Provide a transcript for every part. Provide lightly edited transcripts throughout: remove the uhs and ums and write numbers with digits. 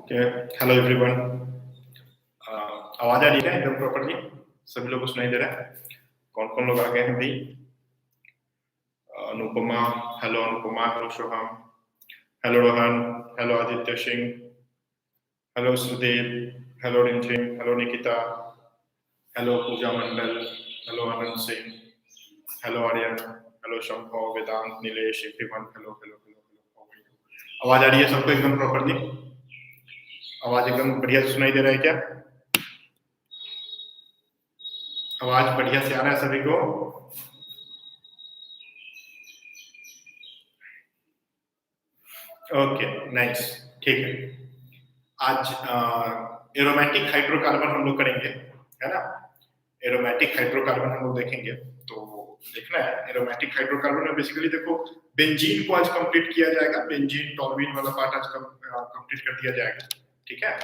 Okay, hello everyone. आवाज आ रही है एकदम प्रॉपर्ली? सभी लोग को सुनाई दे रहा है? कौन कौन लोग आ गए हैं भाई? Anupama, hello Anupama, hello Shubham, hello Rohan, hello Aditya Singh, hello Sudev, hello Rinching, hello Nikita, hello Puja Mandal, hello Anand Singh, hello Aryan, hello Shambhav, Vedant, Nilesh, everyone, hello hello hello hello. आवाज आ रही है सबको एकदम प्रॉपर्ली? आवाज एकदम बढ़िया से सुनाई दे रहा है क्या? आवाज बढ़िया से आ रहा है सभी को? ओके, नाइस, ठीक है। आज एरोमेटिक हाइड्रोकार्बन हम लोग करेंगे, है ना? एरोमेटिक हाइड्रोकार्बन हम लोग देखेंगे। तो देखना है एरोमेटिक हाइड्रोकार्बन में बेसिकली देखो, बेंजीन को आज कंप्लीट किया जाएगा। बेंजीन टॉल्यूइन वाला पार्ट आज कंप्लीट कर दिया जाएगा, ठीक है?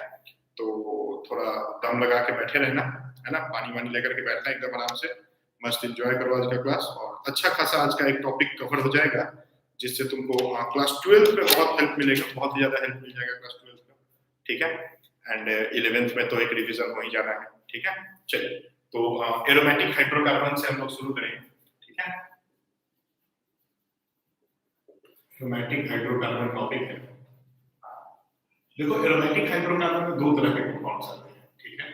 तो थोड़ा दम लगा के बैठे रहना, है ना? पानी वानी लेकर के बैठना एकदम आराम से, मस्त एंजॉय करो आज का क्लास। और अच्छा खासा आज का एक टॉपिक कवर हो जाएगा, जिससे तुमको क्लास 12 में बहुत हेल्प मिलेगा, बहुत ही ज्यादा हेल्प मिल जाएगा क्लास 12 में, ठीक है? एंड 11th में तो एक रिवीजन हो ही जाना है, ठीक है? चलिए, तो एरोमेटिक हाइड्रोकार्बन से हम लोग शुरू करेंगे, ठीक है? एरोमेटिक हाइड्रोकार्बन टॉपिक है। देखो, एरोमेटिक हाइड्रोकार्बन में दो तरह के कंपाउंड्स आते हैं, ठीक है?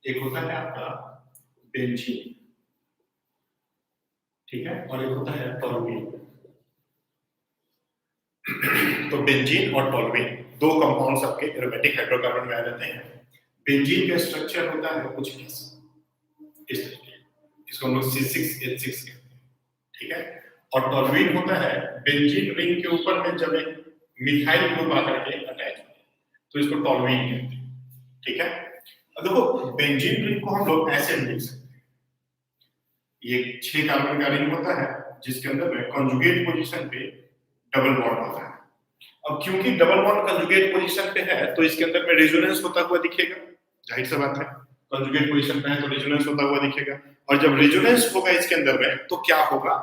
एक होता है आपका बेंजीन, ठीक है? और एक होता है टॉल्यूइन। तो बेंजीन और टॉल्यूइन दो कंपाउंड्स आपके एरोमेटिक हाइड्रोकार्बन में आ जाते हैं। बेंजीन का स्ट्रक्चर होता है कुछ इस तरीके, इसको हम लोग C6H6 कहते हैं, ठीक है? और टॉल्यूइन होता है बेंजीन रिंग के ऊपर में जब एक मिथाइल ग्रुप आकर के अटैच होता है, तो इसको टॉल्यूइन कहते हैं, ठीक है? अब देखो, बेंजीन रिंग को हम लोग ऐसे लिख सकते हैं, ये 6 कार्बन का रिंग होता है, जिसके अंदर में कंजुगेट पोजीशन पे डबल बॉन्ड होता है। अब क्योंकि डबल बॉन्ड कंजुगेट पोजीशन पे है, तो इसके अंदर में रेजोनेंस होता हुआ दिखेगा, जाहिर सी बात है, कंजुगेट पोजीशन पे है तो रेजोनेंस होता हुआ दिखेगा। और जब रेजोनेंस होगा इसके अंदर में, तो क्या होगा?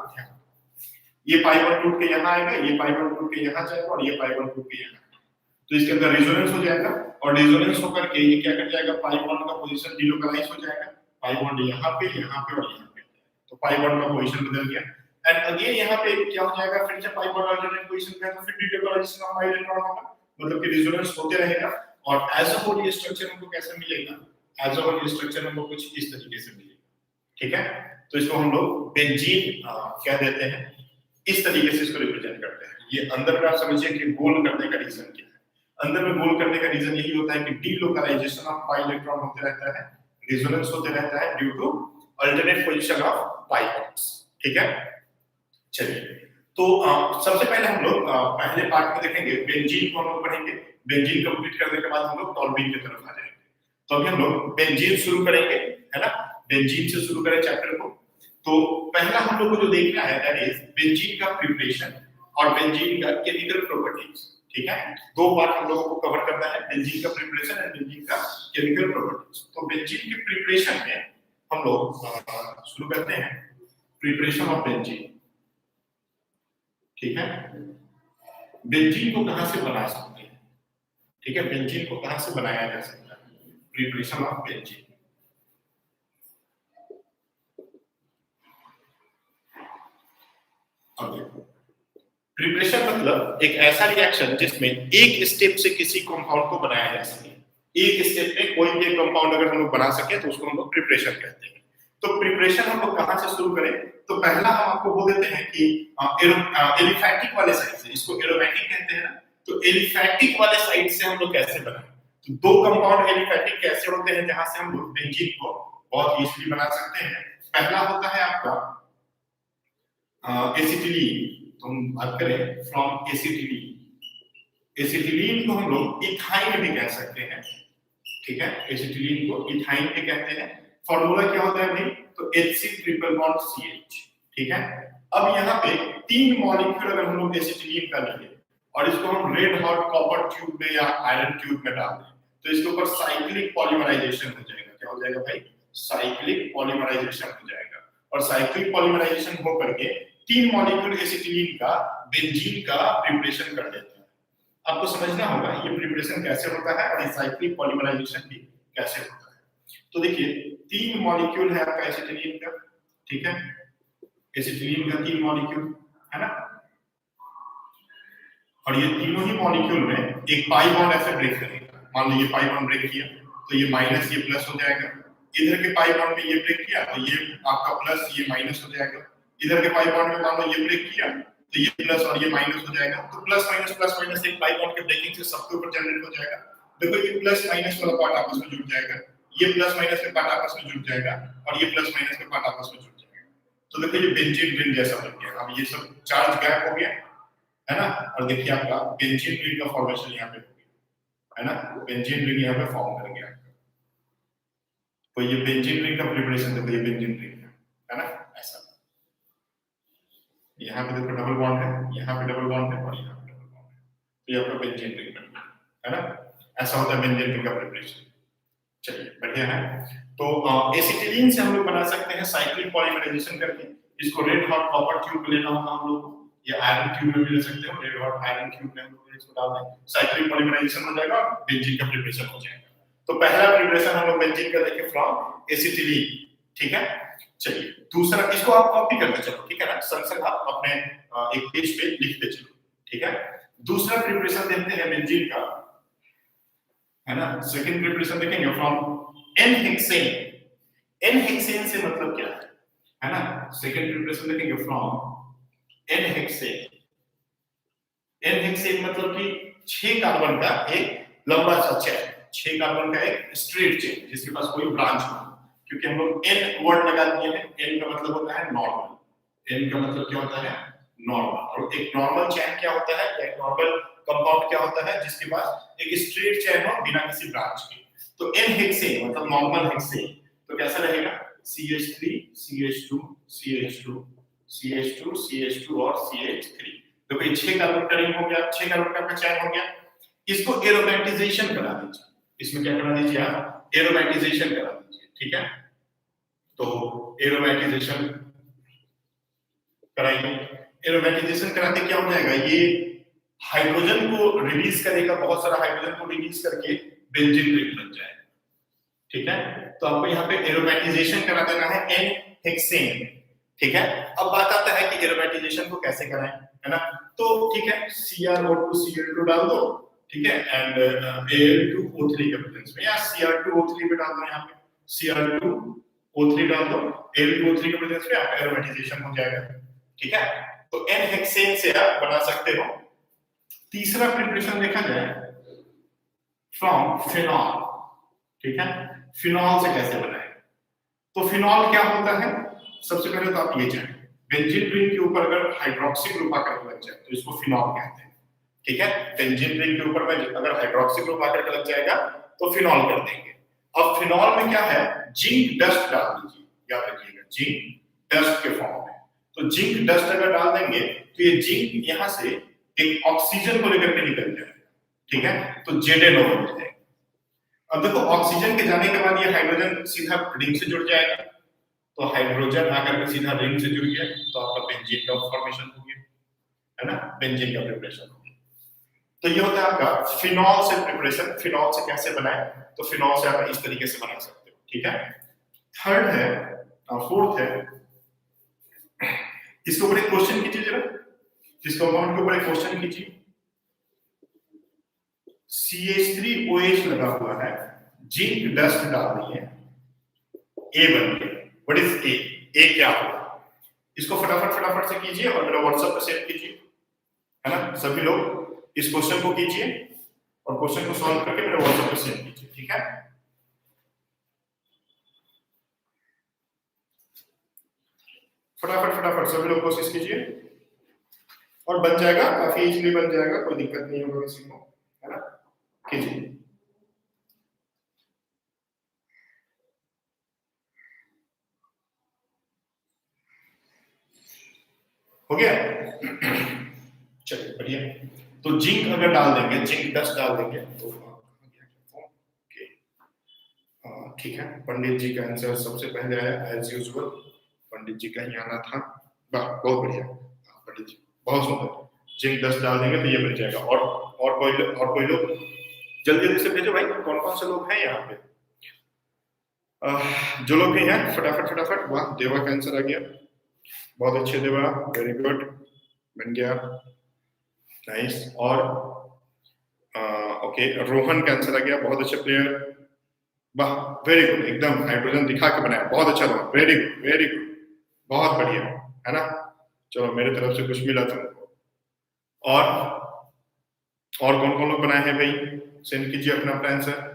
ये पाई बॉन्ड टूट के यहाँ आएगा, ये पाई बॉन्ड टूट के यहाँ जाएगा, और ये पाई बॉन्ड टूट के यहाँ आएगा, तो इसके अंदर रेजोनेंस हो जाएगा। और रेजोनेंस होकर के ये क्या कर जाएगा? पाई बॉन्ड का पोजीशन डिलोकलाइज हो जाएगा, पाई बॉन्ड यहाँ पे और यहाँ पे, तो पाई बॉन्ड का पोजीशन बदल गया। एंड अगेन यहाँ पे क्या हो जाएगा? फिर से पाई बॉन्ड अल्टरनेट पोजीशन पे है, तो फिर डिलोकलाइजेशन ऑफ पाई इलेक्ट्रॉन होगा, मतलब कि रेजोनेंस होते रहेगा। और एज अ होल ये स्ट्रक्चर हमको कैसे मिलेगा? एज अ होल ये स्ट्रक्चर हमको कुछ इस तरीके से मिलेगा, ठीक है? तो इसको हम लोग बेंजीन क्या देते हैं, इस तरीके से इसको रिप्रेजेंट करते हैं। ये अंदर में आप समझिए कि गोल करने का रीजन क्या है। अंदर में गोल करने का रीजन यही होता है कि डीलोकलाइजेशन ऑफ पाई इलेक्ट्रॉन होते रहता है, रेजोनेंस होते रहता है due to alternate position of pi bonds, ठीक है? चलिए, तो सबसे पहले हम लोग पहले पार्ट में देखेंगे बेंजीन को हम लोग पढ़ेंगे। बेंजीन कंप्लीट करने के बाद हम लोग टॉल्यूइन की तरफ आ जाएंगे। तो अभी हम लोग बेंजीन शुरू करेंगे, है ना? बेंजीन से शुरू करें चैप्टर को। तो पहला हम लोग को जो देखना है दैट इज बेंजीन का प्रिपरेशन और बेंजीन का केमिकल प्रॉपर्टीज, ठीक है? दो पार्ट हम लोगों को कवर करना है, बेंजीन का प्रिपरेशन एंड बेंजीन का केमिकल प्रॉपर्टीज। तो बेंजीन के प्रिपरेशन में हम लोग शुरू करते हैं प्रिपरेशन ऑफ बेंजीन, ठीक है? बेंजीन को कहां से बना सकते हैं, ठीक है? बेंजीन को कहां से बनाया जा सकता है? Preparation of benzene. अब देखो, प्रिपरेशन मतलब एक ऐसा रिएक्शन जिसमें एक स्टेप से किसी कंपाउंड को बनाया जा सके। एक स्टेप में कोई भी कंपाउंड अगर हम लोग बना सके तो उसको हम लोग प्रिपरेशन कहते हैं। तो प्रिपरेशन हम लोग कहां से शुरू करें? तो पहला हम आपको बोल देते हैं कि एलिफैटिक वाले साइड से, इसको एरोमेटिक कहते हैं ना, तो एलिफैटिक वाले साइड से हम लोग कैसे बनाएं? तो दो कंपाउंड एलिफैटिक कैसे होते हैं जहां से हम लोग बेंजीन को बहुत इजीली बना सकते हैं? पहला होता है आपका एसिटिलीन। तो हम बात करें फ्रॉम एसिटिलीन। एसिटिलीन को हम लोग इथाइन भी कह सकते हैं, ठीक है? एसिटिलीन को इथाइन भी कहते हैं। फॉर्मूला क्या होता है भाई? तो HC ट्रिपल बॉन्ड CH, ठीक है? अब यहाँ पे 3 मॉलिक्यूल अगर हम लोग एसिटिलीन का लेंगे और इसको हम रेड हॉट कॉपर ट्यूब में या आयरन ट्यूब में डाल दें, तो इसके ऊपर साइक्लिक पॉलीमराइजेशन हो जाएगा। क्या हो जाएगा भाई? साइक्लिक पॉलीमराइजेशन हो जाएगा। और साइक्लिक पॉलीमराइजेशन हो करके 3 मॉलिक्यूल एसिटिलीन का बेंजीन का प्रिपरेशन कर देता है। आपको समझना होगा ये प्रिपरेशन कैसे होता है और ये साइक्लिक पॉलीमराइजेशन भी कैसे होता है। तो देखिए 3 मॉलिक्यूल है आपका एसिटिलीन का, ठीक है, एसिटिलीन का 3 मॉलिक्यूल है ना, और ये तीनों ही मॉलिक्यूल में एक पाई बॉन्ड ऐसे ब्रेक करेगा। मान लीजिए पाई बॉन्ड ब्रेक किया तो ये माइनस ये प्लस हो जाएगा, इधर के पाई बॉन्ड में ये ब्रेक किया तो ये आपका प्लस ये माइनस हो जाएगा, इधर के पाई बॉन्ड में मान लो ये ब्रेक किया तो ये प्लस और ये माइनस हो जाएगा। तो प्लस माइनस एक पाई बॉन्ड के ब्रेकिंग से सबके ऊपर जनरेट हो जाएगा। देखो ये प्लस माइनस वाला पार्ट आपस में जुड़ जाएगा, ये प्लस माइनस का पार्ट आपस में जुड़ जाएगा और ये प्लस माइनस का पार्ट आपस में जुड़ जाएगा। तो देखो ये बेंजीन रिंग जैसा बन गया। अब ये सब चार्ज गैप हो गया है ना, और देखिए आपका बेंजीन रिंग का फॉर्मेशन यहाँ पे हो गया है ना, बेंजीन रिंग यहाँ पे फॉर्म कर गया। तो ये बेंजीन रिंग का प्रिपरेशन देखो, ये बेंजीन रिंग है ना, ऐसा यहाँ पे देखो डबल बॉन्ड है, यहाँ पे डबल बॉन्ड है और यहाँ पे डबल बॉन्ड है, तो ये आपका बेंजीन रिंग बन गया है ना। ऐसा होता है बेंजीन रिंग का प्रिपरेशन। चलिए बढ़िया है। तो एसिटिलीन से हम लोग बना सकते हैं साइक्लिक पॉलीमराइजेशन करके। इसको रेड हॉट कॉपर ट्यूब में लेना होगा हम लोग को, या आयरन ट्यूब में भी ले सकते हो, रेड हॉट आयरन ट्यूब में हम लोग इसको डाल दें, साइक्लिक पॉलीमराइजेशन हो जाएगा, बेंजीन का प्रिपरेशन हो जाएगा। तो पहला प्रिपरेशन हम लोग बेंजीन का देखें फ्रॉम एसिटिलीन, ठीक है। चलिए दूसरा, इसको आप कॉपी करते चलो, ठीक है ना, संग संग आप अपने एक पेज पे लिखते चलो, ठीक है। दूसरा प्रिपरेशन देखते हैं बेंजीन का, है ना। सेकंड प्रिपरेशन देखेंगे from N hexane. N hexane से मतलब क्या है ना। सेकंड प्रिपरेशन देखेंगे from N hexane. N hexane मतलब कि 6 कार्बन का एक लंबा सा चेन, 6 कार्बन का एक स्ट्रेट चेन जिसके पास कोई ब्रांच ना हो, क्योंकि हम लोग एन वर्ड लगा दिए हैं। एन का मतलब होता है नॉर्मल, एन का मतलब क्या होता है नॉर्मल, और एक नॉर्मल चेन क्या होता है, एक नॉर्मल कंपाउंड क्या होता है जिसके पास एक स्ट्रेट चेन हो बिना किसी ब्रांच के। तो एन हेक्सेन मतलब नॉर्मल हेक्सेन, तो कैसा रहेगा CH3 CH2 CH2 CH2 CH2 और CH3। तो ये 6 कार्बन का रिंग हो गया, 6 कार्बन का चेन हो गया। इसको एरोमेटिजेशन करा दीजिए, इसमें क्या करा दीजिए आप, एरोमेटिजेशन करा दीजिए, ठीक है। तो एरोमेटिजेशन कराइए। एरोमेटिजेशन कराते क्या हो जाएगा, ये हाइड्रोजन को रिलीज करेगा, बहुत सारा हाइड्रोजन को रिलीज करके बेंजीन रिंग बन जाएगा, ठीक है। तो आपको यहाँ पे एरोमेटिजेशन करा देना है एन हेक्सेन, ठीक है। अब बात आता है कि एरोमेटिजेशन को कैसे कराएं, है ना। तो ठीक है, CrO2 Cl2 डाल दो, ठीक है, एंड Al2O3 के प्रेजेंस में, या Cr2O3 भी डाल दो, यहाँ पे Cr2O3 डाल दो, Al2O3 के प्रेजेंस में आपका एरोमेटिजेशन हो जाएगा, ठीक है। तो एन हेक्सेन से आप बना सकते हो। तीसरा प्रिपरेशन देखा जाए फ्रॉम फिनॉल, ठीक है। फिनॉल से कैसे बनाए, तो फिनॉल क्या होता है, सबसे पहले तो आप ये जानें, बेंजीन रिंग के ऊपर अगर हाइड्रोक्सी ग्रुप आकर लग जाए तो इसको फिनॉल कहते हैं, ठीक है। बेंजीन रिंग के ऊपर में अगर हाइड्रोक्सी ग्रुप आकर लग जाएगा तो फिनॉल कर देंगे। अब फिनॉल में क्या है, जिंक डस्ट डाल दीजिए, याद रखिएगा जिंक डस्ट के फॉर्म में। तो जिंक डस्ट अगर डाल देंगे तो ये जिंक यहाँ से एक ऑक्सीजन को लेकर के निकल जाएगा, ठीक है, तो Zn हो जाएगा। अब देखो ऑक्सीजन के जाने के बाद ये हाइड्रोजन सीधा रिंग से जुड़ जाएगा, तो हाइड्रोजन आकर के सीधा रिंग से जुड़ गया तो आपका बेंजीन का फॉर्मेशन हो गया, है ना, बेंजीन का प्रिपरेशन हो गया। तो ये होता है आपका फिनॉल से प्रिपरेशन। फिनॉल से कैसे बनाए, तो फिनॉल से आप इस तरीके से बना सकते हो, ठीक है। थर्ड है, फोर्थ है, इसके ऊपर एक क्वेश्चन कीजिए जरा, इस कंपाउंड के ऊपर एक क्वेश्चन कीजिए। CH3OH लगा हुआ है, जिंक डस्ट डाल दी है, A बन गया। What is A? A क्या होगा, इसको फटाफट से कीजिए और मेरा व्हाट्सएप पे सेंड कीजिए, है ना। सभी लोग इस क्वेश्चन को कीजिए और क्वेश्चन को सॉल्व करके मेरे व्हाट्सएप पे सेंड कीजिए, ठीक है। फटाफट सभी लोग कोशिश कीजिए और बन जाएगा, काफी इजीली बन जाएगा, कोई दिक्कत नहीं होगा किसी को, है ना। कीजिए। हो गया, चलिए बढ़िया। तो जिंक अगर डाल देंगे, जिंक डस्ट डाल देंगे तो ठीक है। पंडित जी का आंसर सबसे पहले आया एज यूजुअल, पंडित जी का ही आना था, वाह बहुत बढ़िया पंडित जी, बहुत सुंदर। जिंक डस्ट डाल देंगे तो ये बन जाएगा। और और कोई लोग जल्दी जल्दी से भेजो भाई, कौन कौन से लोग हैं यहाँ पे? जो लोग भी हैं फटाफट फटाफट। वाह, देवा का आंसर आ गया, बहुत अच्छे देवा, वेरी गुड, बन गया, नाइस। और ओके, रोहन का आंसर आ गया, बहुत अच्छा प्लेयर, वाह, वेरी गुड, एकदम हाइड्रोजन दिखा के बनाया, बहुत अच्छा Rohan, very good very good, बहुत बढ़िया, है ना? चलो मेरे तरफ से कुछ मिला तुमको। और कौन कौन लोग बनाए हैं भाई, सेंड कीजिए अपना अपना आंसर।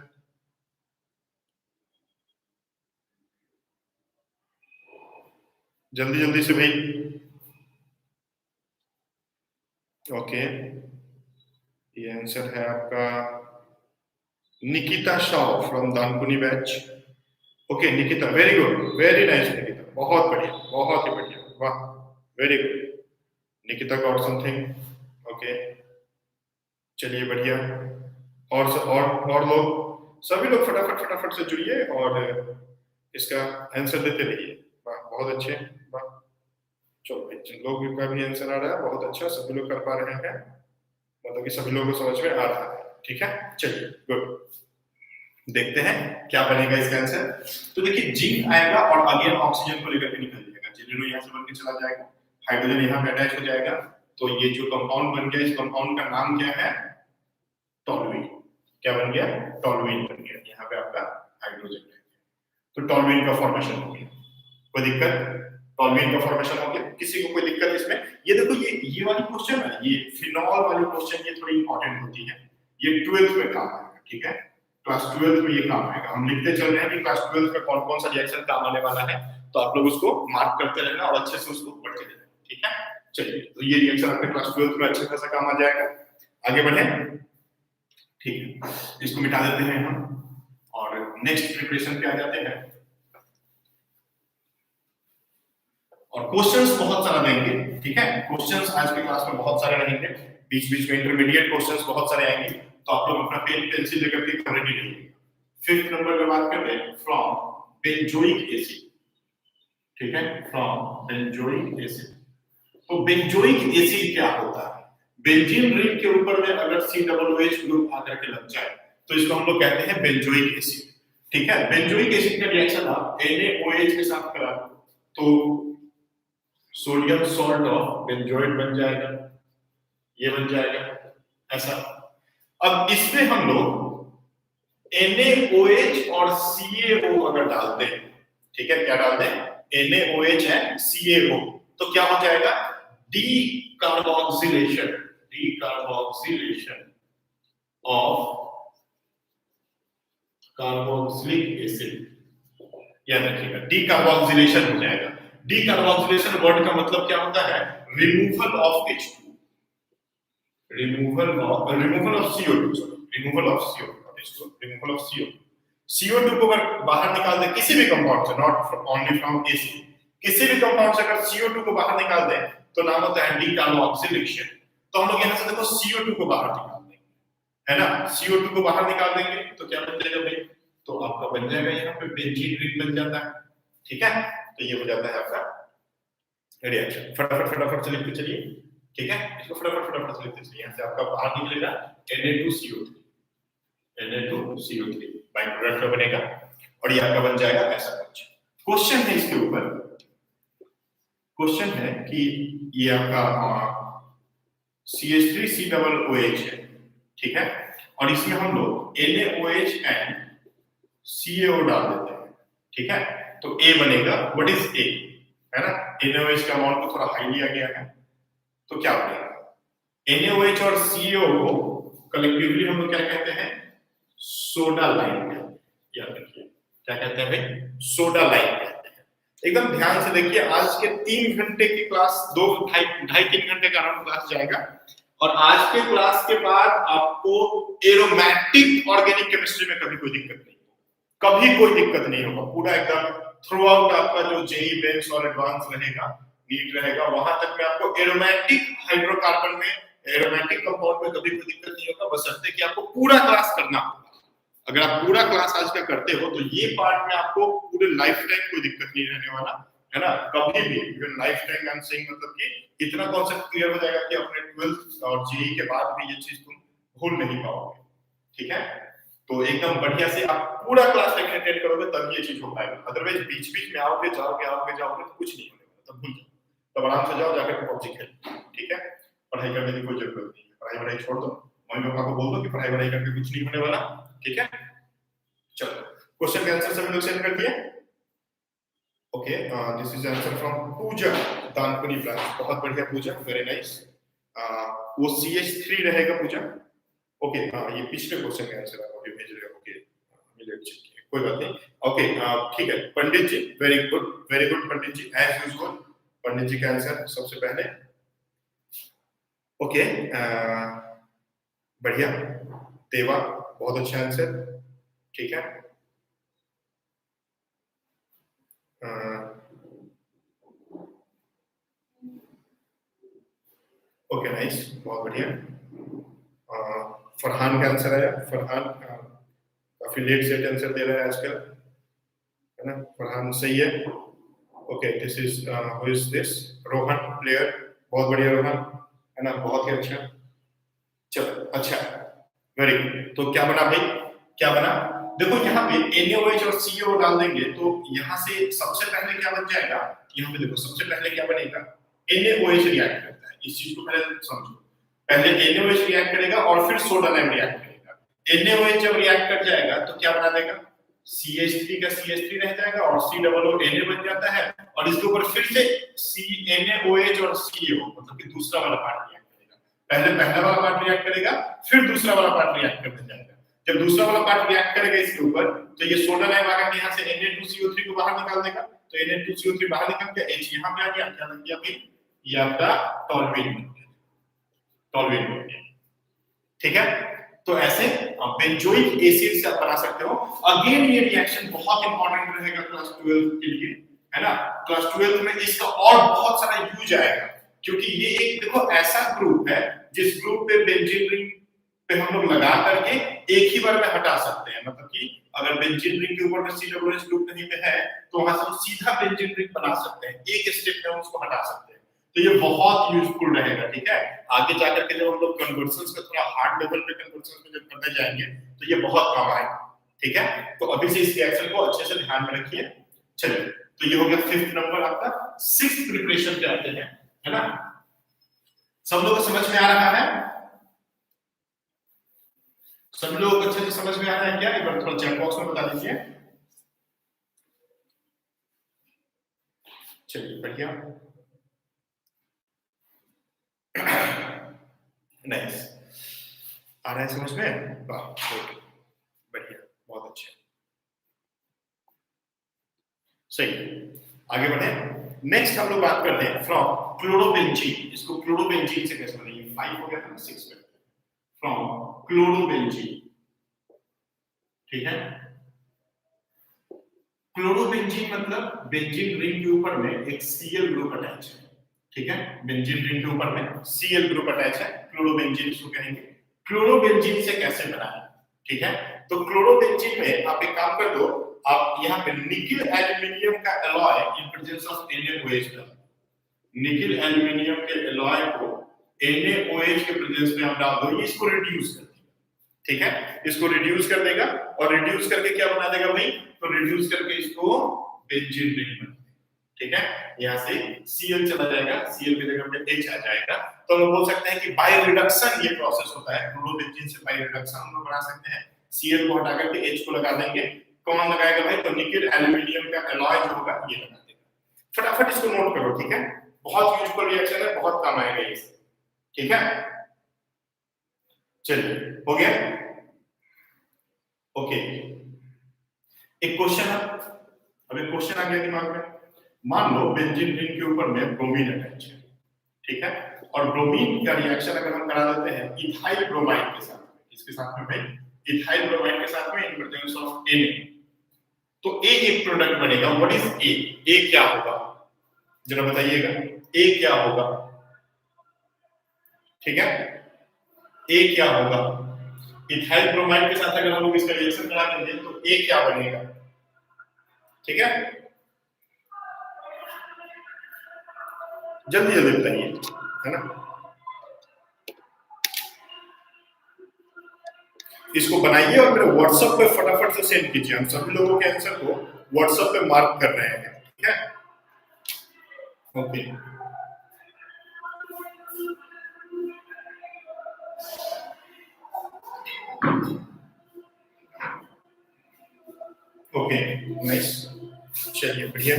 जल्दी जल्दी से भाई। ओके, ये आंसर है आपका Nikita Shah from Dankuni batch. Okay Nikita, very good, very nice Nikita, बहुत बढ़िया, बहुत ही बढ़िया, वाह, very good Nikita, got something. Okay चलिए बढ़िया। और लोग, सभी लोग फटाफट फटाफट से जुड़िए और इसका आंसर देते रहिए। वाह बहुत अच्छे, वाह, चलो भाई, जिन लोग का भी आंसर आ रहा है बहुत अच्छा, सभी लोग कर पा रहे हैं, मतलब कि सभी लोगों को समझ में आ रहा है, ठीक है, चलिए गुड। देखते हैं क्या बनेगा इसका आंसर। तो देखिए जिंक आएगा और अगेन ऑक्सीजन को लेकर के निकल जाएगा, जिलेनो यहाँ से बन के चला जाएगा, हाइड्रोजन यहाँ पे अटैच हो जाएगा, तो ये जो कंपाउंड बन गया, इस कंपाउंड का नाम क्या है? टॉलुइन। क्या बन गया? टॉलुइन बन गया, यहाँ पे आपका हाइड्रोजन है, तो टॉलुइन का फॉर्मेशन हो गया। कोई दिक्कत? टॉलुइन का फॉर्मेशन हो गया, किसी को कोई दिक्कत इसमें? ये देखो, ये वाली क्वेश्चन है, ये फिनॉल वाली क्वेश्चन, ये थोड़ी इंपॉर्टेंट होती है, ये 12th में काम आएगा, ठीक है, क्लास 12th में ये काम आएगा। हम लिखते चल रहे हैं कि क्लास 12th में कौन कौन सा रिएक्शन काम आने वाला है, तो आप लोग उसको मार्क करते रहना और अच्छे से उसको पढ़ते रहना, ठीक है। चलिए, तो ये रिएक्शन आपके क्लास 12th में अच्छे खासा काम आ जाएगा। आगे बढ़े, ठीक है, इसको मिटा देते हैं हम और नेक्स्ट प्रिपरेशन पे आ जाते हैं। और क्वेश्चंस बहुत सारा देंगे, ठीक है, क्वेश्चंस आज की क्लास में बहुत सारे रहेंगे, बीच बीच में इंटरमीडिएट क्वेश्चंस बहुत सारे आएंगे, तो आप लोग अपना पेन पेंसिल लेकर के रेडी रहिए। 5th नंबर पे बात करते हैं, फ्रॉम बेंजोइक एसिड, ठीक है, फ्रॉम बेंजोइक एसिड। तो बेंजोइक एसिड क्या होता है? बेंजीन रिंग के ऊपर में अगर COOH ग्रुप आकर के लग जाए तो इसको हम लोग कहते हैं बेंजोइक एसिड, ठीक है। बेंजोइक एसिड का रिएक्शन आप NaOH के साथ करा तो सोडियम सॉल्ट ऑफ बेंजोइट बन जाएगा, ये बन जाएगा ऐसा। अब इसमें हम लोग NaOH और CaO अगर डालते हैं, ठीक है, क्या डालते हैं? NaOH एंड CaO, तो क्या हो जाएगा? डीकार्बोक्सिलेशन ऑफ कार्बोक्सिलिक एसिड, याद रखिएगा, डीकार्बोक्सिलेशन हो जाएगा। डीकार्बोक्सिलेशन वर्ड का मतलब क्या होता है? Removal of H2, removal of CO2, removal of CO2। CO2 को अगर बाहर निकाल दे किसी भी कंपाउंड से, नॉट ओनली फ्रॉम एसिड, किसी भी कंपाउंड से अगर CO2 को बाहर निकाल दे तो नाम होता है डीकार्बोक्सिलेशन। तो हम लोग यहाँ से देखो CO2 को बाहर निकाल देंगे, है ना, CO2 को बाहर निकाल देंगे तो क्या बन जाएगा भाई? तो आपका बन जाएगा यहाँ पे बेंजीन रिंग बन जाता है, ठीक है। तो ये हो जाता है आपका रिएक्शन। फटाफट फटाफट से लिखते चलिए, ठीक है, इसको फटाफट फटाफट से लिखते चलिए। यहाँ से आपका बाहर निकलेगा Na2CO3, Na2CO3 बाई प्रोडक्ट में बनेगा और ये आपका बन जाएगा ऐसा कुछ। क्वेश्चन है इसके ऊपर, क्वेश्चन है कि ये आपका CH3COOH है, ठीक है, और इसमें हम लोग NaOH एंड CaO डाल देते हैं, ठीक है, तो A बनेगा। What is A? है ना, NaOH का अमाउंट को थोड़ा हाई लिया गया है, तो क्या बनेगा? NaOH और CaO को कलेक्टिवली हम लोग क्या कहते हैं? Soda lime. याद रखिए, क्या कहते हैं भाई? सोडा लाइम कहते हैं। एकदम ध्यान से देखिए, आज के 3 घंटे की क्लास, 2-2.5-3 घंटे का राउंड क्लास जाएगा और आज के क्लास के बाद आपको एरोमेटिक ऑर्गेनिक केमिस्ट्री में कभी कोई दिक्कत नहीं, कभी कोई दिक्कत नहीं होगा। पूरा एकदम थ्रू आउट आपका जो जेई मेंस और एडवांस रहेगा, नीट रहेगा, वहां तक में आपको एरोमेटिक हाइड्रोकार्बन में, एरोमेटिक कंपाउंड में कभी कोई दिक्कत नहीं होगा, बशर्ते कि आपको पूरा क्लास करना होगा। अगर आप पूरा क्लास आज का करते हो तो ये पार्ट में आपको पूरे लाइफ टाइम कोई दिक्कत नहीं रहने वाला, है ना, कभी भी even life time. I am saying मतलब कि इतना कॉन्सेप्ट क्लियर हो जाएगा कि अपने 12th और जेई के बाद भी ये चीज तुम भूल नहीं पाओगे, ठीक है। तो एकदम बढ़िया से आप पूरा क्लास अटेंड करोगे तब ये चीज हो पाएगा, अदरवाइज बीच बीच में आओगे जाओगे तो कुछ नहीं होने वाला, तब भूल जाओ। तब आराम से जाओ जाकर पबजी खेलो, ठीक है। पढ़ाई करने की कोई जरूरत नहीं है, पढ़ाई वढ़ाई छोड़ दो, मम्मी पापा को बोल दो कि पढ़ाई वढ़ाई करके कुछ नहीं होने वाला, ठीक है। चलो क्वेश्चन के आंसर सभी लोग सेंड कर दिए। Okay, this is answer from Puja Danpuri branch, बहुत बढ़िया पूजा, वेरी नाइस। वो CH3 रहेगा पूजा। ओके, ये पिछले क्वेश्चन का आंसर आप अभी भेज रहे हो, ओके कोई बात नहीं। ओके, ठीक है पंडित जी, वेरी गुड पंडित जी, एज यूजुअल पंडित जी का आंसर सबसे पहले। ओके, बढ़िया देवा, बहुत अच्छा आंसर, ठीक है। ओके नाइस, बहुत बढ़िया। फरहान का आंसर आया, फरहान काफी लेट सेट आंसर दे रहा है आजकल, है ना। फरहान सही है। Okay, this is who is this, Rohan player, बहुत बढ़िया रोहन, है ना, बहुत ही अच्छा। चलो अच्छा, वेरी गुड। तो क्या बना भाई, क्या बना, देखो यहाँ पे NaOH और CO डाल देंगे तो यहाँ से सबसे पहले क्या बन जाएगा, यहाँ पे देखो सबसे पहले क्या बनेगा, NaOH रिएक्ट करता है, इस चीज को पहले समझो। पहले NaOH रिएक्ट करेगा और फिर सोडा लाइम रिएक्ट करेगा। NaOH जब रिएक्ट कर जाएगा तो क्या बना देगा, CH3 का CH3 रह जाएगा और COO बन जाता है, और इसके ऊपर फिर से NaOH और CO, मतलब कि दूसरा वाला पार्ट रिएक्ट करेगा। पहले पहला वाला पार्ट रिएक्ट करेगा, फिर दूसरा वाला पार्ट रिएक्ट करने जाएगा। जब दूसरा वाला पार्ट रिएक्ट करेगा इसके ऊपर, तो ये सोडा लाइम आकर यहाँ से Na2CO3 को बाहर निकाल देगा, तो Na2CO3 बाहर निकल के H यहाँ पे आ गया, क्या लग गया भाई, ये आपका टॉलवेन बन गया, टॉलवेन बन गया, ठीक है। तो ऐसे बेंजोइक एसिड से आप बना सकते हो। अगेन ये रिएक्शन बहुत इंपॉर्टेंट रहेगा क्लास 12 के लिए, है ना। क्लास 12 में इसका और बहुत सारा यूज आएगा, क्योंकि ये एक देखो ऐसा ग्रुप है जिस ग्रुप पे बेंजीन रिंग पे हम लोग लगा करके एक ही बार में हटा सकते हैं, मतलब कि अगर बेंजीन रिंग के ऊपर में COOH ग्रुप नहीं पे है तो वहां से हम सीधा बेंजीन रिंग बना सकते हैं, एक स्टेप में उसको हटा सकते हैं। तो ये बहुत यूजफुल रहेगा, ठीक है। आगे जाकर के जब हम लोग कन्वर्जन्स का थोड़ा हार्ड लेवल पे कन्वर्जन्स में जब करने जाएंगे तो ये बहुत काम आएगा, ठीक है। तो अभी से इस रिएक्शन को अच्छे से ध्यान में रखिए। चलिए, तो ये हो गया 5th नंबर आपका। 6th प्रिपरेशन पे आते हैं, है ना। सब लोग को समझ में आ रहा है, सब लोग अच्छे से समझ में आ रहा है क्या, एक बार थोड़ा चैट बॉक्स में बता दीजिए। चलिए बढ़िया, नाइस, आ रहा है समझ में, वाह बढ़िया, बहुत अच्छा, सही। आगे बढ़े, नेक्स्ट हम लोग बात करते हैं फ्रॉम क्लोरोबेंजीन। इसको क्लोरोबेंजीन से कैसे बनेगी, 5 हो गया था, 6 में फ्रॉम क्लोरोबेंजीन, ठीक है। क्लोरोबेंजीन मतलब बेंजीन रिंग के ऊपर में एक Cl ग्रुप अटैच है, ठीक है। बेंजीन रिंग के ऊपर में Cl ग्रुप अटैच है, क्लोरोबेंजीन इसको कहेंगे। क्लोरोबेंजीन से कैसे बना है, ठीक है। तो क्लोरोबेंजीन में आप एक काम कर दो, आप यहाँ पे निकिल एल्यूमिनियम का alloy in presence of NaOH डाल, निकिल एल्यूमिनियम के एलॉय को NaOH के प्रेजेंस में आप डाल दो, ये इसको रिड्यूस कर देगा, ठीक है। इसको रिड्यूस कर देगा और रिड्यूस करके क्या बना देगा भाई, तो रिड्यूस करके इसको बेंजीन रिंग बना देगा, ठीक है। यहाँ से Cl चला जाएगा, Cl की जगह पे H आ जाएगा। तो हम बोल सकते हैं कि बाय रिडक्शन ये प्रोसेस होता है, क्लोरोबेंजीन से बाय रिडक्शन हम लोग बना सकते हैं। Cl को हटा करके H को लगा देंगे, कौन लगाएगा भाई, तो निकिल एल्यूमिनियम का एलॉय जो होगा ये लगा देगा। फटाफट इसको नोट करो, ठीक है, बहुत यूजफुल रिएक्शन है, बहुत काम आएगा ये, ठीक है। चलिए हो गया, ओके। एक क्वेश्चन, अभी क्वेश्चन आ गया दिमाग में, मान लो बेंजीन रिंग के ऊपर में ब्रोमीन अटैच है, ठीक है, और ब्रोमीन का रिएक्शन अगर हम करा देते हैं इथाइल ब्रोमाइड के साथ, इसके साथ में भाई इथाइल ब्रोमाइड के साथ में इन प्रेजेंस ऑफ Na, तो A एक प्रोडक्ट बनेगा। व्हाट इज A, A क्या होगा जरा बताइएगा, A क्या होगा, ठीक है। A क्या होगा, इथाइल ब्रोमाइड के साथ अगर हम लोग इसका रिएक्शन करा देंगे तो A क्या बनेगा, ठीक है। जल्दी जल्दी बताइए, है ना। इसको बनाइए और मेरे व्हाट्सएप पे फटाफट से सेंड कीजिए। हम सभी लोगों के आंसर को व्हाट्सएप पे मार्क कर रहे हैं, ठीक है? ओके ओके, नाइस, चलिए बढ़िया।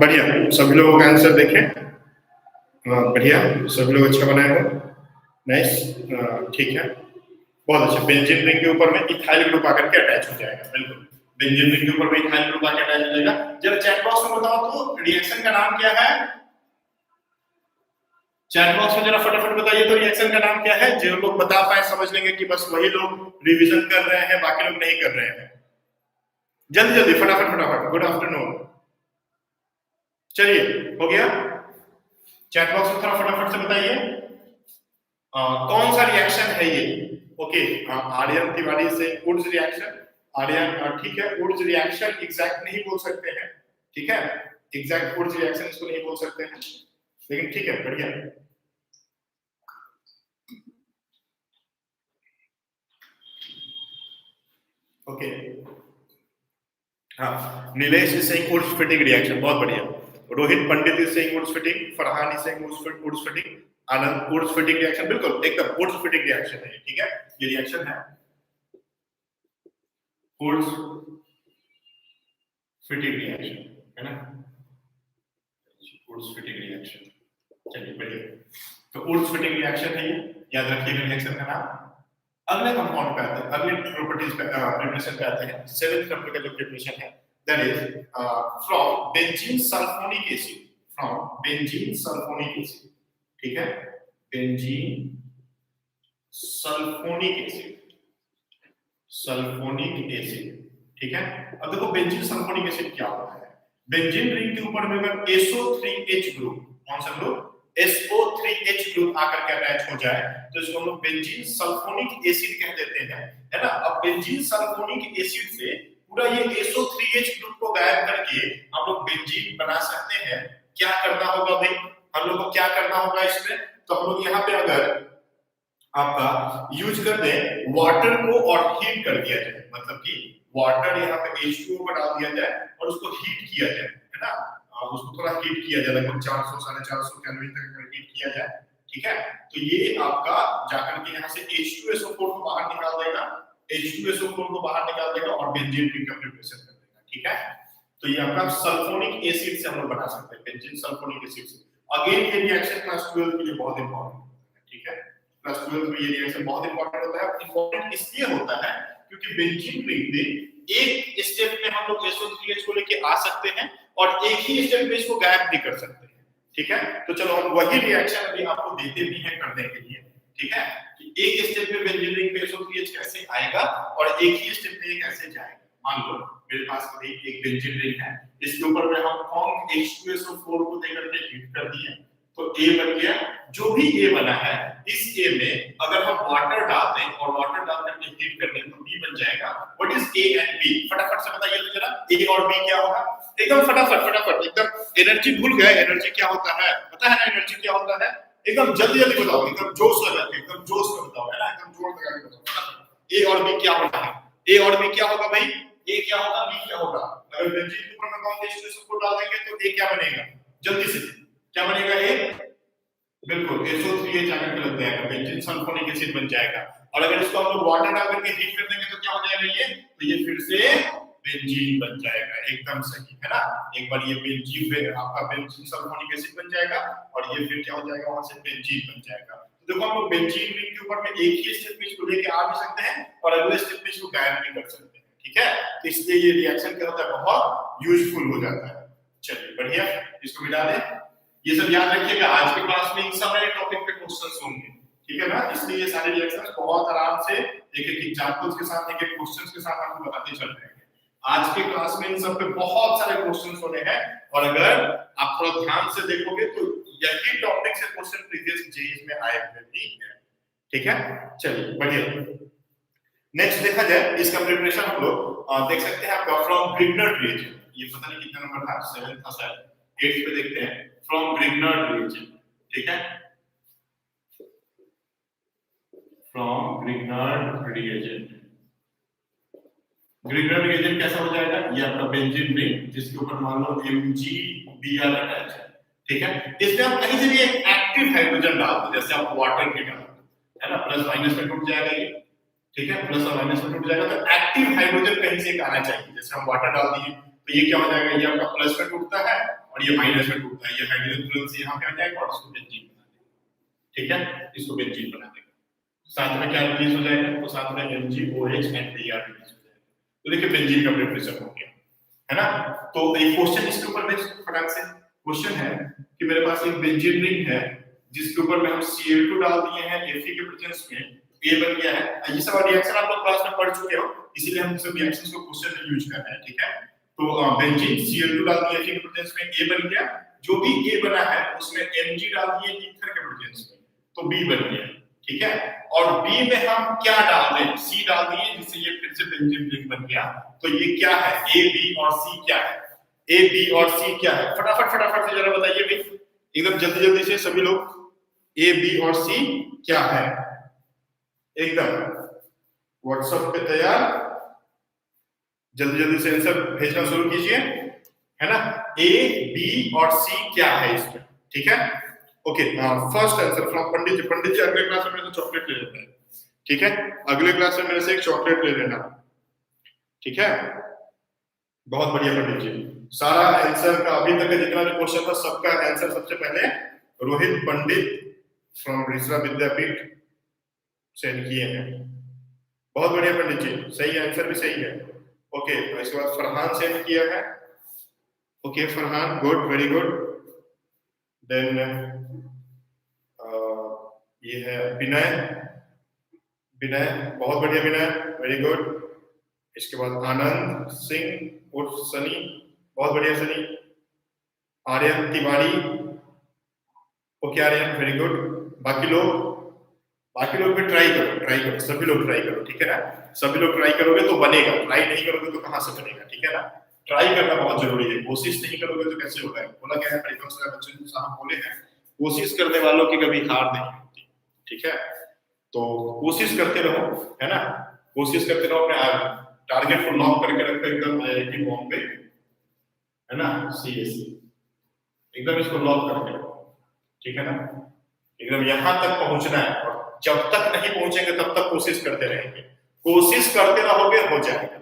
बढ़िया, सभी लोगों का आंसर देखें। बढ़िया, सभी लोग अच्छा बनाए हो, नाइस, ठीक है, बहुत अच्छा। बेंजीन रिंग के ऊपर में इथाइल ग्रुप आकर के अटैच हो जाएगा, बिल्कुल। बेंजीन रिंग के ऊपर में इथाइल ग्रुप आकर अटैच हो जाएगा। जरा चैट बॉक्स में बताओ तो रिएक्शन का नाम क्या है? चैट बॉक्स में जरा फटाफट बताइए तो रिएक्शन का नाम क्या है? जो लोग बता पाए समझ लेंगे कि बस वही लोग रिवीजन कर रहे हैं, बाकी लोग नहीं कर रहे हैं। जल्दी जल्दी फटाफट फटाफट। Good afternoon. चलिए, हो गया? चैट बॉक्स में थोड़ा फटाफट से बताइए कौन सा रिएक्शन है ये? ओके, आर्यन तिवारी से वुड्स रिएक्शन। आर्यन ठीक है, वुड्स रिएक्शन एग्जैक्ट नहीं बोल सकते हैं, ठीक है? एग्जैक्ट वुड्स रिएक्शन इसको नहीं बोल सकते हैं, लेकिन ठीक है, बढ़िया। ओके, हाँ, Nilesh is saying Wurtz Fittig reaction, बहुत बढ़िया। Rohit Pandit is saying Wurtz Fittig, Farhan is saying Wurtz Fittig, Anand Wurtz Fittig reaction, बिल्कुल एकदम वुड्स फिटिंग रिएक्शन है, ठीक है? ये रिएक्शन है वुड्स फिटिंग रिएक्शन, है ना? वुड्स फिटिंग रिएक्शन, चलिए बढ़िया। तो वुड्स फिटिंग रिएक्शन है ये, याद रखिएगा रिएक्शन का नाम। अगले कंपाउंड पे आते हैं, अगले प्रॉपर्टीज पे प्रिपरेशन पे आते हैं। 7th नंबर का जो प्रिपरेशन है that is from benzene sulphonic acid, from benzene sulphonic acid, ठीक है? Benzene sulphonic acid, sulphonic acid, ठीक है? अब देखो बेंजीन सल्फोनिक एसिड क्या होता है? बेंजीन रिंग के ऊपर में अगर SO3H ग्रुप, कौन सा ग्रुप? SO3H ग्रुप आकर के अटैच हो जाए तो इसको हम लोग बेंजीन सल्फोनिक एसिड कह देते हैं, है ना? अब बेंजीन सल्फोनिक एसिड से पूरा ये SO3H ग्रुप को गायब करके हम लोग बेंजीन बना सकते हैं। क्या करना होगा भाई? हम लोग को क्या करना होगा इसमें? तो हम लोग यहाँ पे अगर आपका यूज कर दे वाटर को और हीट कर दिया जाए, मतलब कि वाटर यहाँ पे H2O को डाल दिया जाए और उसको हीट किया जाए, है ना? उसको थोड़ा हीट किया जाए, लगभग 400 450 केल्विन तक हीट किया जाए, ठीक है? तो ये आपका जाकर के यहाँ से H2SO4 को बाहर निकाल देगा, H2SO4 को बाहर निकाल देगा और बेंजीन रिंग का प्रिपरेशन कर देगा, ठीक है? तो ये आपका सल्फोनिक एसिड से हम लोग बना सकते हैं, बेंजीन सल्फोनिक एसिड से। अगेन ये रिएक्शन क्लास 12 के लिए बहुत इंपॉर्टेंट है, ठीक है? क्लास 12 में ये रिएक्शन बहुत इंपॉर्टेंट होता है। इंपॉर्टेंट इसलिए होता है क्योंकि बेंजीन रिंग में एक स्टेप में हम लोग SO3H को लेके आ सकते हैं और एक ही स्टेप में इसको गायब भी कर सकते हैं, ठीक है? तो चलो हम वही रिएक्शन अभी आपको देते भी हैं करने के लिए, ठीक है? कि एक स्टेप में बेंजीन रिंग पे SO3H कैसे आएगा और एक ही स्टेप में ये कैसे जाएगा। मान लो मेरे पास एक बेंजीन रिंग है, इसके ऊपर में हम कौन H2SO4 को देकर के हीट कर दिए तो A बन गया। जो भी A बना है इस A में अगर हम वाटर डाल दें और वाटर डाल करके हीट कर दें तो B बन जाएगा। What is A and B? फटाफट से बताइए तो जरा, A और B क्या होगा? एकदम फटाफट फटाफट, एकदम एनर्जी भूल गए, एनर्जी क्या होता है पता है ना? एनर्जी क्या होता है? एकदम जल्दी जल्दी बताओ, एकदम जोश लगा के, एकदम जोश में बताओ, है ना? एकदम जोर लगा के बताओ। A और B क्या होता है? A और B क्या होगा भाई? A क्या होगा, B क्या होगा? अगर बेंजीन के ऊपर में कौन H2SO4 डाल देंगे तो A क्या बनेगा? जल्दी से क्या बनेगा? A बिल्कुल SO3H आकर के लग जाएगा, बेंजीन सल्फोनिक एसिड बन जाएगा। और अगर इसको हम लोग वाटर डाल करके हीट कर देंगे तो क्या हो जाएगा ये? तो ये फिर से बेंजीन बन जाएगा, एकदम सही, है ना? एक बार ये बेंजीन पे आपका बेंजीन सल्फोनिक एसिड बन जाएगा और ये फिर क्या हो जाएगा? वहां से बेंजीन बन जाएगा। तो देखो हम लोग बेंजीन रिंग के ऊपर में एक ही स्टेप में इसको लेके आ भी सकते हैं और अगले स्टेप में इसको गायब भी कर सकते हैं, ठीक है? तो इसलिए ये रिएक्शन क्या होता है? बहुत यूजफुल हो जाता है। चलिए बढ़िया, इसको मिटा दें। ये सब याद रखिएगा, आज के क्लास में इन सारे टॉपिक पे क्वेश्चंस होंगे, ठीक है ना? इसलिए ये सारे रिएक्शंस बहुत आराम से एक एक एग्जांपल्स के साथ, एक एक क्वेश्चंस के साथ आपको बताते चल रहे हैं। आज के क्लास में इन सब पे बहुत सारे क्वेश्चंस होने हैं और अगर आप थोड़ा ध्यान से देखोगे तो यही टॉपिक से क्वेश्चन प्रीवियस जेईई में आए हुए भी हैं, ठीक है? चलिए बढ़िया। नेक्स्ट देखा जाए इसका प्रिपरेशन हम लोग देख सकते हैं आपका फ्रॉम ग्रिग्नर रिएक्शन। ये पता नहीं कितना नंबर था, 7 था शायद। 8 पे देखते हैं फ्रॉम ग्रिग्नार्ड रिएजेंट, ठीक है, from Grignard reagent. Grignard reagent कैसा हो जाएगा, ये आपका बेंजीन रिंग जिसके ऊपर मान लो MgBr अटैच है, ठीक है। इसमें आप कहीं से भी एक एक्टिव हाइड्रोजन डाल दो, जैसे आप वाटर की डाल दो, है ना, प्लस माइनस में टूट जाएगा ये, ठीक है, प्लस और माइनस में टूट जाएगा, तो एक्टिव हाइड्रोजन कहीं से एक आना चाहिए। जैसे हम वाटर डाल दिए तो ये क्या हो जाएगा, ये आपका प्लस में टूटता है और ये माइनस में टूटता है, ये हाइड्रोजन तुरंत से यहाँ पे आ जाएगा और इसको बेंजीन बना देगा, ठीक है, इसको बेंजीन बना देगा। साथ में क्या रिलीज हो जाएगा, तो साथ में MgOH and Br रिलीज हो जाएगा। तो देखिए बेंजीन का प्रिपरेशन हो गया, है ना। तो एक क्वेश्चन इसके ऊपर बेस्ड फटाक से क्वेश्चन है कि मेरे पास एक बेंजीन रिंग है जिसके ऊपर में हम Cl2 डाल दिए हैं Fe के प्रेजेंस में, ये बन गया है। ये सब रिएक्शन आप लोग क्लास में पढ़ चुके हो, इसीलिए हम सब रिएक्शंस को क्वेश्चन में यूज कर रहे हैं, ठीक है। तो बेंजीन Cl2 डाल दिया Fe के प्रेजेंस में, A बन गया। जो भी A बना है उसमें Mg डाल दिए ईथर के प्रेजेंस में, तो B बन गया, ठीक है। और B में हम क्या डाल दें, C डाल दिए, जिससे ये फिर से बेंजीन रिंग बन गया। तो ये क्या है, A, B और C क्या है, A, B और C क्या है, फटाफट से जरा बताइए भाई, एकदम जल्दी से सभी लोग, A, B और C क्या है, एकदम व्हाट्सएप पे तैयार, जल्दी से आंसर भेजना शुरू कीजिए, है ना। A, B और C क्या है इसमें, ठीक है। ओके, फर्स्ट आंसर फ्रॉम पंडित जी। पंडित जी अगले क्लास में मेरे से चॉकलेट ले लेते हैं, ठीक है, अगले क्लास में मेरे से एक चॉकलेट ले लेना, ठीक है। बहुत बढ़िया पंडित जी, सारा आंसर का अभी तक का जितना भी क्वेश्चन था सबका आंसर सबसे पहले रोहित पंडित फ्रॉम ऋषा विद्यापीठ सेंड किए हैं। बहुत बढ़िया पंडित जी, सही आंसर भी सही है। ओके, इसके बाद फरहान सेंड किया है। Okay Farhan, good, very good. Then ये है विनय, बहुत बढ़िया विनय, वेरी गुड। इसके बाद आनंद सिंह उर्फ सनी, बहुत बढ़िया Sunny. Aryan Tiwari, okay Aryan, very good. बाकी लोग भी ट्राई करो, सभी लोग ट्राई करो, ठीक है ना। सभी लोग ट्राई करोगे तो बनेगा, ट्राई नहीं करोगे तो कहां से बनेगा, ठीक है ना। ट्राई करना बहुत जरूरी है, कोशिश नहीं करोगे तो कैसे होगा। बोला क्या है, परिवार से बच्चों साहब बोले हैं, कोशिश करने वालों की कभी हार नहीं होती, ठीक है। तो कोशिश करते रहो, है ना, कोशिश करते रहो, अपने टारगेट को लॉक करके रखो एकदम, IIT बॉम्बे, है ना, CSE एकदम इसको लॉक करके रखो, ठीक है ना, एकदम यहां तक पहुंचना है। और जब तक नहीं पहुंचेंगे तब तक कोशिश करते रहेंगे, कोशिश करते रहोगे हो जाएगा,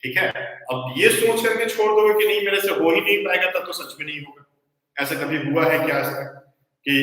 ठीक है। अब ये सोच करके छोड़ दोगे कि नहीं मेरे से हो ही नहीं पाएगा, तब तो सच में नहीं होगा। ऐसा कभी हुआ है क्या आज तक कि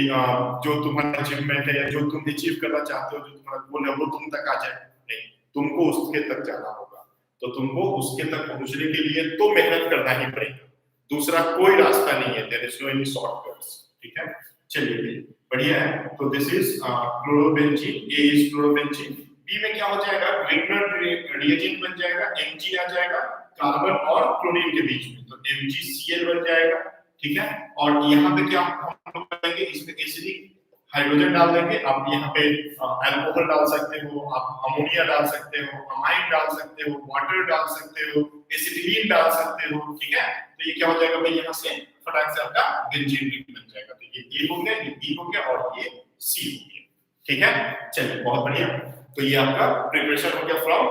जो तुम्हारा अचीवमेंट है या जो तुम अचीव करना चाहते हो, जो तुम्हारा गोल है वो तुम तक आ जाए? नहीं, तुमको उसके तक जाना होगा। तो तुमको उसके तक पहुंचने के लिए तो मेहनत करना ही पड़ेगा, दूसरा कोई रास्ता नहीं है, there is no any shortcuts, ठीक है। चलिए बढ़िया है। तो this is chlorobenzene, A is chlorobenzene. B में क्या हो जाएगा, ग्रिग्नार्ड रिएजेंट बन जाएगा, Mg आ जाएगा कार्बन और क्लोरीन के बीच में, तो MgCl बन जाएगा, ठीक है। और यहाँ पे क्या हम लोग करेंगे, इसमें एसिडिक हाइड्रोजन डाल देंगे। आप यहाँ पे अल्कोहल डाल सकते हो, आप अमोनिया डाल सकते हो, अमाइन डाल सकते हो, वाटर डाल सकते हो, एसिटिलीन डाल सकते हो, ठीक है। तो ये क्या हो जाएगा भाई, यहाँ से फटाक से आपका बेंजीन रिंग बन जाएगा। तो ये A हो गया, ये B हो गया और ये C हो गया, ठीक है। चलिए बहुत बढ़िया। तो ये आपका प्रिपरेशन हो गया from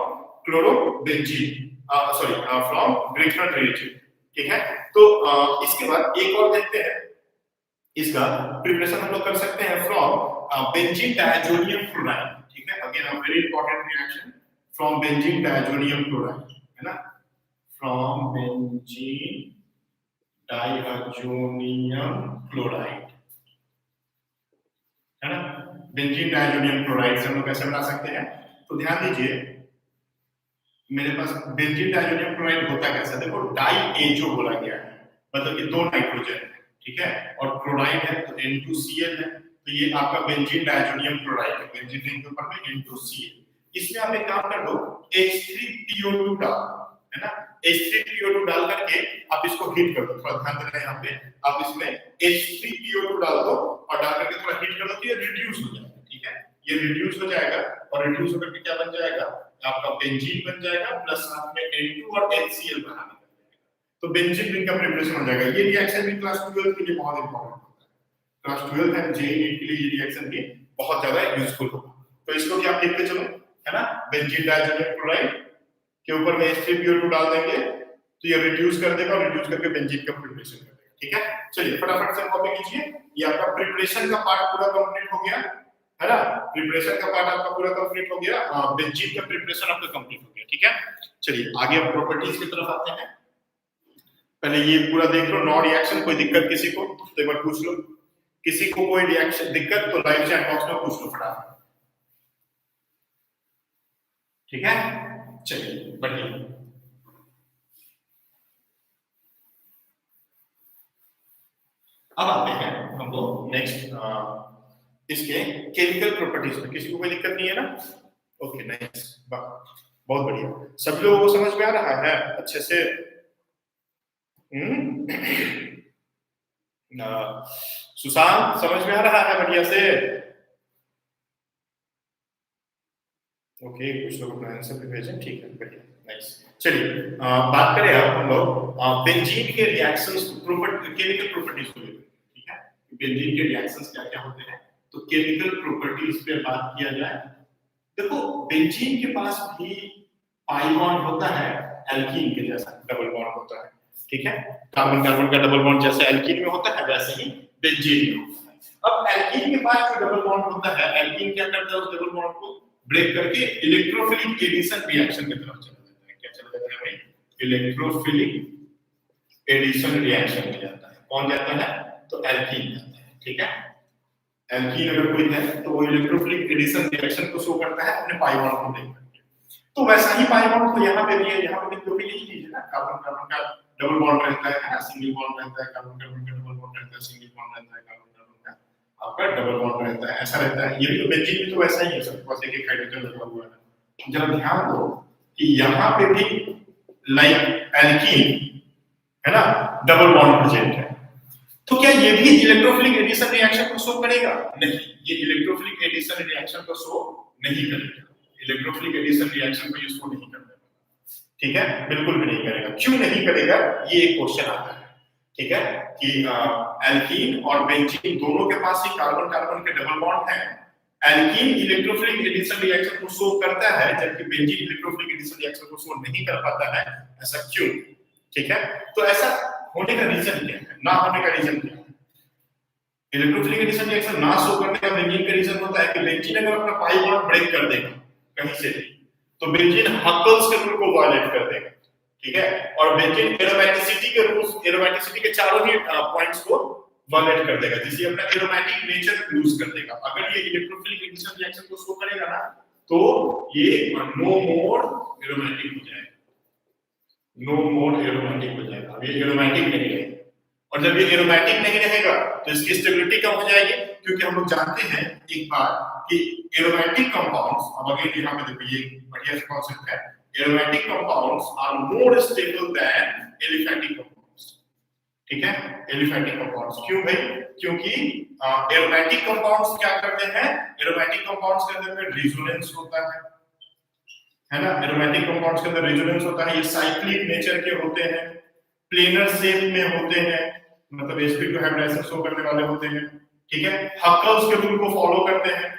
chlorobenzene, sorry from Grignard reagent, ठीक है। तो इसके बाद एक और देखते हैं, इसका प्रिपरेशन हम लोग कर सकते हैं फ्रॉम बेंजीन डायजोनियम क्लोराइड, ठीक है। Again a very important reaction from benzene diazonium chloride, है ना, फ्रॉम बेंजीन डायजोनियम क्लोराइड, है ना। बेंजीन डायजोनियम क्लोराइड से हम लोग कैसे बना सकते हैं, तो ध्यान दीजिए मेरे पास बेंजीन डायजोनियम क्लोराइड होता कैसा, देखो डाईएजो बोला गया है, मतलब कि दो नाइट्रोजन है, ठीक है, और क्लोराइड है तो N2Cl है, तो ये आपका बेंजीन डायजोनियम क्लोराइड है, बेंजीन रिंग के ऊपर में N2Cl। इसमें आप एक काम कर दो, H3PO2 डाल, है ना, H3PO2 डाल करके आप इसको हीट कर दो, थोड़ा ध्यान देना यहाँ पे, आप इसमें H3PO2 डाल दो और डाल करके थोड़ा हीट कर दो, तो ये रिड्यूस हो जाएगा, ठीक है, ये रिड्यूस हो जाएगा और रिड्यूस होकर के क्या बन जाएगा, आपका बेंजीन बन जाएगा, प्लस साथ में N2 और HCl बना देगा, तो बेंजीन रिंग का प्रिपरेशन हो जाएगा। ये रिएक्शन भी क्लास 12 के लिए बहुत इंपॉर्टेंट होता है, क्लास 12 एंड जेईई नीट के लिए ये रिएक्शन भी बहुत ज्यादा यूजफुल होगा। तो इसको क्या आप देखते चलो, है ना, बेंजीन डाइजेनियम क्लोराइड के ऊपर में H3PO2 डाल देंगे तो ये रिड्यूस कर देगा, और रिड्यूस करके बेंजीन का प्रिपरेशन कर देगा। ठीक है, चलिए फटाफट से कॉपी कीजिए। ये आपका प्रिपरेशन का पार्ट पूरा कंप्लीट हो गया, है ना, प्रिपरेशन का पार्ट आपका पूरा कंप्लीट हो गया, बेंजीन का प्रिपरेशन आपका कंप्लीट हो गया। ठीक है, चलिए आगे अब प्रॉपर्टीज की तरफ आते हैं। पहले ये पूरा देख लो, नो रिएक्शन, कोई दिक्कत किसी को तो एक बार पूछ लो, किसी को कोई रिएक्शन दिक्कत तो लाइव चैट बॉक्स में पूछ लो फटाफट। ठीक है, चलिए बढ़िया। अब आते हैं हम लोग नेक्स्ट इसके केमिकल प्रॉपर्टीज में। किसी को कोई दिक्कत नहीं है ना? ओके नाइस, बहुत बढ़िया। सब लोगों को समझ में आ रहा है अच्छे से? सुशांत समझ में आ रहा है बढ़िया से? ओके, कुछ लोग अपना आंसर भी भेजें, ठीक है बढ़िया नाइस। चलिए बात करें अब हम लोग बेंजीन के रिएक्शंस केमिकल प्रॉपर्टीज को लेकर। ठीक है, बेंजीन के रिएक्शंस क्या क्या होते हैं, तो केमिकल प्रॉपर्टीज पे बात किया जाए। देखो बेंजीन के पास भी पाई बॉन्ड होता है, एल्कीन के जैसा डबल बॉन्ड होता है। ठीक है, कार्बन कार्बन का डबल बॉन्ड जैसे एल्कीन में होता है वैसे ही बेंजीन में होता है। अब एल्कीन के पास जो डबल बॉन्ड होता है, एल्कीन क्या करता है, उस डबल बॉन्ड को ब्रेक करके इलेक्ट्रोफिलिक एडिशन रिएक्शन की तरफ चला जाता है। क्या चला जाता है भाई? इलेक्ट्रोफिलिक एडिशन रिएक्शन में जाता है। कौन जाता है? तो एल्कीन जाता है। ठीक है, एल्कीन अगर कोई है तो वो इलेक्ट्रोफिलिक एडिशन रिएक्शन को शो करता है अपने पाई बॉन्ड को ब्रेक करके। तो वैसा ही पाई बॉन्ड तो यहाँ पे भी है, यहाँ पे भी तो यही चीज है ना, कार्बन कार्बन का डबल बॉन्ड रहता है, सिंगल बॉन्ड रहता है, कार्बन कार्बन का डबल बॉन्ड रहता है, सिंगल बॉन्ड रहता है, कार्बन कार्बन का आपका डबल बॉन्ड रहता है, ऐसा रहता है। ये भी तो बेंजीन भी तो वैसा ही है, सब पास एक हाइड्रोजन लगा हुआ है। जरा ध्यान दो कि यहाँ पे भी लाइक एल्कीन है ना, डबल बॉन्ड प्रेजेंट है, तो क्या ये भी इलेक्ट्रोफिलिक एडिशन रिएक्शन को शो करेगा? नहीं, ये इलेक्ट्रोफिलिक एडिशन रिएक्शन को शो नहीं करेगा, इलेक्ट्रोफिलिक एडिशन रिएक्शन को ये शो नहीं करेगा। ठीक है, बिल्कुल भी नहीं करेगा। क्यों नहीं करेगा, ये एक क्वेश्चन आता है। ठीक है, कि एल्कीन और बेंजीन दोनों के पास ही कार्बन कार्बन के डबल बॉन्ड है। एल्कीन इलेक्ट्रोफिलिक एडिशन रिएक्शन को शो करता है, जबकि बेंजीन इलेक्ट्रोफिलिक एडिशन रिएक्शन को शो नहीं कर पाता है। ऐसा क्यों? ठीक है, तो ऐसा होने का रीजन क्या है, ना होने का रीजन क्या है? इलेक्ट्रोफिलिक एडिशन रिएक्शन ना शो करने का बेंजीन का रीजन होता है कि बेंजीन अगर अपना पाई बॉन्ड ब्रेक कर देगा कहीं से भी, तो बेंजीन हकल्स के रूल को वायलेट कर देगा। ठीक है, और बेंजीन एरोमेटिसिटी के रूल्स, एरोमेटिसिटी के चारों ही पॉइंट्स को वायलेट कर देगा, जिससे अपना एरोमेटिक नेचर लूज कर देगा। अगर ये इलेक्ट्रोफिलिक एडिशन रिएक्शन को शो करेगा ना, तो ये नो मोर एरोमेटिक हो जाएगा, नो मोर एरोमेटिक हो जाएगा। अब ये एरोमेटिक नहीं रहेगा, और जब ये एरोमेटिक नहीं रहेगा तो इसकी स्टेबिलिटी कम हो जाएगी, क्योंकि हम लोग जानते हैं एक बार कि एरोमेटिक कंपाउंड्स, अब अगेन यहाँ पे देखो ये बढ़िया सा कॉन्सेप्ट है, aromatic compounds are more stable than aliphatic compounds. ठीक है, एलिफैटिक कंपाउंड्स क्यों भाई? क्योंकि एरोमेटिक कंपाउंड्स क्या करते हैं, एरोमेटिक कंपाउंड्स के अंदर में रेजोनेंस होता है ना, एरोमेटिक कंपाउंड्स के अंदर रेजोनेंस होता है, ये साइक्लिक नेचर के होते हैं, प्लेनर शेप में होते हैं, मतलब sp2 हाइब्रिडाइजेशन शो करने वाले होते हैं। ठीक है, हकल्स के रूल को फॉलो करते हैं।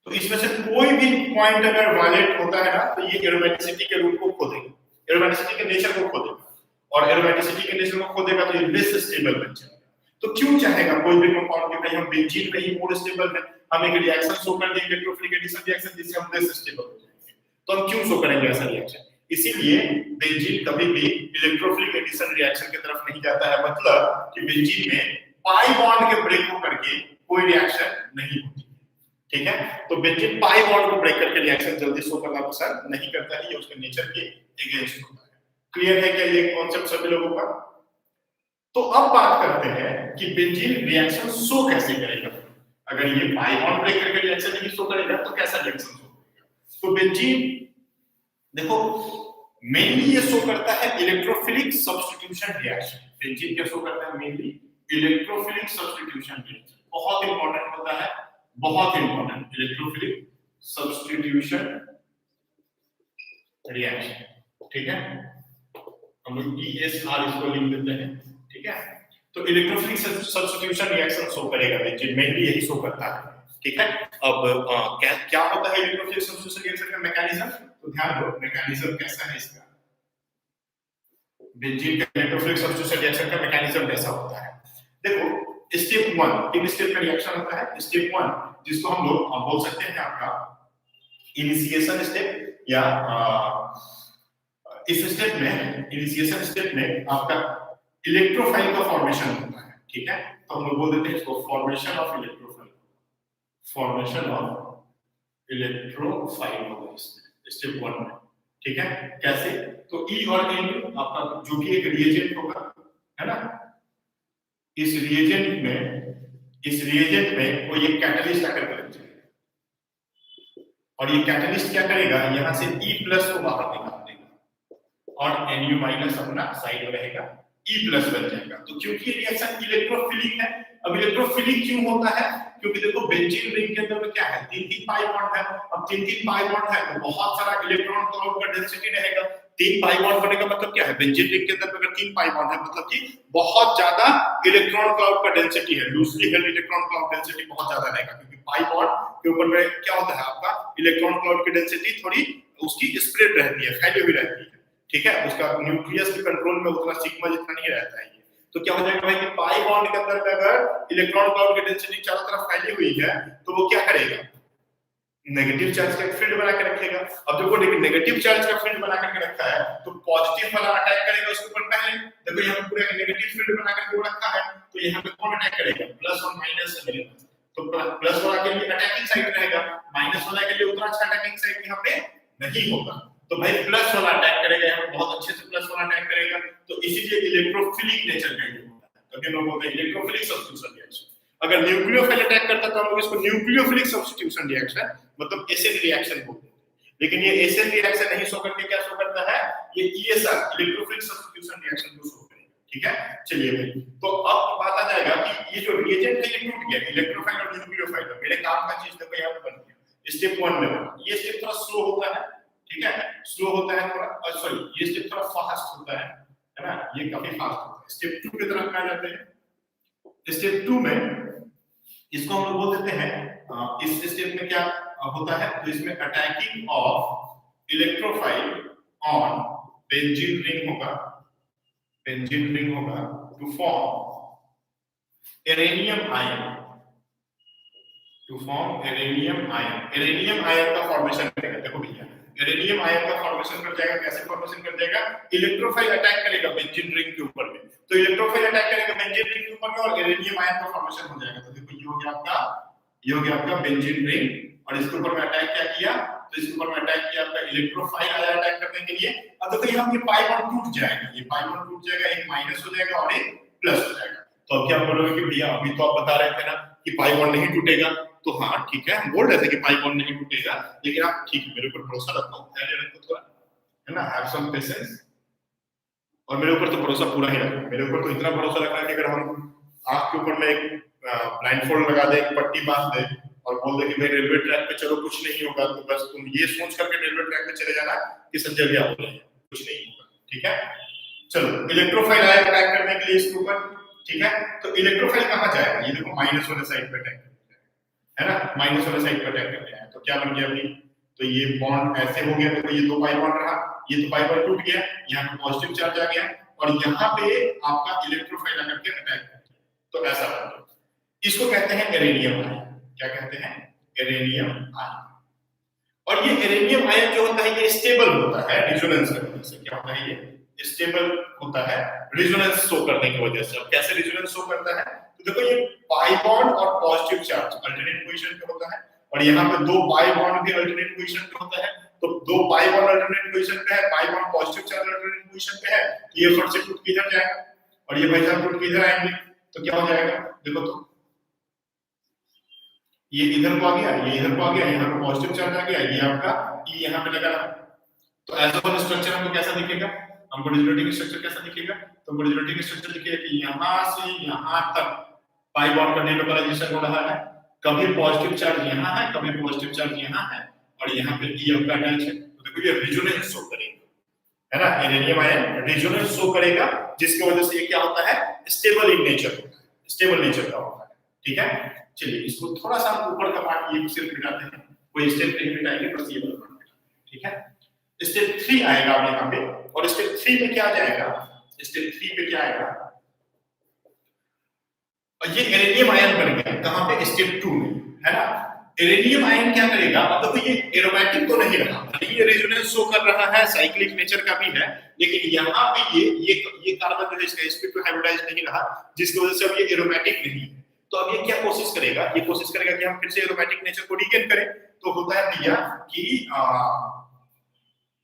तो इसमें से कोई भी पॉइंट अगर वायलेट होता है ना, तो ये एरोमेटिसिटी के रूल को खो देगा, एरोमेटिसिटी के नेचर को खो देगा, और एरोमेटिसिटी के नेचर को खो देगा तो ये लेस स्टेबल बन जाएगा। तो क्यों चाहेगा कोई भी कंपाउंड कि हम बेंजीन में ही मोर स्टेबल है, हम एक रिएक्शन शो कर देंगे इलेक्ट्रोफिलिक एडिशन रिएक्शन, जिससे हम लेस स्टेबल हो जाएंगे, तो हम क्यों शो करेंगे ऐसा रिएक्शन? इसीलिए बेंजीन कभी भी इलेक्ट्रोफिलिक एडिशन रिएक्शन की तरफ नहीं जाता है, मतलब कि बेंजीन में पाई बॉन्ड के ब्रेक हो करके कोई रिएक्शन नहीं होती। ठीक है, तो बेंजीन पाई बॉन्ड को ब्रेक करके रिएक्शन जल्दी शो करना पसंद नहीं करता है, ये उसके नेचर के अगेंस्ट होता है। क्लियर है क्या ये कॉन्सेप्ट सभी लोगों का? तो अब बात करते हैं कि बेंजीन रिएक्शन शो कैसे करेगा। अगर ये पाई बॉन्ड ब्रेक करके रिएक्शन नहीं शो करेगा तो कैसा रिएक्शन शो करेगा? तो बेंजीन देखो मेनली ये शो करता है इलेक्ट्रोफिलिक सब्स्टिट्यूशन रिएक्शन। बेंजीन क्या शो करता है? मेनली इलेक्ट्रोफिलिक सब्स्टिट्यूशन रिएक्शन, बहुत इंपॉर्टेंट होता है, बहुत इंपॉर्टेंट, इलेक्ट्रोफिलिक सब्स्टिट्यूशन रिएक्शन। ठीक है, हम लोग ESR इसको लिख देते हैं, ठीक है। तो इलेक्ट्रोफिलिक सब्स्टिट्यूशन रिएक्शन शो करेगा बेंजीन, मेनली यही शो करता है, ठीक है। अब क्या होता है इलेक्ट्रोफिलिक सब्स्टिट्यूशन रिएक्शन का मैकेनिज्म, तो ध्यान दो मैकेनिज्म कैसा है इसका। बेंजीन का इलेक्ट्रोफिलिक सब्स्टिट्यूशन रिएक्शन का मैकेनिज्म कैसा होता है, देखो स्टेप 1 तीन स्टेप का रिएक्शन होता है। स्टेप 1 जिसको हम लोग बोल सकते हैं आपका इनिशिएशन स्टेप, या इस स्टेप में इनिशिएशन स्टेप में आपका इलेक्ट्रोफाइल का फॉर्मेशन होता है, ठीक है। तो हम लोग बोल देते हैं इसको formation of electrophile, formation of electrophile होगा स्टेप 1 में, ठीक है। कैसे, तो E और N आपका जो भी एक रिएजेंट होगा, है ना, इस रिएजेंट में कोई एक कैटलिस्ट आकर लग जाएगा, और ये कैटलिस्ट क्या करेगा, यहां से E प्लस को बाहर निकाल देगा और Nu माइनस अपना साइड में रहेगा, E प्लस बन जाएगा। तो क्योंकि ये रिएक्शन इलेक्ट्रोफिलिक है, अब इलेक्ट्रोफिलिक क्यों होता है, क्योंकि देखो बेंजीन रिंग के अंदर में क्या है, 3-3 पाई बॉन्ड है। अब 3-3 पाई बॉन्ड है तो बहुत सारा इलेक्ट्रॉन क्लाउड का डेंसिटी रहेगा। 3 पाई बॉन्ड बनने का मतलब क्या है, बेंजीन रिंग के अंदर अगर 3 पाई बॉन्ड है मतलब कि बहुत ज्यादा इलेक्ट्रॉन क्लाउड का डेंसिटी है, loosely held electron cloud density बहुत ज्यादा रहेगा, क्योंकि पाई बॉन्ड के ऊपर में क्या होता है आपका इलेक्ट्रॉन क्लाउड की डेंसिटी थोड़ी उसकी स्प्रेड रहती है, फैली हुई रहती है, ठीक है। उसका न्यूक्लियस के कंट्रोल में उतना सिग्मा जितना नहीं रहता है। तो क्या हो जाएगा भाई कि पाई बॉन्ड के अंदर अगर इलेक्ट्रॉन क्लाउड की डेंसिटी चारों तरफ फैली हुई है तो वो क्या करेगा, नेगेटिव चार्ज का फील्ड बना के रखेगा। अब जब वो नेगेटिव चार्ज का फील्ड बना के रखा है तो पॉजिटिव वाला अटैक करेगा उसके ऊपर। पहले देखो यहाँ पे पूरा नेगेटिव फील्ड बना के रखा है, तो यहाँ पे कौन अटैक करेगा, प्लस और माइनस से मिलेगा। तो प्लस वाला के लिए अटैकिंग साइड रहेगा, माइनस वाला के लिए उतना अच्छा अटैकिंग साइड यहाँ पे नहीं होगा। तो भाई प्लस वाला अटैक करेगा, यहाँ पे बहुत अच्छे से प्लस वाला अटैक करेगा। तो इसीलिए इलेक्ट्रोफिलिक नेचर का ये होता है, तभी लोग बोलते हैं इलेक्ट्रोफिलिक सब्स्टिट्यूशन रिएक्शन। अगर न्यूक्लियोफाइल अटैक करता तो हम लोग इसको न्यूक्लियोफिलिक सब्स्टिट्यूशन रिएक्शन मतलब एसिड रिएक्शन बोलते हैं। लेकिन ये एसिड रिएक्शन नहीं शो करके क्या शो करता है, ये ESR इलेक्ट्रोफिलिक सब्स्टिट्यूशन रिएक्शन को शो करेगा, ठीक है। चलिए भाई, तो अब बात आ जाएगा कि ये जो रिएजेंट है ये टूट गया, इलेक्ट्रोफाइल और न्यूक्लियोफाइल, मेरे काम का चीज देखो यहाँ पे बन गया। स्टेप 1 में ये स्टेप थोड़ा स्लो होता है, ठीक है, स्लो होता है थोड़ा, सॉरी ये स्टेप थोड़ा फास्ट होता है ना, ये काफी फास्ट होता है। स्टेप 2 की तरफ आ जाते हैं। स्टेप 2 में इसको हम लोग बोल देते हैं, इस स्टेप में क्या होता है, तो इसमें attacking of electrophile on benzene ring होगा, बेंजीन रिंग होगा to form arenium ion, to form arenium ion. Arenium ion का फॉर्मेशन करेगा, देखो भैया एरेनियम आयन का फॉर्मेशन कर जाएगा, कैसे फॉर्मेशन कर जाएगा, इलेक्ट्रोफाइल अटैक करेगा बेंजीन रिंग के ऊपर में, तो इलेक्ट्रोफाइल अटैक करेगा बेंजीन रिंग के ऊपर में और एरेनियम आयन का फॉर्मेशन हो जाएगा। तो देखो ये हो गया आपका बेंजीन रिंग, और इसके ऊपर में अटैक क्या किया, तो इसके ऊपर में अटैक किया आपका इलेक्ट्रोफाइल आया अटैक करने के लिए। अब देखो यहाँ पे पाई बॉन्ड टूट जाएगा, ये पाई बॉन्ड टूट जाएगा, एक माइनस हो जाएगा और एक प्लस हो जाएगा। तो अब क्या बोलोगे कि भैया अभी तो आप बता रहे थे ना कि पाई बॉन्ड नहीं टूटेगा, तो हाँ ठीक है हम बोल रहे थे कि पाई बॉन्ड नहीं टूटेगा, लेकिन आप ठीक है मेरे ऊपर भरोसा रखो, धैर्य रखो थोड़ा, है ना, हैव सम पेशेंस। और मेरे ऊपर तो भरोसा पूरा ही रखो, मेरे ऊपर तो इतना भरोसा रखना है कि अगर हम आंख के ऊपर में एक ब्लाइंडफोल्ड लगा दे, एक पट्टी बांध दे और बोल दे कि भाई रेलवे ट्रैक पे चलो कुछ नहीं होगा, तो बस तुम ये सोच करके रेलवे ट्रैक पे चले जाना कि संजय भैया बोल रहे हैं कुछ नहीं होगा, ठीक है। चलो इलेक्ट्रोफाइल आया अटैक करने के लिए इसके ऊपर, ठीक है। तो इलेक्ट्रोफाइल कहां जाएगा, ये देखो माइनस वाले साइड पे अटैक है ना, माइनस वाले साइड पे अटैक करते हैं। तो क्या बन गया अभी, तो ये बॉन्ड ऐसे हो गया, तो ये 2 पाई बॉन्ड रहा, ये तो पाई बॉन्ड टूट गया, यहाँ पे पॉजिटिव चार्ज आ गया और यहाँ पे आपका इलेक्ट्रोफाइल आकर के अटैक करता है, तो ऐसा बन गया। इसको कहते हैं एरेनियम आयन, क्या कहते हैं, एरेनियम आयन। और ये एरेनियम आयन जो होता है ये स्टेबल होता है रेजोनेंस करने से, क्या होता है ये स्टेबल होता है रेजोनेंस शो करने की वजह से। अब कैसे रेजोनेंस शो करता है, तो देखो ये पाई बॉन्ड और पॉजिटिव चार्ज अल्टरनेट पोजीशन पे होता है, और यहाँ पे 2 पाई बॉन्ड भी अल्टरनेट पोजीशन पे होता है। तो 2 पाई बॉन्ड अल्टरनेट पोजीशन पे है, pi bond positive charge alternate position पे है, तो ये फट से टूट के इधर जाएगा और ये भाई साहब टूट के इधर आएंगे, तो क्या हो जाएगा, देखो तो ये इधर को आ गया, ये इधर को आ गया, यहाँ पे पॉजिटिव चार्ज आ गया, ये आपका E यहाँ पे लगा। तो एज वन स्ट्रक्चर हमको कैसा दिखेगा, हमको रिजोनेटिंग स्ट्रक्चर कैसा दिखेगा, तो रिजोनेटिंग स्ट्रक्चर दिखेगा कि यहाँ से यहाँ तक पाई बॉन्ड का डिलोकलाइजेशन हो रहा है, कभी पॉजिटिव चार्ज यहाँ है, कभी पॉजिटिव चार्ज यहाँ है, और यहाँ पे E आपका अटैच है। तो देखो ये रेजोनेंस शो करेगा, है ना, इरेनियम आयन रेजोनेंस शो करेगा, जिसकी वजह से ये क्या होता है, स्टेबल इन नेचर होता है, स्टेबल नेचर का होता है। ठीक है, चलिए इसको थोड़ा सा ऊपर का पार्ट ये सिर्फ मिटाते हैं, कोई स्टेप नहीं मिटाएंगे, बस ये वाला पार्ट मिटाएंगे। ठीक है, स्टेप 3 आएगा अब यहाँ पे, और स्टेप 3 में क्या आ जाएगा, स्टेप 3 पे क्या आएगा, और ये इरेनियम आयन बन गया कहां पे, स्टेप 2 में, है ना। इरेनियम आयन क्या करेगा, मतलब ये एरोमेटिक तो नहीं रहा, ये रेजोनेंस शो कर रहा है, साइक्लिक नेचर का भी है, लेकिन यहाँ पे ये कार्बन जो है इसका sp2 हाइब्रिडाइज नहीं रहा, जिसकी वजह से अब ये एरोमेटिक नहीं है। तो अब ये क्या कोशिश करेगा, ये कोशिश करेगा कि हम फिर से एरोमेटिक नेचर को रीगेन करें। तो होता है भैया कि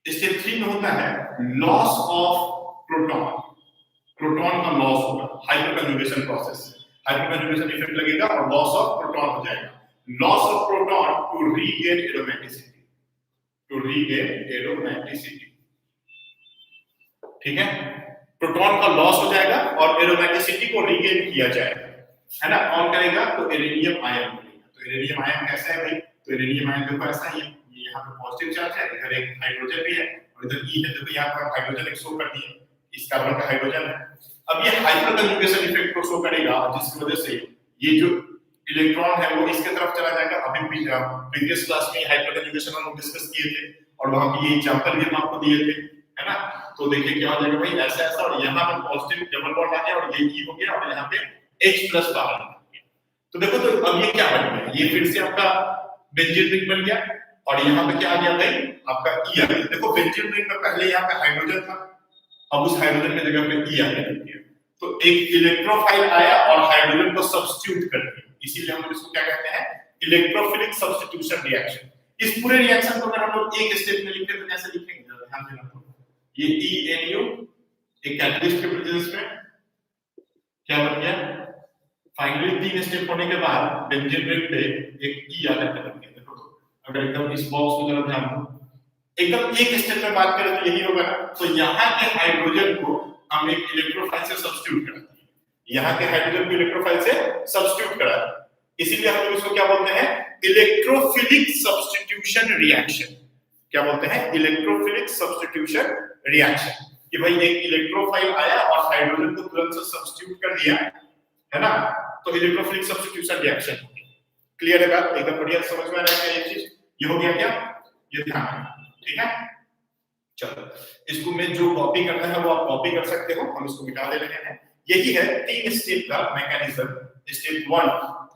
स्टेप 3 में होता है लॉस ऑफ प्रोटॉन, प्रोटॉन का लॉस होगा हाइपरकंजुगेशन प्रोसेस से, हाइपरकंजुगेशन इफेक्ट लगेगा और लॉस ऑफ प्रोटॉन हो जाएगा, loss of proton to regain aromaticity, to regain aromaticity. ठीक है, प्रोटॉन का लॉस हो जाएगा और एरोमेटिसिटी को रीगेन किया जाएगा, है ना। कौन करेगा, तो इरेनियम आयन करेगा। तो इरेनियम आयन कैसा है भाई, तो इरेनियम आयन देखो ऐसा ही है, ये यहाँ पे पॉजिटिव चार्ज है, इधर एक हाइड्रोजन भी है और इधर ई है, देखो यहाँ पर हाइड्रोजन एक शो कर दिए, इस कार्बन का हाइड्रोजन है। अब ये हाइपरकंजुगेशन इफेक्ट को शो करेगा, जिसकी वजह से ये जो इलेक्ट्रॉन है वो इसके तरफ चला जाएगा। अभी प्रीवियस क्लास में हाइपरकंजुगेशन हम लोग डिस्कस किए थे और वहां की ये एग्जांपल भी हम आपको दिए थे, है ना। तो देखिए क्या हो जाएगा भाई, ऐसा ऐसा, और यहाँ पर पॉजिटिव डबल बॉन्ड आ गया और ये ई हो गया और यहाँ पे H+ बाहर निकल गया। तो देखो, तो अब ये क्या बन गया, ये फिर से आपका बेंजीन रिंग बन गया और यहाँ पे क्या आ गया भाई, आपका ई आ गया। देखो बेंजीन रिंग में पहले यहाँ पे हाइड्रोजन था, अब उस हाइड्रोजन की जगह पे ई आ गया, तो एक इलेक्ट्रोफाइल आया और हाइड्रोजन को सब्स्टिट्यूट कर दिया, इसीलिए हम लोग इसको क्या कहते हैं, इलेक्ट्रोफिलिक सब्स्टिट्यूशन रिएक्शन। इस पूरे रिएक्शन को अगर हम लोग एक स्टेप में लिखें तो कैसे लिखेंगे, ध्यान देना। ये ENU एक कैटलिस्ट के प्रेजेंस में क्या बन गया, फाइनली 3 स्टेप होने के बाद बेंजीन रिंग पे एक ई आकर के बन गया। देखो अगर एकदम इस बॉक्स को जरा ध्यान दो, एकदम एक स्टेप में बात करें तो यही होगा ना। तो यहाँ के हाइड्रोजन को हम एक इलेक्ट्रोफाइल से सब्स्टिट्यूट कराते हैं, यहाँ के हाइड्रोजन को इलेक्ट्रोफाइल से सब्स्टिट्यूट कराते हैं, इसीलिए हम लोग इसको क्या बोलते हैं, इलेक्ट्रोफिलिक सब्स्टिट्यूशन रिएक्शन। क्या बोलते हैं, इलेक्ट्रोफिलिक सब्स्टिट्यूशन रिएक्शन, कि भाई एक इलेक्ट्रोफाइल आया और हाइड्रोजन को तुरंत से सब्स्टिट्यूट कर दिया, है ना। तो इलेक्ट्रोफिलिक सब्स्टिट्यूशन रिएक्शन। क्लियर है बात, एकदम बढ़िया समझ में आ रहा है ये चीज, ये हो गया क्या, ये ध्यान रखना। ठीक है, चलो इसको मैं जो कॉपी करना है वो आप कॉपी कर सकते हो, हम इसको मिटा दे रहे हैं। यही है 3 स्टेप का मैकेनिज्म। स्टेप 1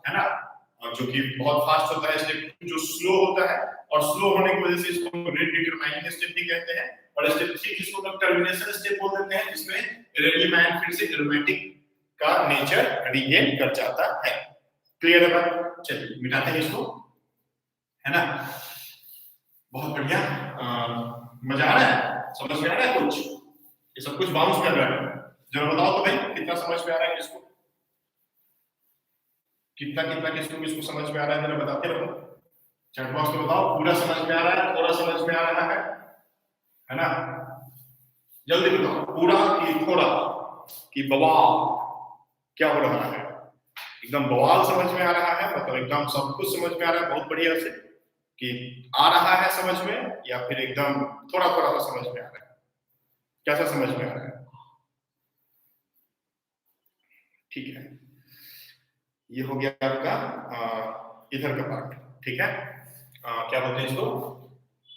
है ना, जो कि बहुत फास्ट होता है, स्टेप 2 जो स्लो होता है, और स्लो होने की वजह से इसको रेट डिटरमाइनिंग स्टेप भी कहते हैं, और स्टेप 3 जिसको हम टर्मिनेशन स्टेप बोल देते हैं, जिसमें इरेनियम आयन फिर से एरोमेटिक का नेचर रीगेन कर जाता है। क्लियर है बात, चलिए मिटाते हैं इसको, है ना। बहुत बढ़िया, मजा आ रहा है, समझ में आ रहा है कुछ, ये सब कुछ बाउंस कर रहा है, जरा बताओ तो भाई कितना समझ में आ रहा है इसको, कितना कितना किसको समझ में आ रहा है, जरा बताते रहो चैट बॉक्स में, बताओ पूरा समझ में आ रहा है, थोड़ा समझ में आ रहा है ना, जल्दी बताओ, पूरा कि थोड़ा, कि बवाल क्या हो रहा है, एकदम बवाल समझ में आ रहा है, मतलब एकदम सब कुछ समझ में आ रहा है बहुत बढ़िया से, कि आ रहा है समझ में, या फिर एकदम थोड़ा थोड़ा सा समझ में आ रहा है, कैसा समझ में आ रहा है। ठीक है, ये हो गया आपका इधर का पार्ट। ठीक है, क्या बोलते हैं इसको,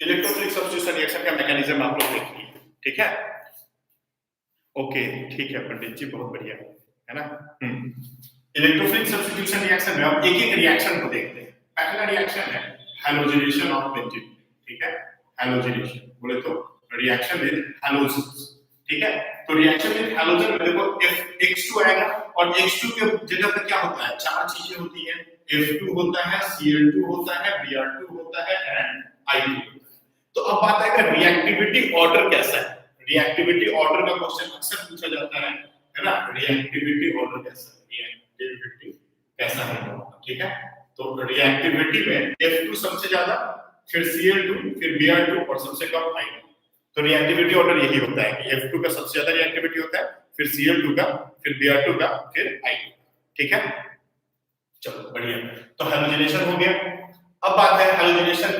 इलेक्ट्रोफिलिक सब्स्टिट्यूशन रिएक्शन का मैकेनिज्म आप लोग देखिए। ठीक है, ओके ठीक है पंडित जी, बहुत बढ़िया है ना। इलेक्ट्रोफिलिक सब्स्टिट्यूशन रिएक्शन में अब एक एक रिएक्शन को देखते हैं। पहला रिएक्शन है हैलोजिनेशन ऑफ बेंजीन। ठीक है, हैलोजिनेशन बोले तो रिएक्शन विद हैलोजन्स। ठीक है, तो रिएक्शन विद हैलोजन में देखो X2 आएगा, और X2 के जगह पे क्या होता है, 4 चीजें होती हैं, F2 होता है, Cl2 होता है, Br2 होता है एंड I2 होता है। तो अब बात आएगा रिएक्टिविटी ऑर्डर कैसा है। रिएक्टिविटी ऑर्डर का क्वेश्चन अक्सर पूछा जाता है ना, रिएक्टिविटी ऑर्डर कैसा है, रिएक्टिविटी कैसा है। ठीक है, तो रिएक्टिविटी में F2 सबसे ज्यादा, फिर Cl2, फिर Br2 और सबसे कम I2। तो रिएक्टिविटी ऑर्डर यही होता है कि F2 का सबसे ज्यादा रिएक्टिविटी होता है, फिर Cl2 का, फिर Br2 का, फिर I2। ठीक है, चलो बढ़िया, तो हैलोजिनेशन हो गया। अब बात है हैलोजिनेशन,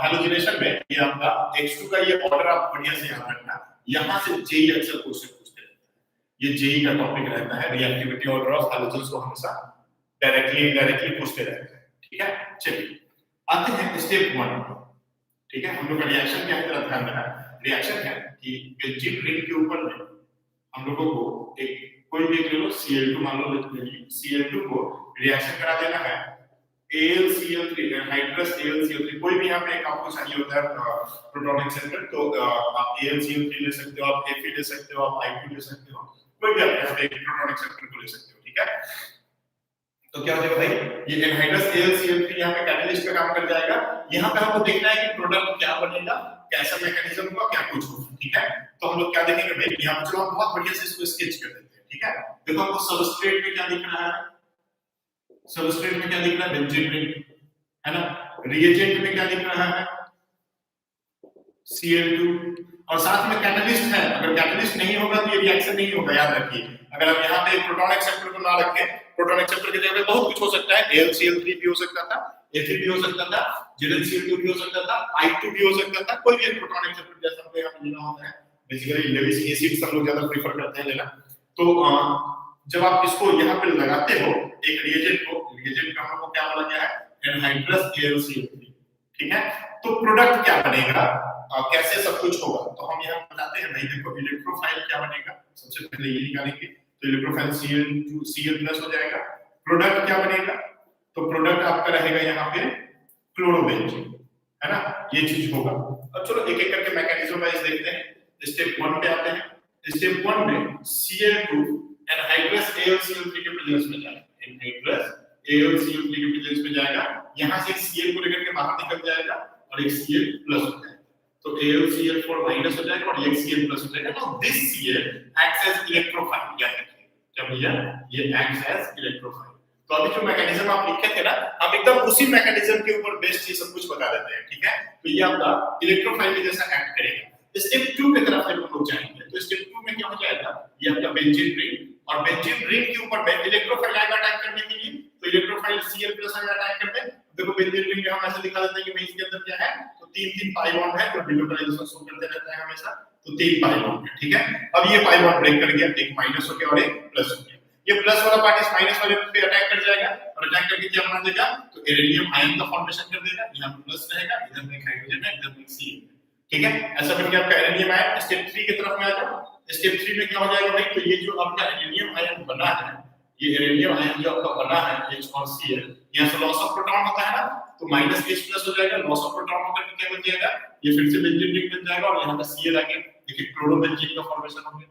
हैलोजिनेशन में ये आपका X2 का ये ऑर्डर आप बढ़िया से याद रखना, यहाँ से जेई अक्सर क्वेश्चन पूछते रहते हैं, ये जेई का टॉपिक रहता है, रिएक्टिविटी ऑर्डर ऑफ हैलोजेंस को हमेशा डायरेक्टली इनडायरेक्टली पूछते रहते हैं, ठीक है। चलिए आते हैं स्टेप 1, ठीक है। हम लोग का रिएक्शन क्या है, ध्यान देना। रिएक्शन है कि बेंजीन रिंग के ऊपर में हम लोगों को एक कोई भी ले लो, Cl2 मान लो, Cl2 को रिएक्शन करा देना है AlCl3, हाइड्रस AlCl3, कोई भी यहाँ पे एक आपको चाहिए होता है प्रोटॉनिक सेंटर, तो आप AlCl3 ले सकते हो, आप Fe ले सकते हो, आप I2 ले सकते हो, कोई भी आप यहाँ पे एक प्रोटॉनिक सेंटर को ले सकते हो, ठीक है। तो क्या हो जाएगा भाई, ये एनहाइड्रस AlCl3 यहाँ पे कैटलिस्ट का काम कर जाएगा। यहाँ पे हमको देखना है कि प्रोडक्ट क्या बनेगा, कैसा मैकेनिज्म होगा, क्या कुछ होगा, ठीक है। तो हम लोग क्या देखेंगे भाई, यहाँ पे चलो हम बहुत बढ़िया से इसको स्केच कर देते हैं, ठीक है। देखो हमको सबस्ट्रेट में क्या दिख रहा है, सबस्ट्रेट में क्या दिख रहा है, बेंजीन रिंग है ना। रिएजेंट में क्या दिख रहा है, Cl2, और साथ में कैटलिस्ट है। अगर कैटलिस्ट नहीं होगा तो ये रिएक्शन नहीं होगा, याद रखिए। अगर हम यहाँ पे प्रोटॉनिक सेक्टर को ना रखें, प्रोटॉनिक सेक्टर की जगह पे बहुत कुछ हो सकता है, AlCl3 भी हो सकता था, Fe भी हो सकता था, ZnCl2 भी हो सकता था, I2 भी हो सकता था, कोई भी प्रोटॉनिक सेक्टर जैसा हमको यहाँ पे लेना होता है। बेसिकली लेविस एसिड्स हम लोग ज्यादा प्रेफर करते हैं लेना। तो जब आप इसको यहाँ पे लगाते हो एक रिएजेंट को, रिएजेंट का हमको क्या बोला गया है, एनहाइड्रस AlCl3, ठीक है। तो प्रोडक्ट क्या बनेगा, कैसे सब कुछ होगा, तो हम यहाँ बताते हैं भाई। देखो इलेक्ट्रोफाइल क्या बनेगा, सबसे पहले ये निकालेंगे, तो इलेक्ट्रोफाइल Cl2 Cl+ हो जाएगा। प्रोडक्ट क्या बनेगा, तो प्रोडक्ट आपका रहेगा यहाँ पे क्लोरोबेंजीन, है ना, ये चीज होगा। अब चलो एक एक करके मैकेनिज्म वाइज देखते हैं। स्टेप 1 पे आते हैं। स्टेप 1 में Cl2 एनहाइड्रस AlCl3 के प्रेजेंस में जाएगा, एनहाइड्रस AlCl3 के प्रेजेंस में जाएगा, यहाँ से Cl को लेकर के बाहर निकल जाएगा और एक Cl+ हो जाएगा, तो AlCl4 माइनस हो जाएगा और एक Cl+ हो जाएगा। तो this Cl acts as electrophile, याद रखिए क्या भैया, ये acts as electrophile। तो अभी जो मैकेनिज्म आप लिखे थे ना, हम एकदम उसी मैकेनिज्म के ऊपर बेस्ड ये सब कुछ बता देते हैं, ठीक है। तो ये आपका इलेक्ट्रोफाइल के जैसा एक्ट करेगा। स्टेप 2 की तरफ हम लोग जाएंगे, तो स्टेप 2 में क्या हो जाएगा, ये आपका बेंजीन रिंग, और बेंजीन रिंग के ऊपर में इलेक्ट्रोफाइल आएगा अटैक करने के लिए, तो इलेक्ट्रोफाइल Cl+ आएगा अटैक करने। देखो बेंजीन रिंग में हम ऐसे दिखा देते हैं कि भाई इसके अंदर क्या है, तो 3 पाई बॉन्ड है, जो डिलोटराइजेशन शो करते रहता है हमेशा, तो 3 पाई बॉन्ड है, ठीक है। अब ये पाई बॉन्ड ब्रेक कर गया, एक माइनस हो गया और एक प्लस हो गया। ये प्लस वाला पार्ट इस माइनस वाले पे अटैक कर जाएगा, और अटैक करके क्या बना देगा, तो एरेनियम आयन का फॉर्मेशन कर देगा। यहाँ पे प्लस रहेगा, इधर में हाइड्रोजन है, इधर में सी, ठीक है। ऐसा करके आपका एरेनियम आयन स्टेप 3 की तरफ में आ जाओ। स्टेप 3 में क्या हो जाएगा भाई, तो ये जो आपका एरेनियम आयन बना है, ये एरेनियम आयन जो आपका बना है H और Cl, यहाँ से लॉस ऑफ प्रोटॉन होता है ना, तो -H+ हो जाएगा, लॉस ऑफ प्रोटॉन होकर क्या बन जाएगा, ये फिर से बेंजीन रिंग बन जाएगा, और यहाँ पे Cl आके देखिए क्लोरोबेंजीन का फॉर्मेशन हो गया,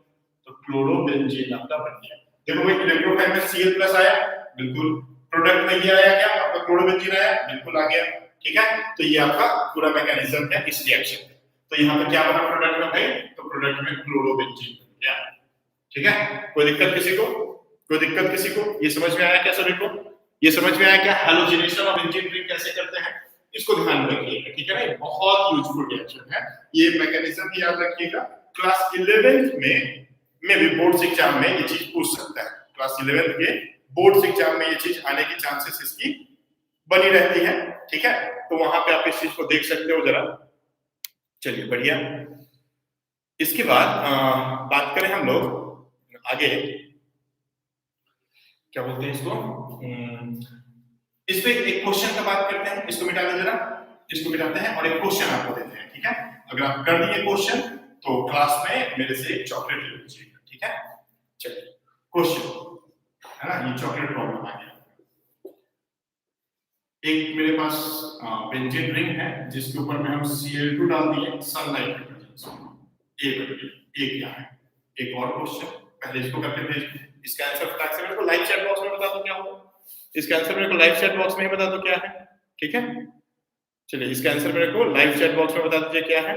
तो क्लोरोबेंजीन आपका बन गया। देखो भाई इलेक्ट्रोफाइल में Cl+ आया, बिल्कुल। प्रोडक्ट में ये आया क्या, आपका क्लोरोबेंजीन आया, बिल्कुल आ गया, ठीक है। तो ये आपका पूरा मैकेनिज्म है इस रिएक्शन में। तो यहाँ पे क्या बना प्रोडक्ट में भाई, तो प्रोडक्ट में क्लोरोबेंजीन बन गया, ठीक है। कोई दिक्कत किसी को, कोई दिक्कत किसी को, ये समझ में आया क्या सभी को, ये समझ में आया क्या हैलोजिनेशन ऑफ बेंजीन रिंग कैसे करते हैं, इसको ध्यान में रखिएगा, ठीक है ना। ये बहुत यूजफुल रिएक्शन है, ये मैकेनिज्म भी याद रखिएगा। क्लास 11th में भी बोर्ड्स एग्जाम में ये चीज पूछ सकता है, क्लास 11th के बोर्ड्स एग्जाम में ये चीज आने की चांसेस इसकी बनी रहती है, ठीक है। तो वहां पे आप इस चीज को देख सकते हो जरा। चलिए बढ़िया। इसके बाद बात करें हम लोग आगे, क्या बोलते हैं इसको, इस पे एक क्वेश्चन का बात करते हैं। इसको मिटा दे जरा, इसको मिटाते हैं और एक क्वेश्चन आपको देते हैं, ठीक है। अगर आप कर दिए क्वेश्चन तो क्लास में मेरे से एक चॉकलेट ले लीजिएगा, ठीक है। चलिए क्वेश्चन है ना, ये चॉकलेट प्रॉब्लम आ गया। एक मेरे पास बेंजीन रिंग है जिसके ऊपर में हम Cl2 डाल दिए सनलाइट के वजह से, एक क्या है, एक और क्वेश्चन पहले इसको करके भेज। इसका आंसर फटाक से मेरे को लाइव चैट बॉक्स में बता दो क्या होगा, इसका आंसर मेरे को लाइव चैट बॉक्स में ही बता दो क्या है, ठीक है। चलिए इसका आंसर मेरे को लाइव चैट बॉक्स में बता दीजिए क्या है,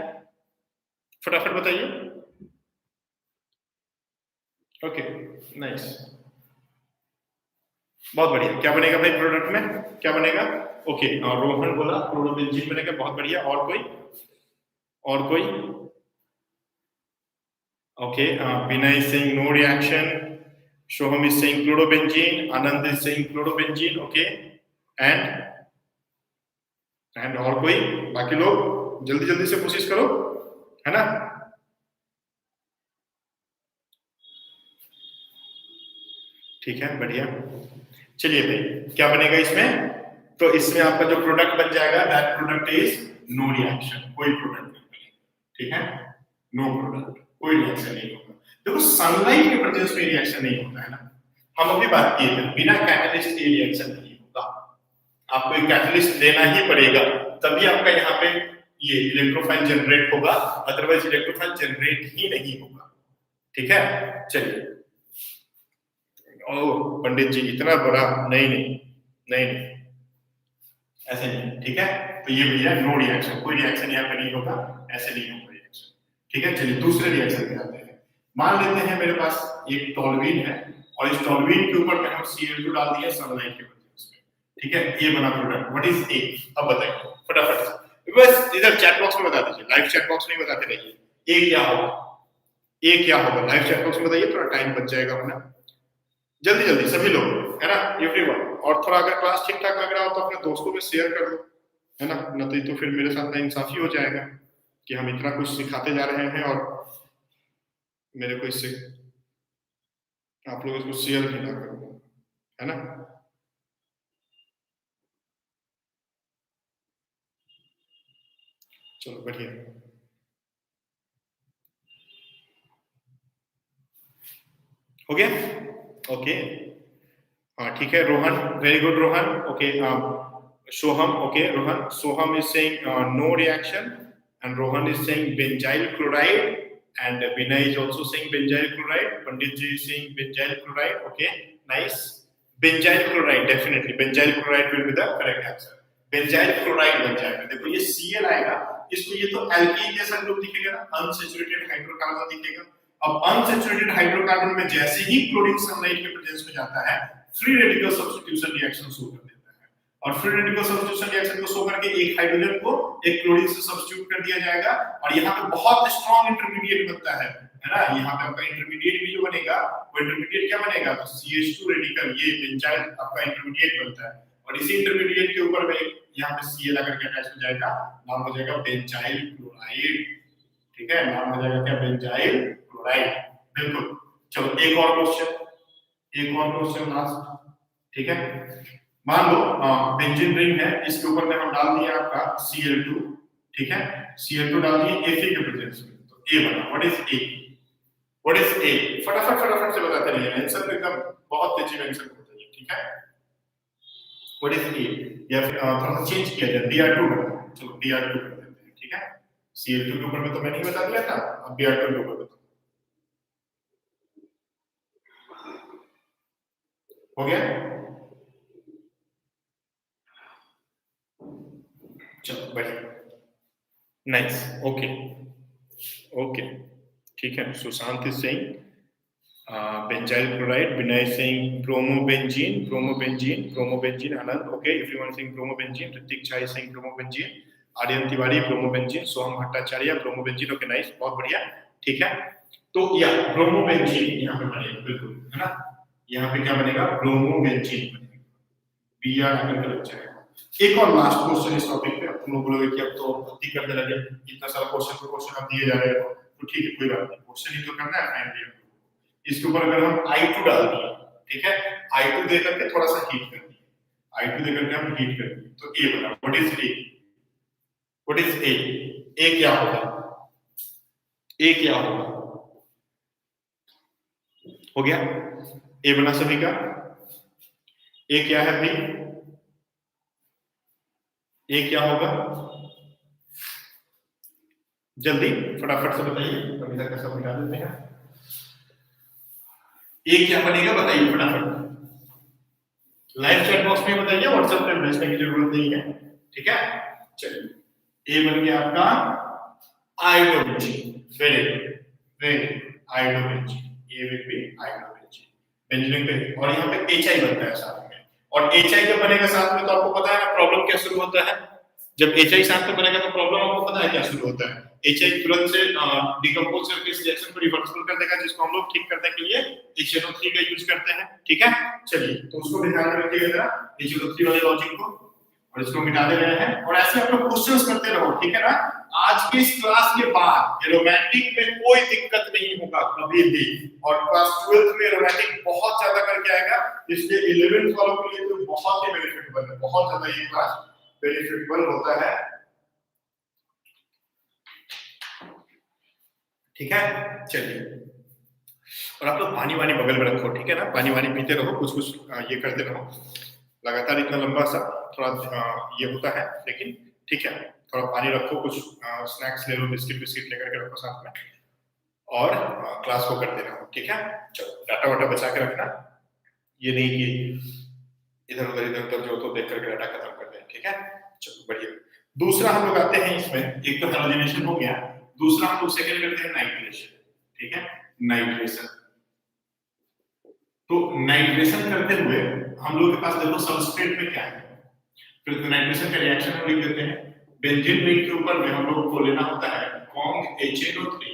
फटाफट बताइए। ओके नाइस, बहुत बढ़िया। क्या बनेगा भाई प्रोडक्ट में, क्या बनेगा, ओके रोहन बोला क्लोरोबेंजीन बनेगा, बहुत बढ़िया। और कोई, और कोई, okay Vinay Singh no reaction, Shoham is saying chlorobenzene, Anand is saying chlorobenzene, okay, and और कोई, बाकी लोग जल्दी जल्दी से कोशिश करो, है ना। ठीक है, बढ़िया। चलिए भाई, क्या बनेगा इसमें? तो इसमें आपका जो प्रोडक्ट बन जाएगा, that product is no reaction, कोई प्रोडक्ट नहीं बनेगा, ठीक है, नो प्रोडक्ट, कोई रिएक्शन नहीं होगा। देखो सनलाइट के प्रेजेंस में रिएक्शन नहीं होता है ना, हम अभी बात किए थे, बिना कैटलिस्ट के रिएक्शन नहीं होगा, आपको एक कैटलिस्ट देना ही पड़ेगा, तभी आपका यहाँ पे ये इलेक्ट्रोफाइल जनरेट होगा, अदरवाइज इलेक्ट्रोफाइल जनरेट ही नहीं होगा, ठीक है। चलिए, ओह पंडित जी इतना बड़ा, नहीं नहीं नहीं नहीं, ऐसे नहीं, ठीक है। तो ये भैया नो रिएक्शन, कोई रिएक्शन यहाँ पे नहीं होगा, ऐसे नहीं होगा रिएक्शन, ठीक है। चलिए दूसरे रिएक्शन पे आते हैं। मान लेते हैं मेरे पास एक टॉलुइन है और इस टॉलुइन के ऊपर में हम Cl2 डाल दिए सनलाइट के प्रेजेंस में, ठीक है। ये बना प्रोडक्ट, व्हाट इज ए? अब बताइए फटाफट से, बस इधर चैट बॉक्स में बता दीजिए, लाइव चैट बॉक्स में बताते रहिए ए क्या होगा, ए क्या होगा, लाइव चैट बॉक्स में बताइए, थोड़ा टाइम बच जाएगा अपना, जल्दी जल्दी सभी लोग, है ना, एवरीवन। और थोड़ा अगर क्लास ठीक ठाक लग रहा हो तो अपने दोस्तों में शेयर कर दो, है ना, न तो फिर मेरे साथ नाइंसाफी हो जाएगा कि हम इतना कुछ सिखाते जा रहे हैं और मेरे को इससे आप लोग इसको शेयर भी ना करो, है ना। चलो बढ़िया, हो गया, ओके, हाँ ठीक है। Rohan, very good Rohan, okay. Soham, okay Rohan, Soham is saying no reaction and Rohan is saying benzyl chloride and Vinay is also saying benzyl chloride, Pandit ji is saying benzyl chloride, okay, nice. Benzyl chloride, definitely benzyl chloride will be the correct answer, benzyl chloride बन जाएगा। देखो ये Cl आएगा, इसको ये तो alkene जैसा group दिखेगा ना, अनसैचुरेटेड हाइड्रोकार्बन दिखेगा। अब अनसैचुरेटेड हाइड्रोकार्बन में जैसे ही क्लोरीन सनलाइट के प्रेजेंस में जाता है, free radical substitution reaction show कर देता है, और फ्री रेडिकल सब्स्टिट्यूशन रिएक्शन को शो करके एक हाइड्रोजन को एक क्लोरीन से सब्स्टिट्यूट कर दिया जाएगा, और यहाँ पे बहुत स्ट्रॉन्ग इंटरमीडिएट बनता है ना। यहाँ पे आपका इंटरमीडिएट भी जो बनेगा, वो इंटरमीडिएट क्या बनेगा, तो CH2 रेडिकल, ये बेंजाइल आपका इंटरमीडिएट बनता है, और इसी इंटरमीडिएट के ऊपर में यहाँ पे Cl आकर के अटैच हो जाएगा, नाम हो जाएगा बेंजाइल क्लोराइड, ठीक है, नाम हो जाएगा क्या, बेंजाइल क्लोराइड, बिल्कुल। चलो एक और क्वेश्चन लास्ट, ठीक है। मान लो बेंजीन रिंग है, इसके ऊपर में हम डाल दिए आपका Cl2, ठीक है, Cl2 डाल दिए Fe के प्रेजेंस में, तो A बना। What is A? What is A? फटाफट से बताते रहिए, आंसर एकदम बहुत तेजी में आंसर करते रहिए, ठीक है। What is A? या फिर थोड़ा सा चेंज किया जाए, Br2 कर दें, चलो Br2 कर देते हैं, ठीक है। Cl2 के ऊपर में तो मैंने ही बता दिया था, अब Br2 के ऊपर बताओ, हो गया। चलो बढ़िया, नाइस, ओके ओके, ठीक है। Sushant is saying benzyl chloride, Vinay is saying bromobenzene, Anand, okay, if you want to saying bromobenzene, Ritik Chai is saying bromobenzene, Aryan Tiwari bromobenzene, Soham Bhattacharya bromobenzene, okay, nice, बहुत बढ़िया, ठीक है। तो या bromobenzene यहाँ पे बनेगा, बिल्कुल, है ना, यहाँ पे क्या बनेगा, ब्रोमोबेंजीन बनेगा, Br आकर के लग जाएगा। एक और लास्ट क्वेश्चन इस टॉपिक पे, तुम लोग बोलोगे कि अब तो गलती करने लगे, इतना सारा क्वेश्चन आप दिए जा रहे हो, तो ठीक है, कोई बात नहीं, क्वेश्चन ही तो करना है फाइनली। इसके ऊपर अगर हम I2 डाल दिए, ठीक है, I2 दे करके थोड़ा सा हीट कर दिए, I2 दे करके हम हीट कर दिए, तो A बना। What is A? What is A? A क्या होगा? A क्या होगा? हो गया, A बना सभी का। A क्या है भाई? A क्या होगा? जल्दी फटाफट से बताइए, अभी तक सब मिटा देते हैं। A क्या बनेगा बताइए फटाफट, लाइव चैट बॉक्स में बताइए, व्हाट्सएप पे भेजने की जरूरत नहीं है, ठीक है। चलिए, A बन गया आपका iodobenzene, very good, iodobenzene, A will be iodobenzene, benzene पे, और यहाँ पे HI बनता है साथ में, और HI जब बनेगा साथ में तो आपको पता है ना प्रॉब्लम क्या शुरू होता है, जब HI साथ में बनेगा तो प्रॉब्लम आपको पता है क्या शुरू होता है, HI तुरंत से डिकम्पोज करके इस रिएक्शन को रिवर्सिबल कर देगा, जिसको हम लोग ठीक करने के लिए HNO3 का यूज करते हैं, ठीक है। चलिए, तो उसको ध्यान में रखिएगा जरा, HNO3 वाले लॉजिक को, और इसको मिटा दे रहे हैं, और ऐसे आप लोग क्वेश्चंस करते रहो, ठीक है ना। आज की इस क्लास के बाद एरोमेटिक में कोई दिक्कत नहीं होगा कभी भी, और क्लास 12th में एरोमेटिक बहुत ज्यादा करके आएगा, इसलिए 11th वालों के लिए तो बहुत ही बेनिफिटेबल है, बहुत ज्यादा ये क्लास बेनिफिटेबल होता है। ठीक है, चलिए, और आप लोग पानी वानी बगल में रखो, ठीक है ना, पानी वानी पीते रहो, कुछ कुछ ये करते रहो, लगातार इतना लंबा सा थोड़ा ये होता है, लेकिन ठीक है, थोड़ा पानी रखो, कुछ स्नैक्स ले लो, बिस्किट बिस्किट लेकर के रखो साथ में, और क्लास को करते रहो, ठीक है। चलो, डाटा वाटा बचा के रखना, ये नहीं कि इधर उधर जो तो देख करके डाटा खत्म कर दें, ठीक है। चलो बढ़िया। दूसरा हम लोग आते हैं इसमें, एक तो हैलोजिनेशन हो गया, दूसरा हम लोग सेकंड करते हैं नाइट्रेशन, ठीक है, नाइट्रेशन। तो नाइट्रेशन करते हुए हम लोग के पास देखो सबस्ट्रेट में क्या है, फिर नाइट्रेशन का रिएक्शन हम लिख देते हैं। बेंजीन रिंग के ऊपर में हम लोग को लेना होता है कॉन्क HNO3,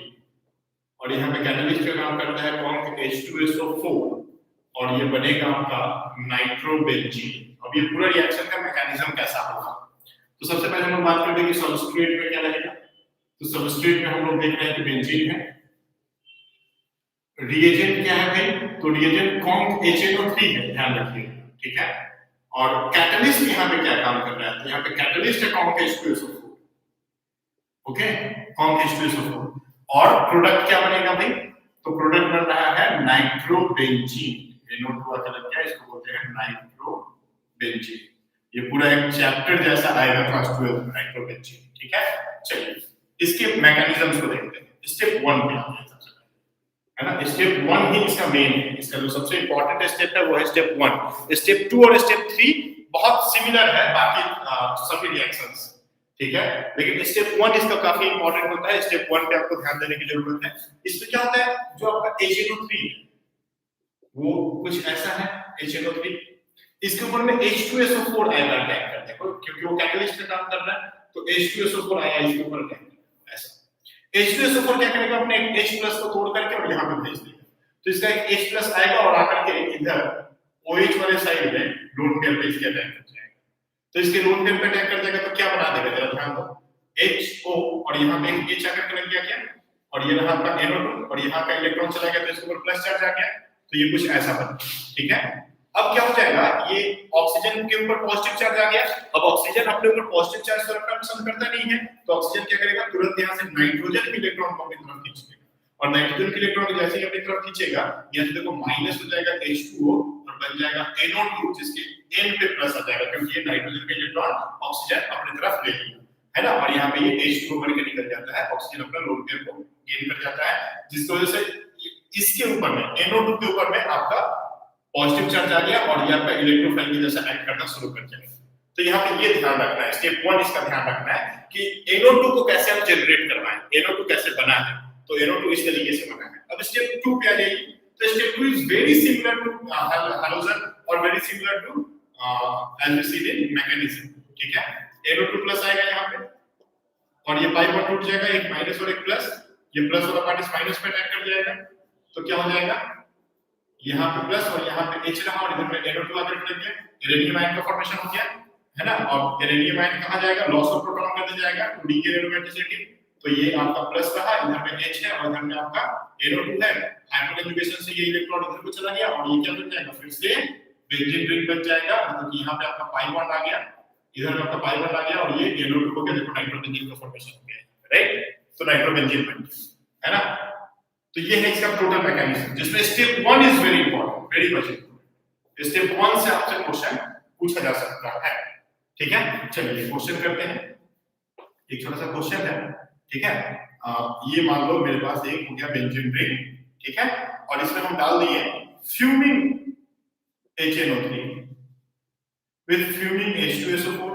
और यहाँ पे कैटलिस्ट का काम करता है कॉन्क H2SO4, और ये बनेगा आपका नाइट्रोबेंजीन। अब ये पूरा रिएक्शन का मैकेनिज्म कैसा होगा, तो सबसे पहले हम लोग बात करते हैं कि सबस्ट्रेट में क्या रहेगा। तो सबस्ट्रेट में हम लोग देख रहे हैं कि बेंजीन है, रिएजेंट क्या है भाई, तो रिएजेंट कॉन्क HNO3 है, ध्यान रखिए, ठीक है। और कैटलिस्ट यहाँ पे क्या काम कर रहा है, तो यहाँ पे कैटलिस्ट है conc H2SO4, okay, conc H2SO4, और प्रोडक्ट क्या बनेगा भाई, तो प्रोडक्ट बन रहा है नाइट्रोबेंजीन, NO2 का लग गया, इसको बोलते हैं नाइट्रोबेंजीन। ये पूरा एक चैप्टर जैसा आएगा क्लास 12 में, नाइट्रोबेंजीन, ठीक है। चलिए, इसके मैकेनिज्म्स को देखते हैं। स्टेप 1 पे आते हैं सबसे पहले, है ना, स्टेप 1 ही इसका मेन है, इसका जो सबसे इंपॉर्टेंट स्टेप है वो है स्टेप 1। स्टेप 2 और स्टेप 3 बहुत सिमिलर है बाकी सभी रिएक्शंस, ठीक है, लेकिन स्टेप 1 इसका काफी इंपॉर्टेंट होता है। स्टेप 1 पे आपको ध्यान देने की जरूरत है। इसमें क्या होता है, जो आपका HNO3 वो कुछ ऐसा है, HNO3, इसके ऊपर में H2SO4 आएगा अटैक करने को, क्योंकि वो कैटलिस्ट का काम कर रहा है, तो H2SO4 आया इसके ऊपर अटैक करेगा, ऐसा। H2SO4 क्या करेगा, अपने H+ को तोड़ करके और यहाँ पे भेज देगा, तो इसका एक H+ आएगा और आकर के इधर OH वाले साइड में लोन पेयर पे इसके अटैक कर जाएगा। तो इसके लोन पेयर पे अटैक कर जाएगा तो क्या बना देगा, जरा ध्यान दो, HO, और यहाँ पे एक H आकर के लग गया क्या, और ये रहा आपका NO2, और यहाँ का इलेक्ट्रॉन चला गया तो इसके ऊपर प्लस चार्ज आ गया, तो ये कुछ ऐसा बना, ठीक है। अब क्या हो जाएगा, ये ऑक्सीजन के ऊपर पॉजिटिव चार्ज आ गया। अब ऑक्सीजन अपने ऊपर पॉजिटिव चार्ज तो रखना पसंद करता नहीं है, तो ऑक्सीजन क्या करेगा, तुरंत यहाँ से नाइट्रोजन के इलेक्ट्रॉन को अपनी तरफ खींच लेगा, और नाइट्रोजन के इलेक्ट्रॉन जैसे ही अपनी तरफ खींचेगा, यहाँ से देखो माइनस हो जाएगा H2O और बन जाएगा NO2, जिसके N पे प्लस आ जाएगा, क्योंकि ये नाइट्रोजन का इलेक्ट्रॉन ऑक्सीजन अपनी तरफ ले लिया, है ना, और यहाँ पे ये H2O बन के निकल जाता है, ऑक्सीजन अपना लोन पेयर को गेन कर जाता है, जिसकी वजह से इसके ऊपर में NO2 के ऊपर में आपका पॉजिटिव चार्ज आ गया और ये आपका इलेक्ट्रोफाइल की जैसा एक्ट करना शुरू कर जाएगा। तो यहाँ पे ये ध्यान रखना है, स्टेप 1 इसका ध्यान रखना है कि NO2 को कैसे हम जनरेट करवाएं, NO2 कैसे बना है, तो NO2 इस तरीके से बना है। अब स्टेप 2 पे आ जाइए, तो step 2 is very similar to halogen और very similar to as we seen in mechanism, ठीक है। NO2 प्लस आएगा यहाँ पे, और ये पाई बॉन्ड टूट जाएगा, एक माइनस और एक प्लस, ये प्लस वाला पार्ट इस माइनस पे अटैक कर जाएगा, तो क्या हो जाएगा, यहाँ पे प्लस और यहाँ पे H रहा, और इधर में NO2 आकर लग गया, इरेनियम आयन का फॉर्मेशन हो गया, है ना, और इरेनियम आयन कहाँ जाएगा, लॉस ऑफ प्रोटॉन कर दिया जाएगा, 2D के एरोमेटिसिटी, तो ये आपका प्लस रहा, इधर में H है और इधर में आपका NO2 है, हाइड्रोजन से ये इलेक्ट्रॉन इधर को चला गया, और ये क्या बन जाएगा, फिर से बेंजीन रिंग बन जाएगा, मतलब कि यहाँ पे आपका पाई बॉन्ड आ गया, इधर में आपका पाई बॉन्ड आ गया, और ये NO2 हो गया, देखो नाइट्रोबेंजीन का फॉर्मेशन हो गया, राइट, तो नाइट्रोबेंजीन बन गया, है ना। तो ये है इसका टोटल मैकेनिज्म, जिसमें step 1 is very important, very much important. Step 1 से आपसे क्वेश्चन पूछा जा सकता है, ठीक है। चलिए क्वेश्चन करते हैं, एक छोटा सा क्वेश्चन है, ठीक है। ये मान लो मेरे पास एक हो गया बेंजीन रिंग, ठीक है, और इसमें हम डाल दिए fuming HNO3 with fuming H2SO4।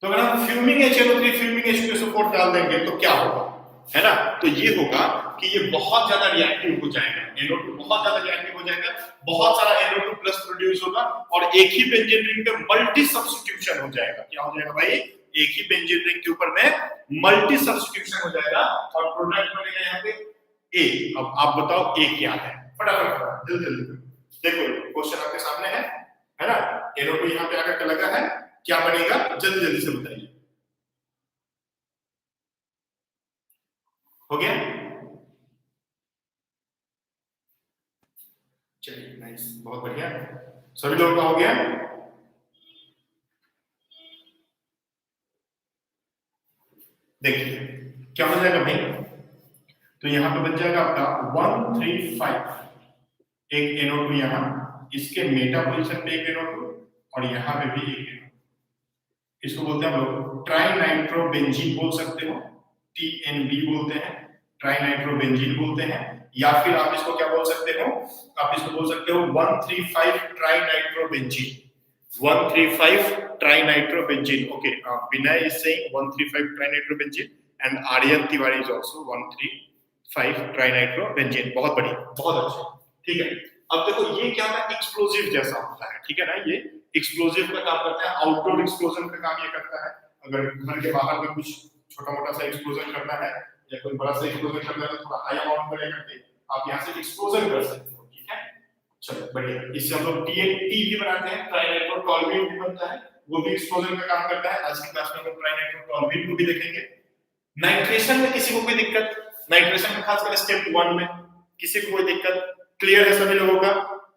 तो अगर हम फ्यूमिंग HNO3 फ्यूमिंग H2SO4 डाल देंगे तो क्या होगा, है ना, तो ये होगा कि ये बहुत ज्यादा रिएक्टिव हो जाएगा, NO2 बहुत ज्यादा रिएक्टिव हो जाएगा, बहुत सारा NO2 प्लस प्रोड्यूस होगा, और एक ही बेंजीन रिंग पे मल्टी सब्स्टिट्यूशन हो जाएगा। क्या हो जाएगा भाई, एक ही बेंजीन रिंग के ऊपर में मल्टी सब्स्टिट्यूशन हो जाएगा, और प्रोडक्ट बनेगा यहाँ पे A। अब आप बताओ A क्या है, फटाफट जल्दी देखो, क्वेश्चन आपके सामने है ना, NO2 यहाँ पे आकर के लगा है, क्या बनेगा, जल्दी जल्दी से बताइए। हो गया? चलिए नाइस, बहुत बढ़िया, सभी लोगों का हो गया। देखिए क्या हो जाएगा भाई, तो यहाँ पे बन जाएगा आपका 135, एक NO2 यहाँ, इसके मेटा पोजीशन पे एक NO2 और यहाँ पे भी एक NO2। इसको बोलते हैं हम लोग ट्राई नाइट्रोबेंजीन बोल सकते हो, TNB बोलते हैं, ट्राई नाइट्रोबेंजीन बोलते हैं, या फिर आप इसको क्या बोल सकते हो, आप इसको बोल सकते हो 135 trinitrobenzene, 135 trinitrobenzene. Okay, Vinay is saying 135 trinitrobenzene and Aryan Tiwari is also 135 trinitrobenzene. बहुत बढ़िया, बहुत अच्छा, ठीक है। अब देखो ये क्या होता है, एक्सप्लोजिव जैसा होता है, ठीक है ना, ये एक्सप्लोजिव का काम करता है, आउटडोर एक्सप्लोजन का काम ये करता है। अगर घर के बाहर में कुछ छोटा मोटा सा एक्सप्लोजन करना है या कोई बड़ा सा एक्सप्लोजन करना है तो थोड़ा हाई अमाउंट में करके आप यहाँ से एक्सप्लोजन कर सकते हो, ठीक है। चलो बढ़िया, इससे हम लोग TNT भी बनाते हैं, ट्राइनाइट्रोटोलुएन भी बनता है, वो भी एक्सप्लोजन का काम करता है। आज की क्लास में हम लोग ट्राइनाइट्रोटोलुएन को भी देखेंगे। नाइट्रेशन में किसी को कोई दिक्कत, नाइट्रेशन में खासकर स्टेप 1 में किसी को कोई दिक्कत, क्लियर है सभी लोगों का?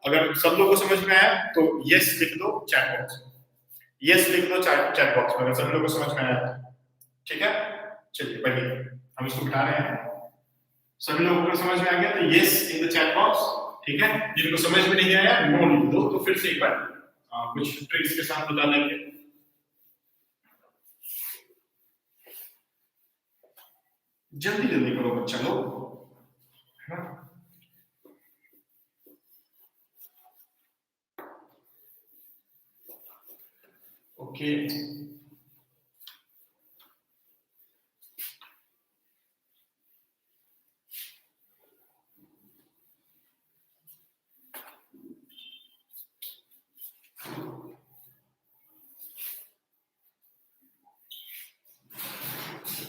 अगर सब लोगों को समझ में आया तो यस लिख दो चैट बॉक्स में, यस लिख दो चैट बॉक्स में अगर सभी लोगों को समझ में आया तो, ठीक है। चलिए बढ़िया, हम इसको बिठा रहे हैं, सभी लोगों को समझ में आ गया तो yes in the chat box, ठीक है। जिनको समझ में नहीं आया नो लिख दो, तो फिर से एक बार कुछ ट्रिक्स के साथ बता देंगे। जल्दी जल्दी करो बच्चा लोग, है ना। ओके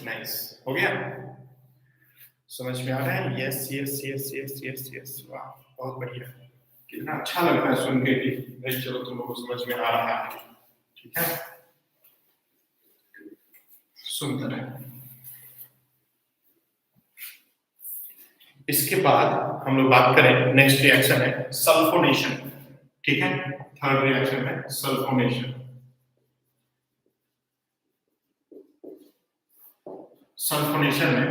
नाइस, हो गया, समझ में आ रहा है? Yes yes yes yes yes yes, वाह बहुत बढ़िया, कितना अच्छा लगता है सुन के कि नहीं चलो तुम लोगों को समझ में आ रहा है, ठीक है। सुंदर है। इसके बाद हम लोग बात करें, नेक्स्ट रिएक्शन है सल्फोनेशन, ठीक है। थर्ड रिएक्शन है सल्फोनेशन। सल्फोनेशन में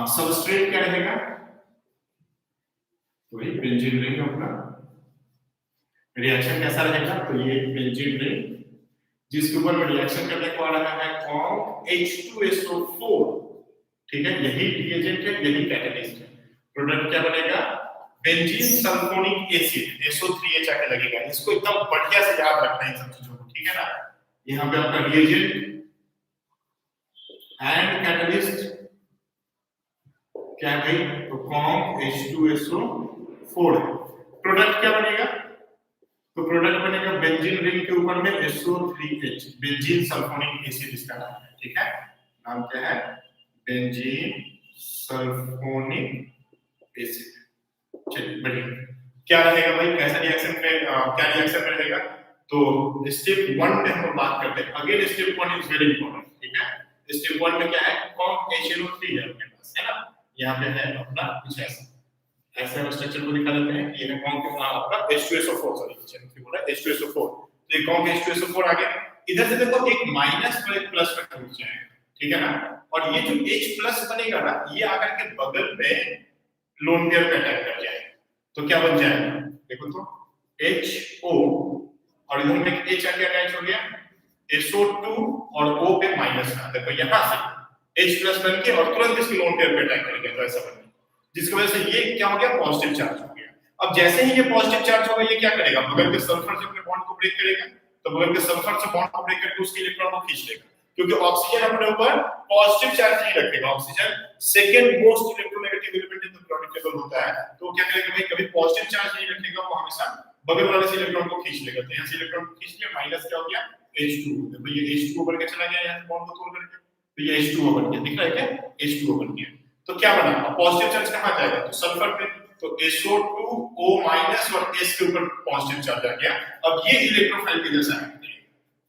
सबस्ट्रेट क्या रहेगा, वही बेंजीन रिंग अपना। रिएक्शन कैसा रहेगा, तो ये बेंजीन रिंग जिसके ऊपर में रिएक्शन करने को आ रहा है कॉम्प H2SO4, ठीक है, यही रिएजेंट है, यही कैटलिस्ट है। प्रोडक्ट क्या बनेगा, बेंजीन सल्फोनिक एसिड, SO3H आके लगेगा। इसको एकदम बढ़िया से याद रखना है इन सब चीजों को, ठीक है ना। यहाँ पे आपका रिएजेंट एंड कैटलिस्ट क्या है भाई, तो कॉम्प H2SO4। प्रोडक्ट क्या बनेगा, तो प्रोडक्ट बनेगा बेंजीन रिंग के ऊपर में SO3H, बेंजीन सल्फोनिक एसिड इसका नाम है, ठीक है। नाम क्या है, बेंजीन सल्फोनिक एसिड। चलिए बढ़िया, क्या रहेगा भाई, कैसा रिएक्शन में क्या रिएक्शन में रहेगा, तो स्टेप 1 में हम बात करते हैं। Again step 1 is very important, ठीक है। स्टेप 1 में क्या है, कॉम्प HNO3 है अपने पास, है ना। यहाँ पे है अपना कुछ ऐसा, ऐसे हम स्ट्रक्चर को दिखा देते हैं। ये है कॉम्प आपका H2SO4, सॉरी HNO3 बोला H2SO4, तो ये कॉम्प H2SO4 आ गया। इधर से देखो एक माइनस और एक प्लस में टूट जाएगा, ठीक है ना। और ये जो H+ बनेगा ना, ये आकर के बगल में लोन पेयर पे अटैक कर जाएगा, तो क्या बन जाएगा, देखो तो HO और इधर में H आके अटैच हो गया, SO2 और O पे माइनस का, देखो यहां से H+ बन के और तुरंत इसकी लोन पेयर पे अटैक करेगा, तो ऐसा बन गया, जिसकी वजह से ये क्या हो गया, पॉजिटिव चार्ज हो गया। अब जैसे ही ये पॉजिटिव चार्ज होगा, ये क्या करेगा, बगल के सल्फर से अपने बॉन्ड को ब्रेक करेगा, तो बगल के सल्फर से बॉन्ड को ब्रेक करके उसके इलेक्ट्रॉन को खींच लेगा, क्योंकि ऑक्सीजन अपने ऊपर पॉजिटिव चार्ज नहीं रखेगा। Oxygen second most electronegative element in the periodic table होता है, तो क्या करेगा भाई, कभी पॉजिटिव चार्ज नहीं रखेगा, वो हमेशा बगल वाले से इलेक्ट्रॉन को खींच लेगा। तो यहां से इलेक्ट्रॉन को खींच लिया, माइनस क्या हो गया, H2, तो ये H2 बन के चला गया यहां से बॉन्ड को तोड़ करके, तो ये H2 बन गया, दिख रहा है क्या, H2 बन गया। तो क्या बना, पॉजिटिव चार्ज कहां जाएगा, तो सल्फर पे, तो SO2 O- और S के ऊपर पॉजिटिव चार्ज आ गया। अब ये इलेक्ट्रोफाइल के जैसा है,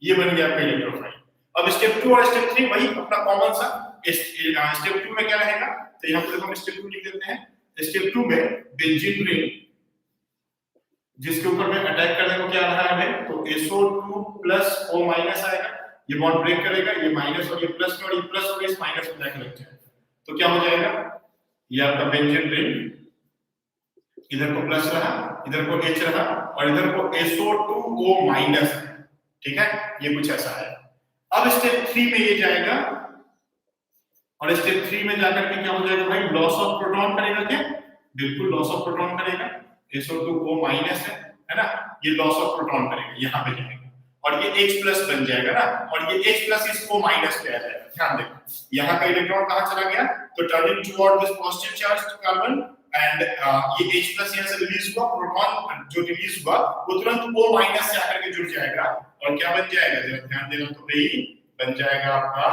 ये बन गया आपका इलेक्ट्रोफाइल। अब स्टेप 2 और स्टेप 3 वही अपना कॉमन सा, स्टेप 2 में क्या रहेगा, तो यहाँ पे देखो हम स्टेप 2 लिख देते हैं। स्टेप 2 में बेंजीन रिंग जिसके ऊपर में अटैक करने को क्या रहा है, तो SO2 प्लस O माइनस आएगा, ये बॉन्ड ब्रेक करेगा, ये माइनस और ये प्लस में, और ये प्लस और इस माइनस में जाके लग जाएगा, तो क्या हो जाएगा, ये आपका बेंजीन रिंग इधर को प्लस रहा, इधर को H रहा, और इधर को SO2O माइनस है, ठीक है, ये कुछ ऐसा है। अब स्टेप 3 में ये जाएगा, और स्टेप 3 में जाकर के क्या हो जाएगा भाई, लॉस ऑफ प्रोटॉन करेगा, क्या बिल्कुल लॉस ऑफ प्रोटॉन करेगा, SO2O माइनस है ना, ये लॉस ऑफ प्रोटॉन करेगा, यहाँ पे जाएगा, और ये H प्लस बन जाएगा ना, और ये H प्लस इस O माइनस पे आ जाएगा। ध्यान देखो यहाँ का इलेक्ट्रॉन कहाँ चला गया, तो turning toward this positive charge carbon, and ये H प्लस यहाँ से रिलीज हुआ, प्रोटॉन जो रिलीज हुआ वो तुरंत O माइनस से आकर के जुड़ जाएगा, और क्या बन जाएगा, जरा ध्यान देना तो भाई, बन जाएगा आपका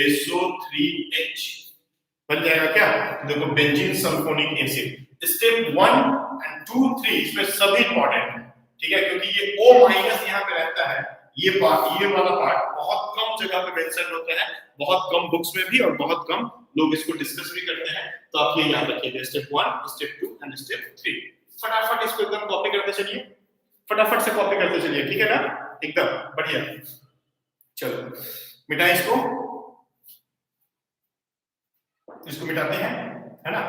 SO3H बन जाएगा, क्या देखो benzene sulphonic acid. Step 1 and 2 3 इसमें सभी इंपॉर्टेंट है, ठीक है, क्योंकि ये O माइनस यहाँ पे रहता है, ये वाला पार्ट बहुत कम जगह पे मेंशन होता है, बहुत कम बुक्स में भी, और बहुत कम लोग इसको डिस्कस भी करते हैं, तो आप ये याद रखिएगा, स्टेप 1 स्टेप 2 एंड स्टेप 3। फटाफट इसको एकदम कॉपी करते चलिए, फटाफट से कॉपी करते चलिए, ठीक है ना, एकदम बढ़िया। चलो मिटाएं इसको मिटाते हैं, है ना,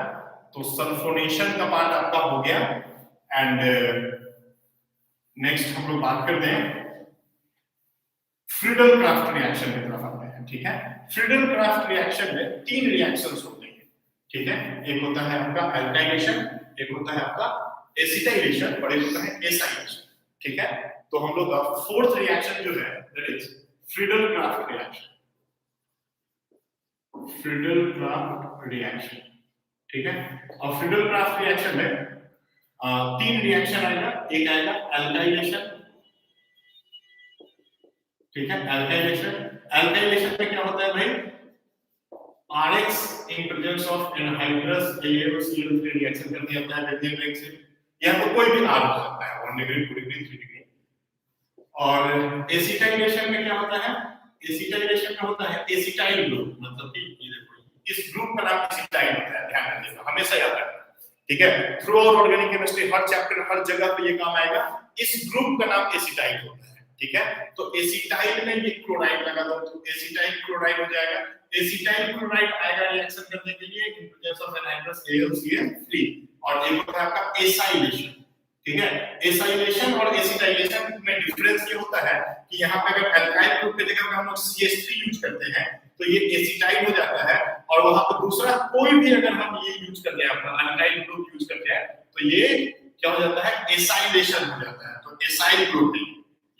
तो सल्फोनेशन का पार्ट आपका हो गया, एंड नेक्स्ट हम लोग बात करते हैं फ्रीडल क्राफ्ट रिएक्शन की तरफ आते हैं, ठीक है। फ्रीडल क्राफ्ट रिएक्शन में 3 रिएक्शंस होते हैं, ठीक है, एक होता है आपका अल्काइलेशन, एक होता है आपका एसिटाइलेशन, और एक होता है एसाइलेशन, ठीक है। तो हम लोग का 4th रिएक्शन जो है that is Friedel craft reaction, Friedel craft reaction, ठीक है। और फ्रीडल क्राफ्ट रिएक्शन में 3 रिएक्शन आएगा, एक आएगा अल्काइलेशन, ठीक है, अल्काइलेशन में क्या होता है भाई, RX in presence of anhydrous AlCl3 reaction कर दिया जाता है बेंजीन रिंग से, या तो कोई भी R हो सकता है, 1 डिग्री 2 डिग्री 3 डिग्री। और एसिटाइलेशन में क्या होता है, एसिटाइलेशन में होता है एसिटाइल ग्रुप, मतलब कि ये देखो इस ग्रुप का नाम एसिटाइल होता है, ध्यान रखिएगा, हमेशा याद रखना, ठीक है। थ्रू आउट ऑर्गेनिक केमिस्ट्री हर चैप्टर हर जगह पे ये काम आएगा, इस ग्रुप का नाम एसिटाइल होता है, ठीक है। तो एसिटाइल में ये क्लोराइड लगा दो तो एसिटाइल क्लोराइड हो जाएगा, एसिटाइल क्लोराइड आएगा रिएक्शन करने के लिए in presence of anhydrous AlCl3, और एक होता है आपका एसाइलेशन, ठीक है। एसाइलेशन और एसिटाइलेशन में डिफरेंस ये होता है कि यहाँ पे अगर अल्काइल ग्रुप की जगह पे हम लोग CH3 यूज करते हैं तो ये एसिटाइल हो जाता है, और वहां पे दूसरा कोई भी अगर हम ये यूज करते हैं अपना अल्काइल ग्रुप यूज करते हैं तो ये क्या हो जाता है, एसाइलेशन हो जाता है। तो एसाइल ग्रुप नहीं,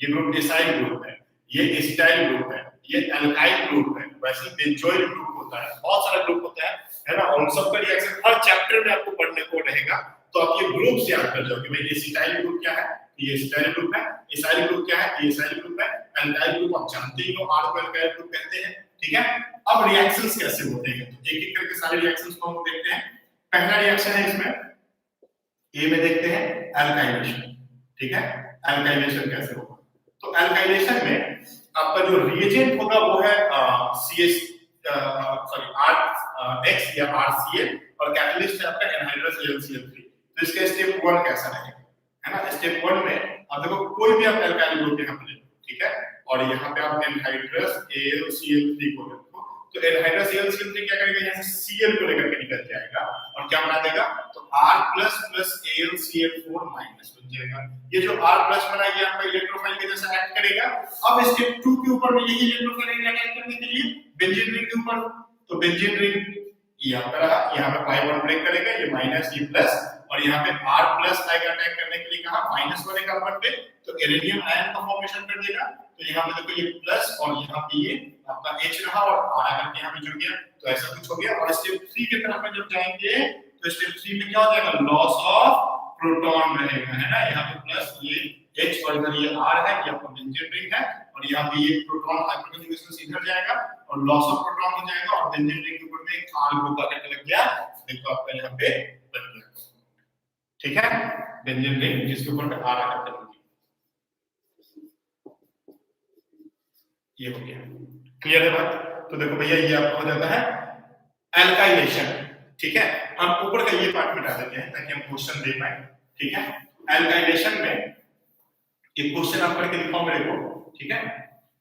ये ग्रुप एसाइल ग्रुप है, ये एसिटाइल ग्रुप है, ये अल्काइल ग्रुप है, वैसे बेंजोइल ग्रुप होता है, बहुत सारा ग्रुप होता है ना, और उन सब का रिएक्शन हर चैप्टर में आपको पढ़ने को रहेगा, तो आप ये ग्रुप से याद कर जाओगे भाई एसिटाइल ग्रुप क्या है, ये एसिटाइल ग्रुप है, एसाइल ग्रुप क्या है, ये एसाइल ग्रुप है, अल्काइल ग्रुप आप जानते ही हो, R को अल्काइल ग्रुप कहते हैं, ठीक है। अब रिएक्शंस कैसे होते हैं, तो एक एक करके सारे रिएक्शंस को हम देखते हैं। पहला रिएक्शन है इसमें ए में देखते हैं अल्काइलेशन, ठीक है, अल्काइलेशन कैसे होगा, तो अल्काइलेशन में आपका जो रिएजेंट होगा वो है RX या RCl, और कैटलिस्ट है आपका एनहाइड्रस AlCl3। तो इसका स्टेप 1 कैसा रहेगा, है ना, स्टेप 1 में अब देखो कोई भी आप अल्काइल ग्रुप यहां पे ले, ठीक है, और यहां पे आप एनहाइड्रस AlCl3 को रखो, तो एनहाइड्रस AlCl3 क्या करेगा, यहां से Cl को लेकर के निकल जाएगा और क्या बना देगा, तो R प्लस AlCl4 माइनस बन जाएगा। ये जो R प्लस बना ये आपका इलेक्ट्रोफाइल के जैसा एक्ट करेगा। अब स्टेप 2 के ऊपर में यही इलेक्ट्रोफाइल अटैक करने के लिए बेंजीन रिंग के ऊपर, तो बेंजीन रिंग यहाँ पर रहा, यहाँ पे पाई बॉन्ड ब्रेक करेगा, ये माइनस ये प्लस, और यहाँ पे R प्लस आएगा अटैक करने के लिए कहा माइनस वाले कार्बन पे, तो इरेनियम आयन का फॉर्मेशन कर देगा। तो यहाँ पे देखो ये प्लस और यहाँ पे ये आपका H रहा और R आकर के यहाँ पे जुड़ गया, तो ऐसा कुछ हो गया। और स्टेप 3 की तरफ में जब जाएंगे तो स्टेप 3 में क्या हो जाएगा, लॉस ऑफ प्रोटॉन रहेगा, है ना, यहाँ पे प्लस ये H और इधर ये R है, ये आपका बेंजीन रिंग है, और यहाँ पे ये प्रोटॉन हाइड्रोजन से इधर जाएगा और लॉस ऑफ प्रोटॉन हो जाएगा, और बेंजीन रिंग के ऊपर में एक R ग्रुप आकर लग गया, देखो आपका यहाँ पे बन गया, ठीक है, बेंजीन रिंग जिसके ऊपर में R आकर लग गया, ये हो गया। क्लियर है बात। तो देखो भैया ये आपका हो जाता है अल्काइलेशन, ठीक है, हम ऊपर का ये पार्ट मिटा देते हैं ताकि हम क्वेश्चन दे पाए। ठीक है, एल्काइलेशन में एक क्वेश्चन आप करके दिखाओ मेरे को। ठीक है,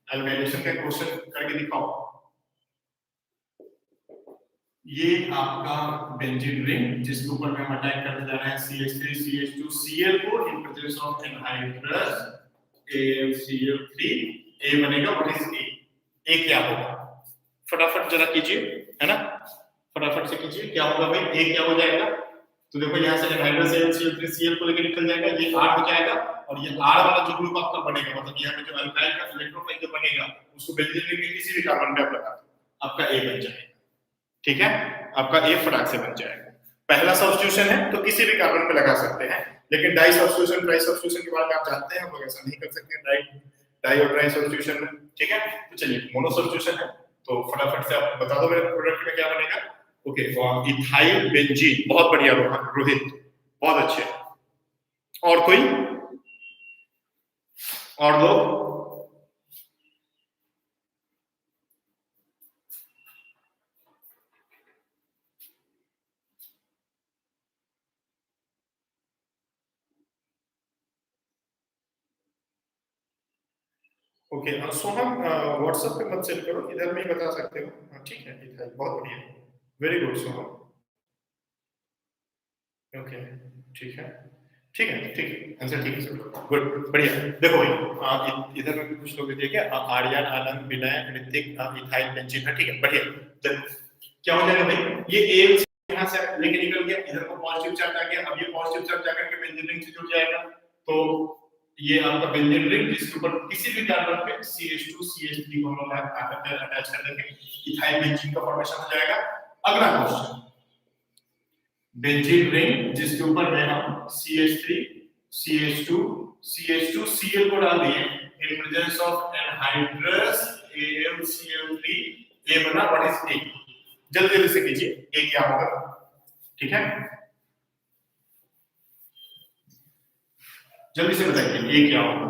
एल्काइलेशन का क्वेश्चन करके दिखाओ। ये आपका बेंजीन रिंग जिसके ऊपर में हम अटैक करने जा रहे हैं CH3 CH2 Cl4 in presence of anhydrous AlCl3। A बनेगा व्हाट इज A क्या होगा, फटाफट जरा कीजिए, है ना, फटाफट से कीजिए, क्या होगा भाई, A क्या हो जाएगा। तो देखो यहाँ से एनहाइड्रस AlCl3 Cl को लेकर निकल जाएगा, ये R हो जाएगा और ये R वाला जो ग्रुप आपका बनेगा, मतलब यहाँ पे जो अल्काइल का इलेक्ट्रोफाइल जो बनेगा उसको बेंजीन रिंग के किसी भी कार्बन पे आप लगा दो, आपका A बन जाएगा। ठीक है, आपका A फटाक से बन जाएगा। पहला सब्स्टिट्यूशन है तो किसी भी कार्बन पे लगा सकते हैं, लेकिन डाई सब्स्टिट्यूशन ट्राई सब्स्टिट्यूशन के बारे में आप जानते हैं, हम लोग ऐसा नहीं कर सकते डाई और ट्राई सब्स्टिट्यूशन में। ठीक है, तो चलिए मोनो सब्स्टिट्यूशन है तो फटाफट से आप बता दो मेरे प्रोडक्ट में क्या बनेगा। ओके, इथाइल बेंजीन, बहुत बढ़िया रोहित, बहुत अच्छे। और कोई और लोग? ओके, सोहम व्हाट्सएप पे मत सेंड करो, इधर में ही बता सकते हो। हाँ ठीक है, इथाइल, बहुत बढ़िया, वेरी गुड सोहम। ओके, ठीक है, ठीक है, ठीक है, आंसर ठीक है सर, गुड, बढ़िया। देखो भाई इधर में भी कुछ लोग देखिए, आर्यन, आनंद, विनय, ऋतिक, इथाइल बेंजीन है। ठीक है, बढ़िया। क्या हो जाएगा भाई, ये एल यहां से लेके निकल गया, इधर को पॉजिटिव चार्ज आ गया, अब ये पॉजिटिव चार्ज जाकर के बेंजीन रिंग से जुड़ जाएगा, तो ये आपका बेंजीन रिंग जिसके ऊपर किसी भी कार्बन पे CH2 CH3 को हम लोग अटैच कर देंगे, इथाइल बेंजीन का फॉर्मेशन हो जाएगा। अगला क्वेश्चन, बेंजीन रिंग जिसके ऊपर में हम CH3 CH2 CH2 Cl को डाल दिए in presence of anhydrous AlCl3, A बना, व्हाट इज A, जल्दी जल्दी से कीजिए, A क्या होगा। ठीक है, जल्दी से बताइए A क्या होगा,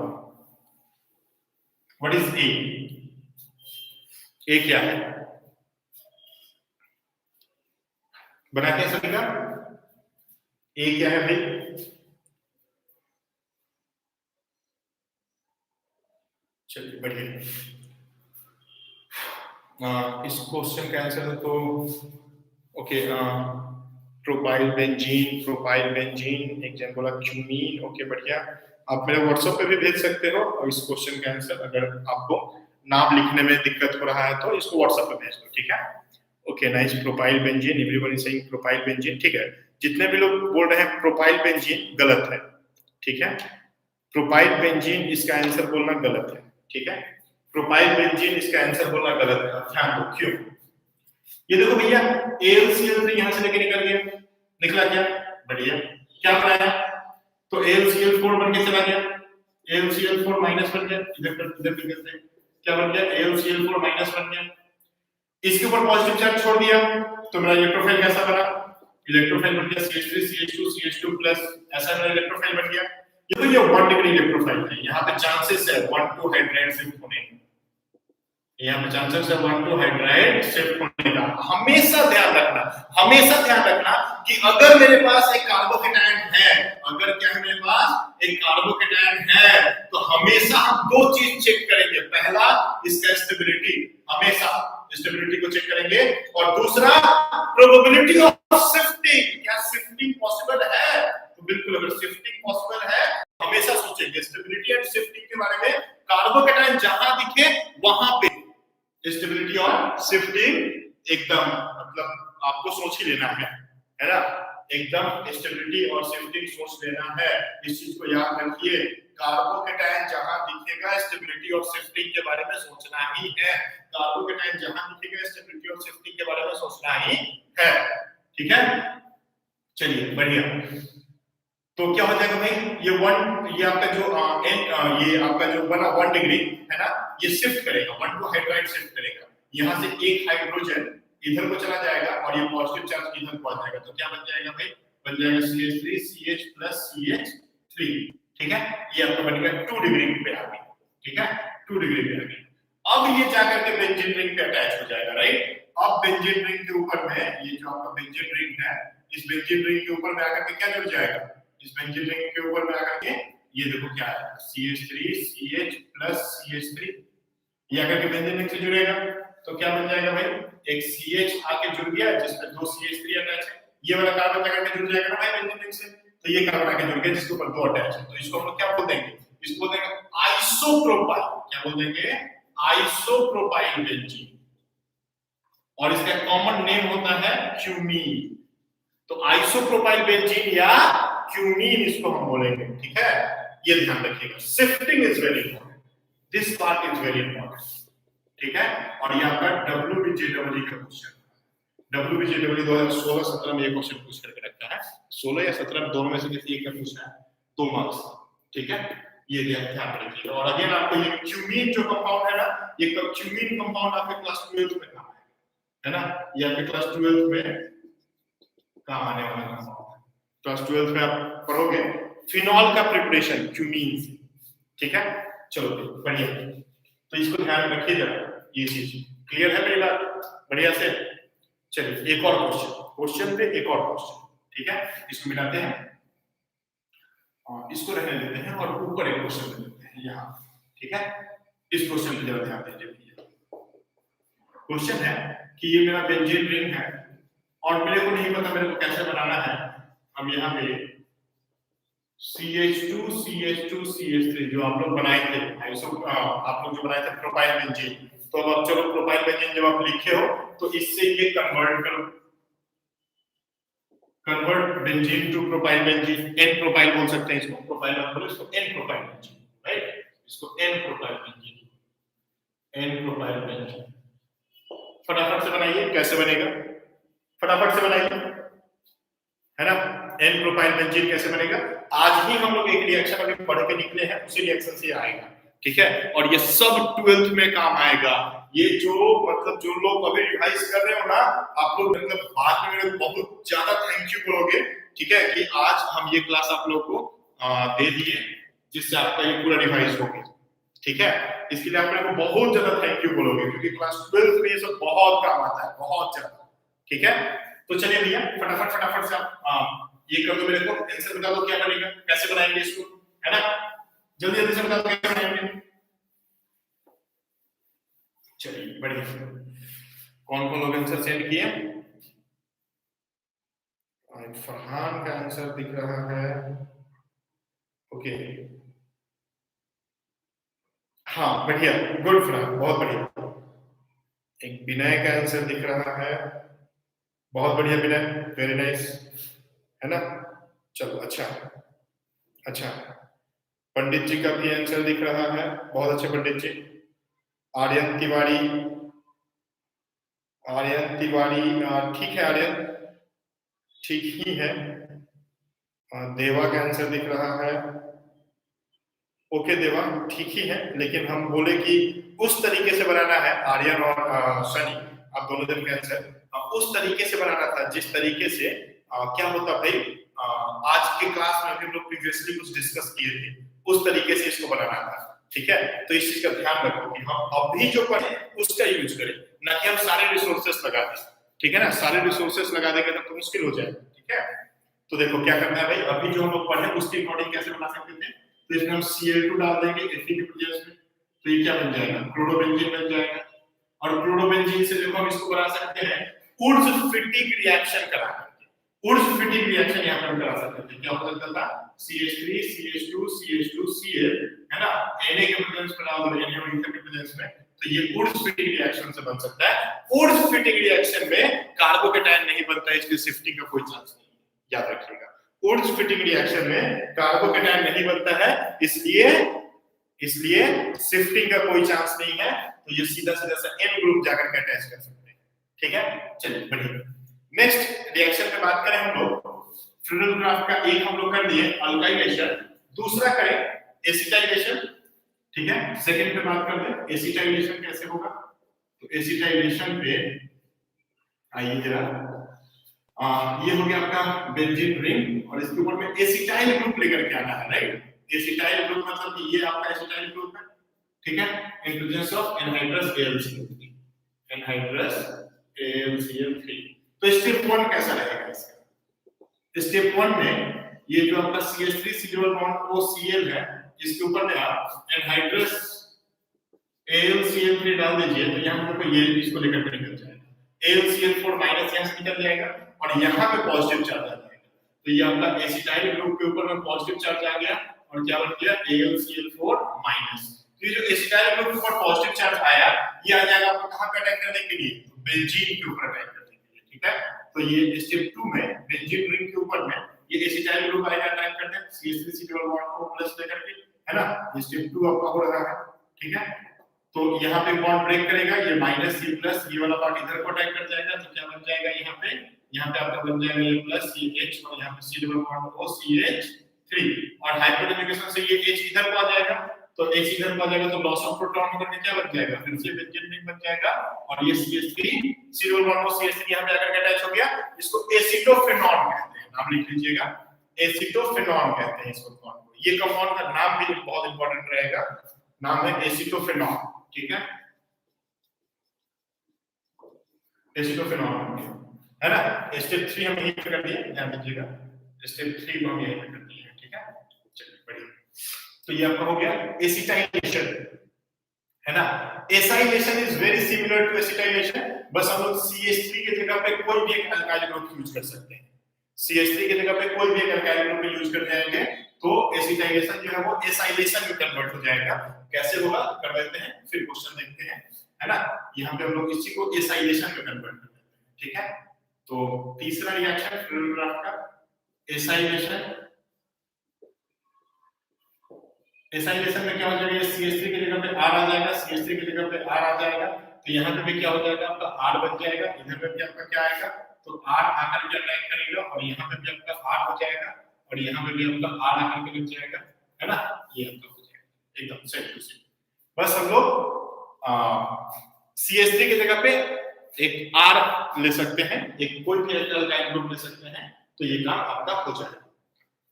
व्हाट इज A क्या है, बना के सभी का A क्या है भाई। चलिए बढ़िया, इस क्वेश्चन का आंसर तो ओके, प्रोपाइल बेंजीन, एक जन बोला क्यूमीन। ओके बढ़िया, आप मेरे व्हाट्सएप पे भी भेज सकते हो, और इस क्वेश्चन का आंसर अगर आपको नाम लिखने में दिक्कत हो रहा है तो इसको व्हाट्सएप पे भेज दो। ठीक है, okay nice, propyl benzene, everyone is saying propyl benzene. ठीक है, जितने भी लोग बोल रहे हैं प्रोपाइल बेंजीन, गलत है। ठीक है, प्रोपाइल बेंजीन इसका आंसर बोलना गलत है। ठीक है, प्रोपाइल बेंजीन इसका आंसर बोलना गलत है, ध्यान दो क्यों। ये देखो भैया, AlCl3 यहां से लेके निकल गया, निकला क्या, बढ़िया, क्या बनाया, तो AlCl4 बन के चला गया, AlCl4 माइनस बन गया, इधर से क्या बन गया, AlCl4 माइनस बन गया, इसके ऊपर पॉजिटिव चार्ज छोड़ दिया तो मेरा इलेक्ट्रोफाइल कैसा बना, इलेक्ट्रोफाइल बन गया CH3 CH2 CH2 प्लस, ऐसा मेरा इलेक्ट्रोफाइल बन गया। ये तो ये 1 डिग्री इलेक्ट्रोफाइल है, यहाँ पे चांसेस है 1 to हाइड्राइड शिफ्ट होने, यहाँ पे चांसेस है 1 to हाइड्राइड शिफ्ट होने का। हमेशा ध्यान रखना कि अगर मेरे पास एक कार्बोकेटायन है, अगर क्या है मेरे पास एक कार्बोकेटायन है, तो हमेशा हम दो चीज चेक करेंगे, पहला इसका स्टेबिलिटी, हमेशा स्टेबिलिटी को चेक करेंगे, और दूसरा प्रोबेबिलिटी ऑफ शिफ्टिंग, क्या शिफ्टिंग पॉसिबल है, तो बिल्कुल अगर शिफ्टिंग पॉसिबल है हमेशा सोचेंगे स्टेबिलिटी एंड शिफ्टिंग के बारे में, कार्बोकेटायन जहां दिखे वहां पे स्टेबिलिटी और शिफ्टिंग एकदम, मतलब आपको सोच ही लेना है ना, एकदम स्टेबिलिटी और शिफ्टिंग सोच लेना है, इस चीज को याद रखिए, कार्बोकेटायन जहां दिखेगा स्टेबिलिटी और शिफ्टिंग के बारे में सोचना ही है, कार्बोकेटायन जहां दिखेगा स्टेबिलिटी और शिफ्टिंग के बारे में सोचना ही है। ठीक है, चलिए बढ़िया, तो क्या हो जाएगा भाई, ये आपका जो ये आपका जो बना 1 डिग्री है ना, ये शिफ्ट करेगा, 1 to हाइड्राइड शिफ्ट करेगा, यहाँ से एक हाइड्रोजन इधर को चला जाएगा और ये पॉजिटिव चार्ज इधर को आ जाएगा, तो क्या बन जाएगा भाई, बन जाएगा CH3 CH प्लस CH3। ठीक है, ये आपका बन गया 2 डिग्री पे आ गया। ठीक है, 2 डिग्री पे आ गया, अब ये जाकर के बेंजीन रिंग पे अटैच हो जाएगा, राइट, अब बेंजीन रिंग के ऊपर में ये जो आपका बेंजीन रिंग है, इस बेंजीन रिंग के ऊपर में आकर के क्या जुड़ जाएगा, इस बेंजीन रिंग के ऊपर में आकर के ये देखो क्या है, CH3 CH प्लस CH3, ये आकर के बेंजीन रिंग से जुड़ेगा तो क्या बन जाएगा भाई, एक CH आके जुड़ गया जिसमें दो CH3 अटैच है, ये वाला कार्बन आकर के जुड़ जाएगा ना भाई बेंजीन रिंग से, तो ये कार्बन आके जुड़ गया जिसके ऊपर दो अटैच है, तो इसको हम लोग क्या बोल देंगे, इसको बोल देंगे आइसोप्रोपाइल, क्या बोल देंगे, आइसोप्रोपाइल बेंजीन, और इसका कॉमन नेम होता है क्यूमीन, तो आइसोप्रोपाइल बेंजीन या क्यूमीन इसको हम बोलेंगे, ठीक है, ये ध्यान रखिएगा, shifting is very important, this part is very important, ठीक है, और ये आपका WBJEE का क्वेश्चन, WBJEE 2016-17 में ये क्वेश्चन पूछ करके रखा है, 16 या 17 दोनों में से किसी एक का पूछना है, 2 मार्क्स, ठीक है, ये ध्यान रखिएगा, और अगेन आपको ये क्यूमीन जो कंपाउंड है ना, ये क्यूमीन कंपाउंड आपके क्लास 12 में काम है ना, ये आपके क्लास 12 में काम आने वाला कंपाउंड है, क्लास 12 में आप पढ़ोगे फिनॉल का प्रिपरेशन क्यूमीन से, ठीक है, चलो बढ़िया, तो इसको ध्यान रखिए जरा, ये चीज क्लियर है मेरी बात, बढ़िया से, चलिए एक और क्वेश्चन पे एक और क्वेश्चन, ठीक है, इसको मिलाते हैं और इसको रहने देते हैं और ऊपर एक क्वेश्चन ले लेते हैं यहाँ, ठीक है, इस क्वेश्चन पे जरा ध्यान दीजिए, क्वेश्चन है कि ये मेरा बेंजीन रिंग है और मेरे को नहीं पता मेरे को कैसे बनाना है, हम यहाँ पे CH2 CH2 CH3 जो आप लोग बनाए थे, आप लोग जो बनाए थे प्रोपाइल बेंजीन, तो अब चलो प्रोपाइल बेंजीन जब आप लिखे हो तो इससे ये कन्वर्ट करो, convert benzene to propyl benzene, N propyl बोल सकते हैं इसको, प्रोपाइल आप बोलो इसको N प्रोपाइल बेंजीन, राइट, इसको N propyl benzene, N propyl benzene, फटाफट से बनाइए, कैसे बनेगा, फटाफट से बनाइए, है ना, N प्रोपाइल बेंजीन कैसे बनेगा, आज ही हम लोग एक रिएक्शन अभी पढ़ के निकले हैं, उसी रिएक्शन से आएगा, ठीक है, और ये सब 12th में काम आएगा, ये जो मतलब जो लोग अभी रिवाइज कर रहे हो ना, आप लोग मतलब बाद में मेरे बहुत ज्यादा थैंक यू बोलोगे, ठीक है, कि आज हम ये क्लास आप लोग को दे दिए जिससे आपका ये पूरा रिवाइज हो गया, ठीक है, इसके लिए आप मेरे को बहुत ज्यादा थैंक यू बोलोगे क्योंकि क्लास 12th में ये सब बहुत काम आता है, बहुत ज्यादा, ठीक है, तो चलिए भैया फटाफट से आप ये कर दो, मेरे को आंसर बता दो क्या बनेगा, कैसे बनाएंगे इसको, है ना, जल्दी से बता दो कैसे बनाएंगे, चलिए बढ़िया, कौन कौन लोग आंसर सेंड किए, फरहान का आंसर दिख रहा है, ओके, हाँ बढ़िया, गुड फरहान, बहुत बढ़िया, एक विनय का आंसर दिख रहा है, बहुत बढ़िया विनय, वेरी नाइस, है ना, चलो अच्छा, पंडित जी का भी आंसर दिख रहा है, बहुत अच्छे पंडित जी, आर्यन तिवारी, ठीक है आर्यन, ठीक ही है, देवा का आंसर दिख रहा है, ओके देवा ठीक ही है, लेकिन हम बोले कि उस तरीके से बनाना है, आर्यन और सनी आप दोनों जन का आंसर उस तरीके से बनाना था जिस तरीके से क्या होता भाई, आज के क्लास में हम लोग प्रीवियसली कुछ डिस्कस किए थे, उस तरीके से इसको बनाना था, ठीक है, तो इस चीज का ध्यान रखो कि हम अभी जो पढ़े उसका यूज करें, ना कि हम सारे रिसोर्सेस लगा दें, ठीक है ना, सारे रिसोर्सेस लगा देंगे तो मुश्किल हो जाएगा, ठीक है, तो देखो क्या करना है भाई, अभी जो हम लोग पढ़े उसकी अकॉर्डिंग कैसे बना सकते थे, तो इसमें हम Cl2 डाल देंगे Fe के प्रेजेंस में, तो ये क्या बन जाएगा, क्लोरोबेंजीन बन जाएगा, और क्लोरोबेंजीन से देखो हम इसको बना सकते हैं उर्ज-फिटिक रिएक्शन करा करके, उर्ज-फिटिक रिएक्शन यहां पर हम करा सकते थे, क्या हो सकता था, CH3 CH2 CH2 Cl, है ना, Na के प्रेजेंस में डाल दो, Na और के प्रेजेंस में, तो ये उर्ज-फिटिक रिएक्शन से बन सकता है, उर्ज-फिटिक रिएक्शन में कार्बोकेटायन नहीं बनता है, इसलिए शिफ्टिंग का कोई चांस नहीं, याद रखिएगा, उर्ज-फिटिक रिएक्शन में कार्बोकेटायन नहीं बनता है, इसलिए शिफ्टिंग का कोई चांस नहीं है, तो ये सीधा सा N ग्रुप जाकर के अटैच कर सकते हैं, ठीक है, चलिए बढ़िया, नेक्स्ट रिएक्शन पे बात करें हम लोग, फ्यूनल ग्राफ का एक हम लोग कर दिए अल्काइलेशन, दूसरा करें एसिटाइलेशन, ठीक है, सेकंड पे बात करते हैं एसिटाइलेशन कैसे होगा, तो एसिटाइलेशन पे आइए जरा, ये हो गया आपका बेंजीन रिंग और इसके ऊपर में एसिटाइल ग्रुप लेकर के आना है, राइट, एसिटाइल ग्रुप मतलब कि ये आपका एसिटाइल ग्रुप है, ठीक है, in presence of anhydrous AlC, anhydrous AlCl3। तो स्टेप 1 कैसा रहेगा इसका? स्टेप 1 में ये जो आपका CH3 C double bond OCl है, इसके ऊपर में आप एनहाइड्रस AlCl3 डाल दीजिए, तो यहाँ पर ये इसको लेकर के निकल जाएगा। AlCl4 माइनस यहाँ से निकल जाएगा और यहाँ पे पॉजिटिव चार्ज आ जाएगा। तो ये आपका एसिटाइल ग्रुप के ऊपर में पॉजिटिव चार्ज आ गया और क्या बन गया? AlCl4 minus. तो ये जो एसिटाइल ग्रुप के ऊपर पॉजिटिव चार्ज आया, ये आ जाएगा आपको कहां पे अटैक करने के लिए? तो बेंजीन के ऊपर अटैक करने के लिए, ठीक है? तो ये स्टेप 2 में बेंजीन रिंग के ऊपर में ये एसिटाइल ग्रुप आएगा अटैक करने CH3 C डबल बॉन्ड को प्लस लेकर के, है ना? ये स्टेप 2 आपका हो रहा है, ठीक है? तो यहाँ पे बॉन्ड ब्रेक करेगा, ये माइनस C प्लस, ये वाला पार्ट इधर को अटैक कर जाएगा, तो क्या बन जाएगा यहाँ पे आपका बन जाएगा ये प्लस CH और यहाँ पे C double bond O CH3 और हाइब्रिडाइजेशन से ये H इधर को आ जाएगा, तो H इधर को आ जाएगा तो लॉस ऑफ प्रोटॉन होकर के क्या बन जाएगा? फिर से बेंजीन रिंग बन जाएगा और ये CH3 C double bond O CH3 यहाँ पे आकर के अटैच हो गया। इसको एसिटोफेनॉन कहते हैं, नाम लिख लीजिएगा, एसिटोफेनॉन कहते हैं इस कंपाउंड को। ये कंपाउंड का नाम भी बहुत इंपॉर्टेंट रहेगा, नाम है एसिटोफेनॉन, ठीक है? एसिटोफेनॉन है ना? स्टेप 3 हम यहीं पे कर दिए, ध्यान दीजिएगा, स्टेप 3 को हम यहीं पे कर दिए, ठीक है? चलिए बढ़िया। तो ये आपका हो गया एसिटाइलेशन, है ना? Acylation is very similar to acetylation, बस हम लोग CH3 की जगह पे कोई भी एक अल्काइल ग्रुप यूज कर सकते हैं। CH3 की जगह पे कोई भी एक अल्काइल ग्रुप यूज कर जाएंगे तो एसिटाइलेशन जो है वो एसाइलेशन में कन्वर्ट हो जाएगा। कैसे होगा कर लेते हैं, फिर क्वेश्चन देखते हैं, है ना? यहाँ पे हम लोग इसी को एसाइलेशन में कन्वर्ट कर देते हैं, ठीक है? तो तीसरा रिएक्शन फ्लोरोग्राफ का एसाइलेशन। एसाइलेशन में क्या हो जाएगा? CH3 की जगह पे R आ जाएगा, CH3 की जगह पे R आ जाएगा, तो यहाँ पे भी क्या हो जाएगा? आपका R बन जाएगा, इधर पे भी आपका क्या आएगा? तो R आकर के अटैक करेगा और यहाँ पे भी आपका R हो जाएगा और यहाँ पे भी आपका R आकर के लग जाएगा, है ना? ये आपका हो जाएगा एकदम सेम टू सेम। बस हम लोग CH3 की जगह पे एक R ले सकते हैं, एक कोई भी अल्काइल ग्रुप ले सकते हैं, तो ये काम आपका हो जाएगा।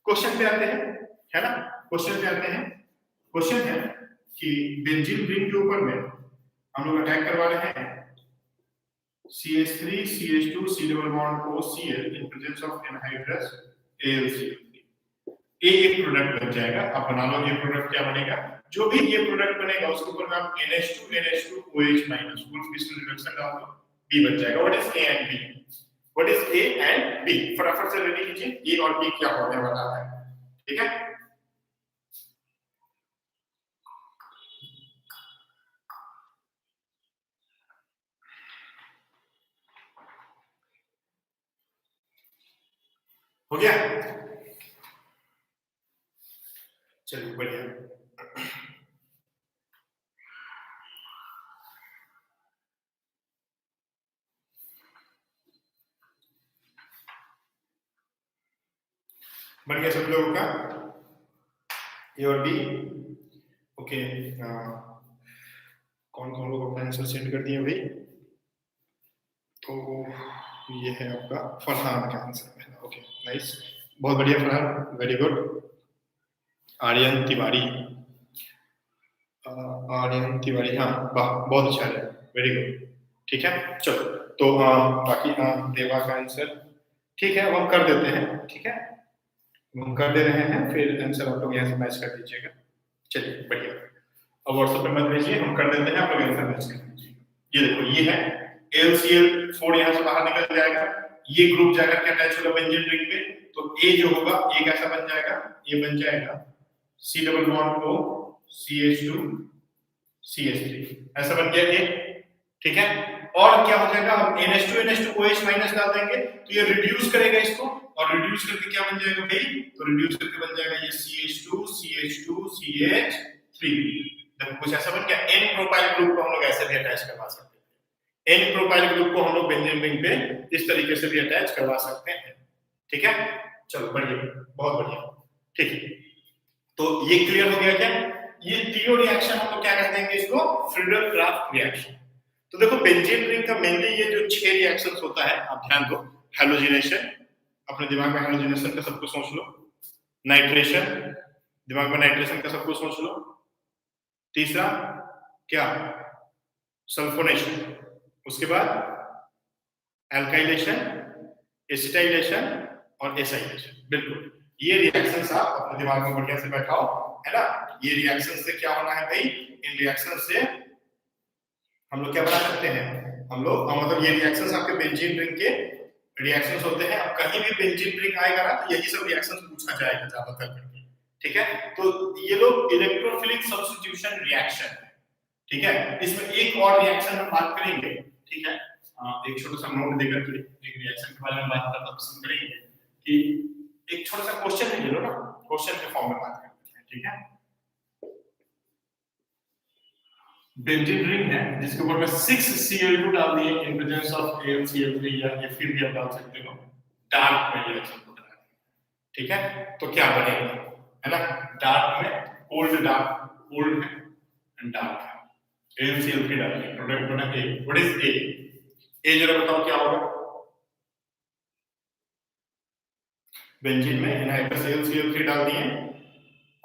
क्वेश्चन पे आते हैं, है ना? क्वेश्चन पे आते हैं। क्वेश्चन है कि बेंजीन रिंग के ऊपर में हम लोग अटैक करवा रहे हैं CH3 CH2 C double bond OCl in presence of anhydrous AlCl3। एक प्रोडक्ट बन जाएगा, आप बना लो ये प्रोडक्ट क्या बनेगा? जो भी ये प्रोडक्ट बनेगा उसके ऊपर में आप NH2 OH minus full crystal reduction डाल दो, B बन जाएगा। What is A and B? What is A and B? फटाफट से रेडी कीजिए, A और B क्या होने वाला है, ठीक है? हो गया? चलिए बढ़िया। बन गया सब लोगों का ए और बी? ओके, कौन कौन लोग अपना आंसर सेंड कर दिए भाई? तो ये है आपका फरहान का आंसर, ओके नाइस, बहुत बढ़िया फरहान, वेरी गुड। आर्यन तिवारी, आर्यन तिवारी, हाँ वाह बहुत अच्छा है, वेरी गुड, ठीक है। चलो तो बाकी देवा का आंसर ठीक है, अब हम कर देते हैं, ठीक है हम कर दे रहे हैं, फिर आंसर आप लोग यहाँ से मैच कर दीजिएगा। चलिए बढ़िया, अब व्हाट्सएप पे मत भेजिए, हम कर देते हैं, आप लोग आंसर मैच कर दीजिए। ये देखो ये है AlCl4 यहाँ से बाहर निकल जाएगा, ये ग्रुप जाकर के अटैच होगा बेंजीन रिंग पे, तो A जो होगा ये कैसा बन जाएगा? ये बन जाएगा C double bond O CH2 CH3, ऐसा बन गया ये, ठीक है। और क्या हो जाएगा? हम NH2 OH माइनस डाल देंगे तो ये रिड्यूस करेगा इसको, और रिड्यूस करके क्या बन जाएगा भाई? तो रिड्यूस करके बन जाएगा ये CH2 CH3। देखो कुछ ऐसा बन गया। N प्रोपाइल ग्रुप को हम लोग ऐसे भी अटैच करवा सकते हैं, N प्रोपाइल ग्रुप को हम लोग बेंजीन रिंग पे इस तरीके से भी अटैच करवा सकते हैं, ठीक है। चलो बढ़िया, बहुत बढ़िया, ठीक है। तो ये क्लियर हो गया क्या? ये तीनों रिएक्शन हम लोग क्या कहते हैं इसको? Friedel-Crafts reaction. तो देखो बेंजीन रिंग का मेनली ये जो 6 रिएक्शंस होता है, आप ध्यान दो। हैलोजिनेशन, अपने दिमाग में हैलोजिनेशन का सब कुछ सोच लो। नाइट्रेशन, दिमाग में नाइट्रेशन का सब कुछ सोच लो। तीसरा क्या? सल्फोनेशन, उसके बाद एल्काइलेशन, एसिटाइलेशन और एसाइलेशन। बिल्कुल, ये रिएक्शंस आप अपने दिमाग में बढ़िया से बैठाओ, है ना। ये रिएक्शन से क्या होना है भाई, इन रिएक्शन से हम लोग क्या बना सकते हैं, हम लोग मतलब ये रिएक्शंस आपके बेंजीन रिंग के रिएक्शंस होते हैं। अब कहीं भी बेंजीन रिंग आएगा ना तो यही सब रिएक्शंस पूछा जाएगा ज्यादातर करके, ठीक है। तो ये लोग इलेक्ट्रोफिलिक सब्स्टिट्यूशन रिएक्शन है, ठीक है। इसमें एक और रिएक्शन हम बात करेंगे, ठीक है। एक छोटा सा नोट देकर के एक रिएक्शन के बारे में बात करना पसंद करेंगे कि एक छोटा सा क्वेश्चन ले लो ना, क्वेश्चन के फॉर्म में बात करते हैं, ठीक है। बेंजीन रिंग है जिसके ऊपर में 6Cl2 डाल दिए इन प्रेजेंस ऑफ AlCl3, या फिर भी आप डाल सकते हो डार्क में रिएक्शन को डाल, ठीक है। तो क्या बनेगा, है ना। डार्क में कोल्ड है एंड डार्क है, AlCl3 डालिए, प्रोडक्ट बना A। व्हाट इज A जरा बताओ क्या होगा। बेंजीन में एनहाइड्रस AlCl3 डाल दिए,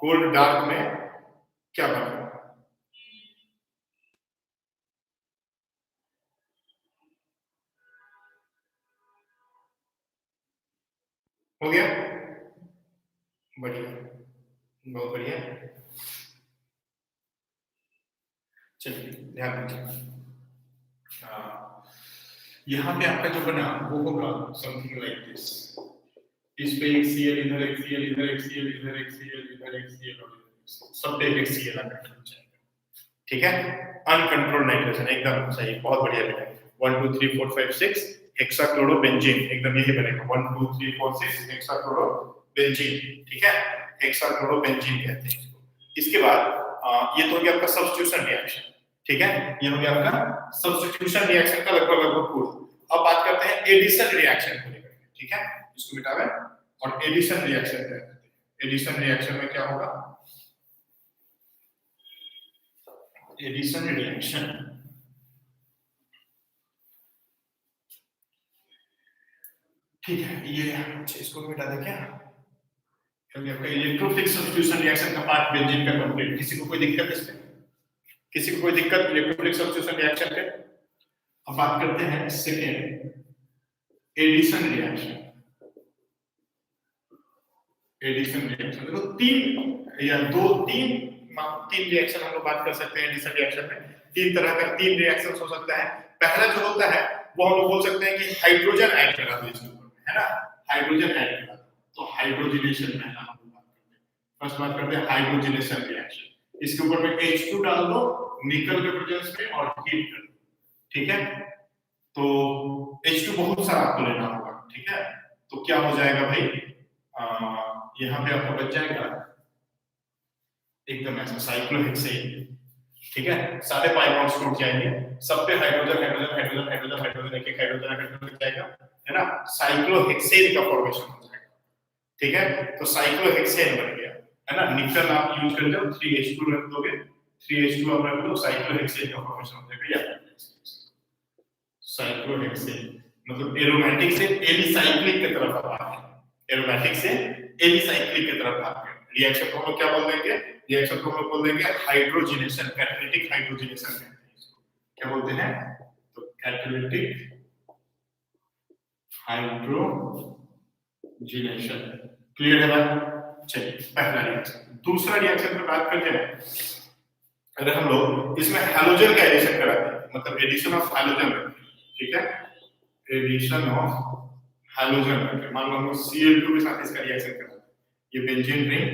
कोल्ड डार्क में क्या बनेगा, हो गया, बढ़िया, बहुत बढ़िया। चलिए ध्यान दीजिए, यहाँ पे आपका जो बना वो होगा समथिंग लाइक दिस। इस पे एक Cl, इधर एक Cl, इधर एक Cl, इधर एक Cl, इधर एक Cl और सब पे एक Cl आकर के जाएगा, ठीक है। अनकंट्रोल्ड नाइट्रेशन, एकदम सही, बहुत बढ़िया लिखा है। 1 2 3 4 5 6 हेक्साक्लोरोबेंजीन, एकदम यही बनेगा 1 2 3 4 6 हेक्साक्लोरोबेंजीन, ठीक है। हेक्साक्लोरोबेंजीन कहते हैं इसको। इसके बाद ये तो हो गया आपका सब्स्टिट्यूशन रिएक्शन, ठीक है। ये हो गया आपका सब्स्टिट्यूशन रिएक्शन का लगभग पूरा। अब बात करते हैं एडिशन रिएक्शन को लेकर, ठीक है। इसको मिटावे और एडिशन रिएक्शन कहते हैं। एडिशन रिएक्शन में क्या होगा, एडिशन रिएक्शन, ठीक है। ये इसको मिटा दे क्या, क्योंकि आपका इलेक्ट्रोफिलिक सब्स्टिट्यूशन रिएक्शन का पार्ट बेंजीन का कंप्लीट। किसी को कोई दिक्कत इसमें, किसी को कोई दिक्कत इलेक्ट्रोफिलिक सब्स्टिट्यूशन रिएक्शन पे। अब बात करते हैं second, addition reaction. Addition reaction देखो तीन या दो तीन रिएक्शन हम लोग बात कर सकते हैं एडिशन रिएक्शन में। तीन तरह का तीन रिएक्शंस हो सकता है। पहला जो होता है वो हम लोग बोल सकते हैं कि हाइड्रोजन ऐड करा दो इसके ऊपर, है ना। हाइड्रोजन ऐड करा दो तो हाइड्रोजनेशन में हम लोग बात करते हैं। फर्स्ट बात करते हैं हाइड्रोजनेशन रिएक्शन। इसके ऊपर में H2 डाल दो निकल के प्रेजेंस में और हीट कर दो, ठीक है। तो H2 बहुत सारा आपको लेना होगा, ठीक है। तो क्या हो जाएगा भाई, यहाँ पे आपको बच जाएगा एकदम ऐसा साइक्लोहेक्सेन, ठीक है। सारे पाई बॉन्ड्स टूट जाएंगे, सब पे hydrogen hydrogen hydrogen hydrogen hydrogen एक हाइड्रोजन आकर टूट जाएगा, है ना। साइक्लोहेक्सेन का फॉर्मेशन हो जाएगा, ठीक है। तो साइक्लोहेक्सेन बन गया, है ना। निकल आप यूज कर लो 3H2 रख दोगे, 3H2 आप रख दो, साइक्लोहेक्सेन का फॉर्मेशन हो जाएगा। या साइक्लोहेक्सेन मतलब एरोमेटिक से एलिसाइक्लिक की तरफ आ रहा है, एरोमेटिक से एलिसाइक्लिक की तरफ भाग गए। रिएक्शन को हम क्या बोल देंगे, रिएक्शन को हम बोल देंगे हाइड्रोजनेशन, कैटालिटिक हाइड्रोजनेशन कहते हैं इसको। क्या बोलते हैं, तो कैटालिटिक हाइड्रोजनेशन। क्लियर है बात। चलिए पहला रिएक्शन। दूसरा रिएक्शन पे बात करते हैं, अगर हम लोग इसमें हैलोजन का एडिशन कराते हैं, मतलब एडिशन ऑफ हैलोजन, ठीक है। एडिशन ऑफ हैलोजन, मान लो हम Cl2 के साथ इसका रिएक्शन कर रहे हैं, ये बेंजीन रिंग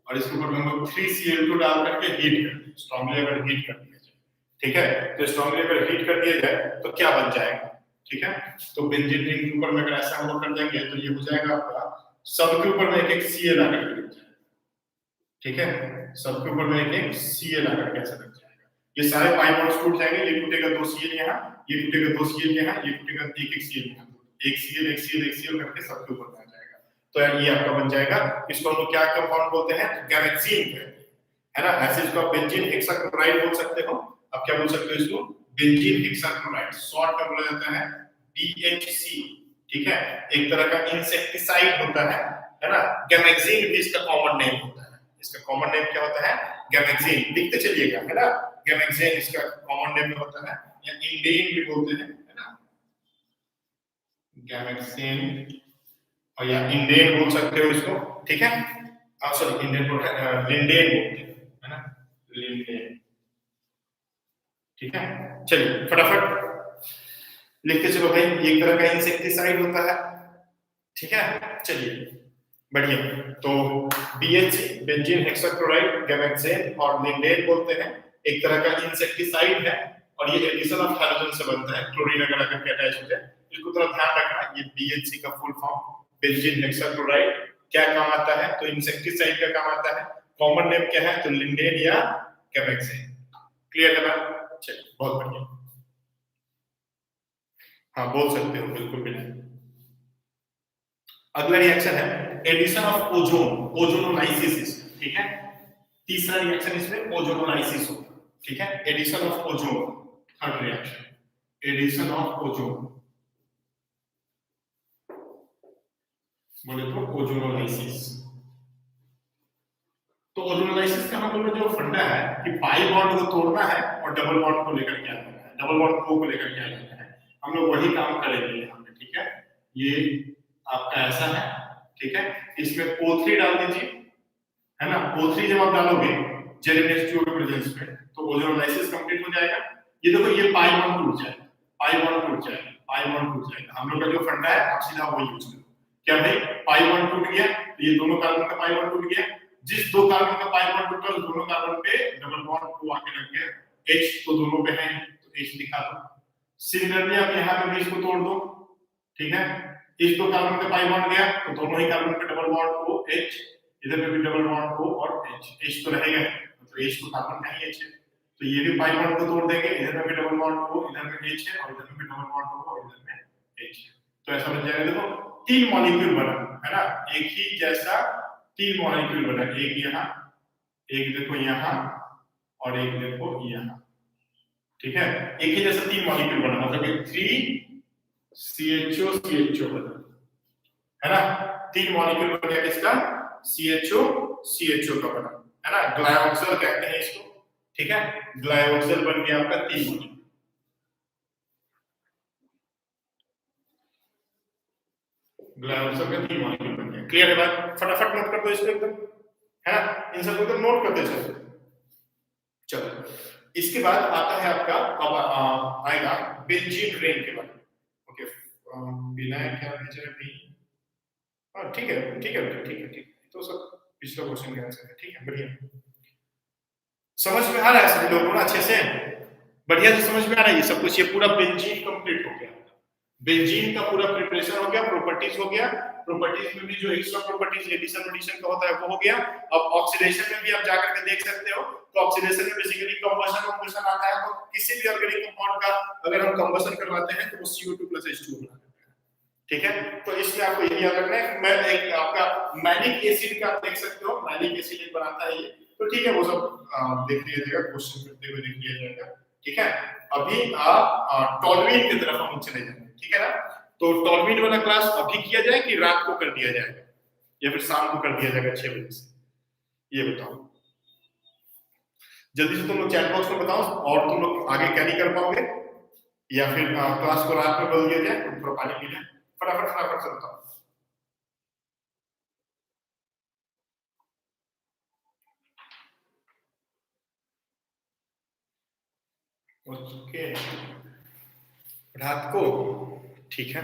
और इसके ऊपर हम लोग 3Cl2 डाल करके हीट कर दें, स्ट्रांगली अगर हीट कर दिया जाए, ठीक है। तो स्ट्रांगली अगर हीट कर दिया जाए तो क्या बन जाएगा, ठीक है। तो बेंजीन रिंग के ऊपर में अगर ऐसा हम लोग कर देंगे तो ये हो जाएगा आपका सब के ऊपर में एक Cl आकर के लग जाएगा, ठीक है। सब के ऊपर में एक Cl आकर के ऐसा लग जाएगा। ये सारे पाई बॉन्ड्स टूट जाएंगे, ये टूटेगा 2 Cl यहाँ, ये टूटेगा 2 Cl यहाँ, ये टूटेगा एक Cl यहाँ, एक Cl करके सबके ऊपर आ जाएगा। तो ये आपका बन जाएगा, इसको हम लोग क्या कंपाउंड बोलते हैं, गैमेक्सीन कहते हैं, है ना। ऐसे इसको आप बेंजीन हेक्साक्लोराइड बोल सकते हो। आप क्या बोल सकते हो इसको, बेंजीन हेक्साक्लोराइड, शॉर्ट में बोला जाता है BHC, ठीक है। एक तरह का इंसेक्टिसाइड होता है ना। गैमेक्सीन भी इसका कॉमन नेम होता है। इसका कॉमन नेम क्या होता है, गैमेक्सीन, लिखते चलिएगा, है ना। गैमेक्सीन इसका कॉमन नेम होता है, या इंडेन भी बोलते हैं, है ना। गैमेक्सेन और या इंडेन बोल सकते हो इसको, ठीक है। सॉरी इंडेन बोलते हैं, लिंडेन बोलते हैं, है ना, लिंडेन, ठीक है। चलिए फटाफट लिखते चलो भाई, एक तरह का इंसेक्टिसाइड होता है, ठीक है। चलिए बढ़िया, तो BHC बेंजीन हेक्साक्लोराइड, गैमेक्सेन और लिंडेन बोलते हैं, एक तरह का इंसेक्टिसाइड है और ये एडिशन ऑफ हैलोजन से बनता है, क्लोरीन अगर आकर अटैच हो जाए, इसको थोड़ा ध्यान रखना। ये BHC का फुल फॉर्म बेंजीन हेक्साक्लोराइड क्या काम आता है, तो इंसेक्टिसाइड का काम आता है। कॉमन नेम क्या है, तो लिंडेन या गैमेक्सेन। क्लियर है बात? चलिए बहुत बढ़िया, हाँ बोल सकते हो बिल्कुल भी नहीं। अगला रिएक्शन है एडिशन ऑफ ओजोन, ओजोनोलाइसिस, ठीक है। तीसरा रिएक्शन इसमें ओजोनोलाइसिस होगा, ठीक है। Addition of ozone, third reaction, addition of ozone, बोले तो ओजोनोलाइसिस। तो ओजोनोलाइसिस का हम लोग का जो फंडा है कि पाई बॉन्ड को तोड़ना है और डबल बॉन्ड को लेकर के आना है, डबल बॉन्ड को लेकर के आना है, हम लोग वही काम करेंगे यहाँ पे, ठीक है। ये आपका ऐसा है, ठीक है। इसमें O3 डाल दीजिए, है ना। O3 जब आप डालोगे जेलेनेस2 के प्रेजेंस में, तो ओजोनोलाइसिस कंप्लीट हो जाएगा। ये देखो ये पाई बॉन्ड टूट जाएगा, पाई बॉन्ड टूट जाएगा, पाई बॉन्ड टूट जाएगा। हम लोग का जो फंडा है आप सीधा वही यूज करो। क्या भाई, पाई बॉन्ड टूट गया, तो ये दोनों कार्बन का पाई बॉन्ड टूट गया। जिस दो कार्बन का पाई बॉन्ड टूटा, उस दोनों कार्बन पे डबल बॉन्ड को आके लग गया। H तो दोनों पे है, तो H दिखा दो। सिमिलरली आप यहाँ पे भी इसको तोड़ दो, ठीक है। इस दो कार्बन का पाई बॉन्ड गया, तो दोनों ही कार्बन पे डबल बॉन्ड को H, इधर पे भी डबल बॉन्ड को और H तो रहेगा, तो H तो कार्बन का ही H है, तो ये भी पाई बॉन्ड को तोड़ देंगे, इधर में भी डबल बॉन्ड को, इधर में H है और इधर में भी डबल बॉन्ड को और इधर में H है। तो ऐसा बन जाएगा, देखो तीन मॉलिक्यूल बना, है ना, एक ही जैसा तीन मॉलिक्यूल बना, एक यहाँ, एक देखो यहाँ और एक देखो यहाँ, ठीक है। एक ही जैसा तीन मॉलिक्यूल बना, मतलब 3 CHO बना, है ना। तीन मॉलिक्यूल बन गया किसका, CHO का बना, है ना। ग्लायोक्सल कहते हैं इसको, ठीक है। ग्लायोक्सल बन गया आपका तीन मॉलिक्यूल। ग्लायोक्सल का तीन मॉलिक्यूल बन गया। क्लियर है बात? फटाफट नोट कर दो इसको एकदम, है ना, इन सबको एकदम नोट करते चलो। चलो इसके बाद आता है आपका, अब आएगा बेंजीन रिंग के बारे में। ओके, बिना क्या भेजा भी, हाँ ठीक है ठीक है ठीक है ठीक है, तो सब पिछला क्वेश्चन का आंसर है, ठीक है बढ़िया। समझ में आ रहा है सभी लोगों को अच्छे से, बढ़िया से समझ में आ रहा है ये सब कुछ। ये पूरा बेंजीन कंप्लीट हो गया, बेंजीन का पूरा प्रिपरेशन हो गया, प्रॉपर्टीज हो गया, प्रॉपर्टीज में भी जो एक्स्ट्रा प्रॉपर्टीज एडिशन एडिशन का होता है वो हो गया। अब ऑक्सीडेशन में भी आप जाकर के देख सकते हो, तो ऑक्सीडेशन में बेसिकली कंबशन कंबशन आता है, तो किसी भी ऑर्गेनिक कंपाउंड का अगर हम कंबशन करवाते हैं तो वो CO2 + H2O बना देता है, ठीक है। तो इसमें आपको ये याद रखना है। मैं एक आपका मैलिक एसिड का देख सकते हो, मैलिक एसिड एक बनाता है ये, तो ठीक है वो सब देख लिया जाएगा, क्वेश्चन करते हुए देख लिया जाएगा, ठीक है। अभी आप टॉलुइन की तरफ हम चले जाएंगे, ठीक है ना। तो टॉलुइन वाला क्लास अभी किया जाए कि रात को कर दिया जाएगा या फिर शाम को कर दिया जाएगा 6 बजे से, ये बताओ जल्दी से। तुम लोग चैट बॉक्स में बताओ, और तुम लोग आगे कैरी कर पाओगे या फिर क्लास को रात में बदल दिया जाए, तुम थोड़ा पानी पी लें, फटाफट फटाफट से बताओ। ओके, रात को, ठीक है।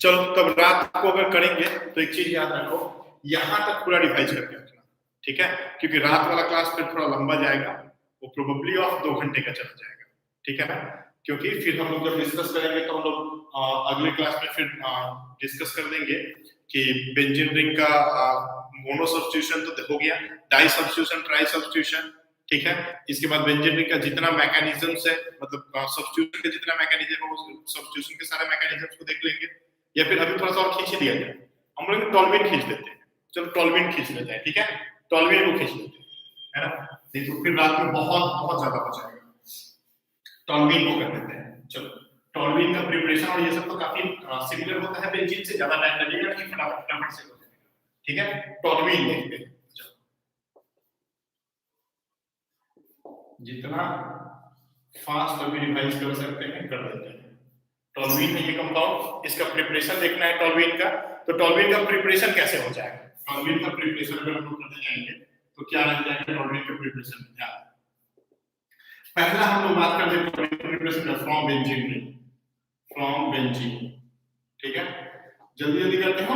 चलो तब रात को अगर करेंगे तो एक चीज याद रखो, यहां तक पूरा रिवाइज करके रखना, ठीक है। क्योंकि रात वाला क्लास फिर थोड़ा लंबा जाएगा, वो प्रोबेबली ऑफ 2 घंटे का चला जाएगा, ठीक है ना। क्योंकि फिर हम लोग जब डिस्कस करेंगे तो हम लोग अगले क्लास में फिर डिस्कस कर देंगे कि बेंजीन रिंग का मोनो सब्स्टिट्यूशन तो हो गया, डाई सब्स्टिट्यूशन, ट्राई सब्स्टिट्यूशन, ठीक है। इसके बाद बेंजीन रिंग का जितना मैकेनिज्म्स है, मतलब सब्स्टिट्यूशन के जितना मैकेनिज्म है, वो सब्स्टिट्यूशन के सारे मैकेनिज्म्स को देख लेंगे। या फिर अभी थोड़ा सा और खींच दिया जाए, हम लोग टॉलुइन खींच देते हैं, चलो टॉलुइन खींच लेते हैं, ठीक है। टॉलुइन को खींच लेते हैं, है ना, नहीं तो फिर रात में बहुत बहुत ज्यादा हो जाएगा। टॉलुइन को कर देते हैं, चलो। टॉलुइन का प्रिपरेशन और ये सब तो काफी सिमिलर होता है बेंजीन से, ज्यादा टाइम लगेगा नहीं, फटाफट फटाफट से हो जाएगा, ठीक है। टॉलुइन देखते हैं, जितना फास्ट अभी रिवाइज कर सकते हैं कर देते हैं। टोल्यूइन है ये कंपाउंड, इसका प्रिपरेशन देखना है टोल्यूइन का। तो टोल्यूइन का प्रिपरेशन कैसे हो जाएगा? टोल्यूइन का प्रिपरेशन अगर हम लोग करने जाएंगे तो क्या रह जाएगा टोल्यूइन का प्रिपरेशन? क्या पहला हम लोग बात करते हैं टोल्यूइन प्रिपरेशन का, from benzene ring, from benzene. ठीक है, जल्दी जल्दी करते हैं,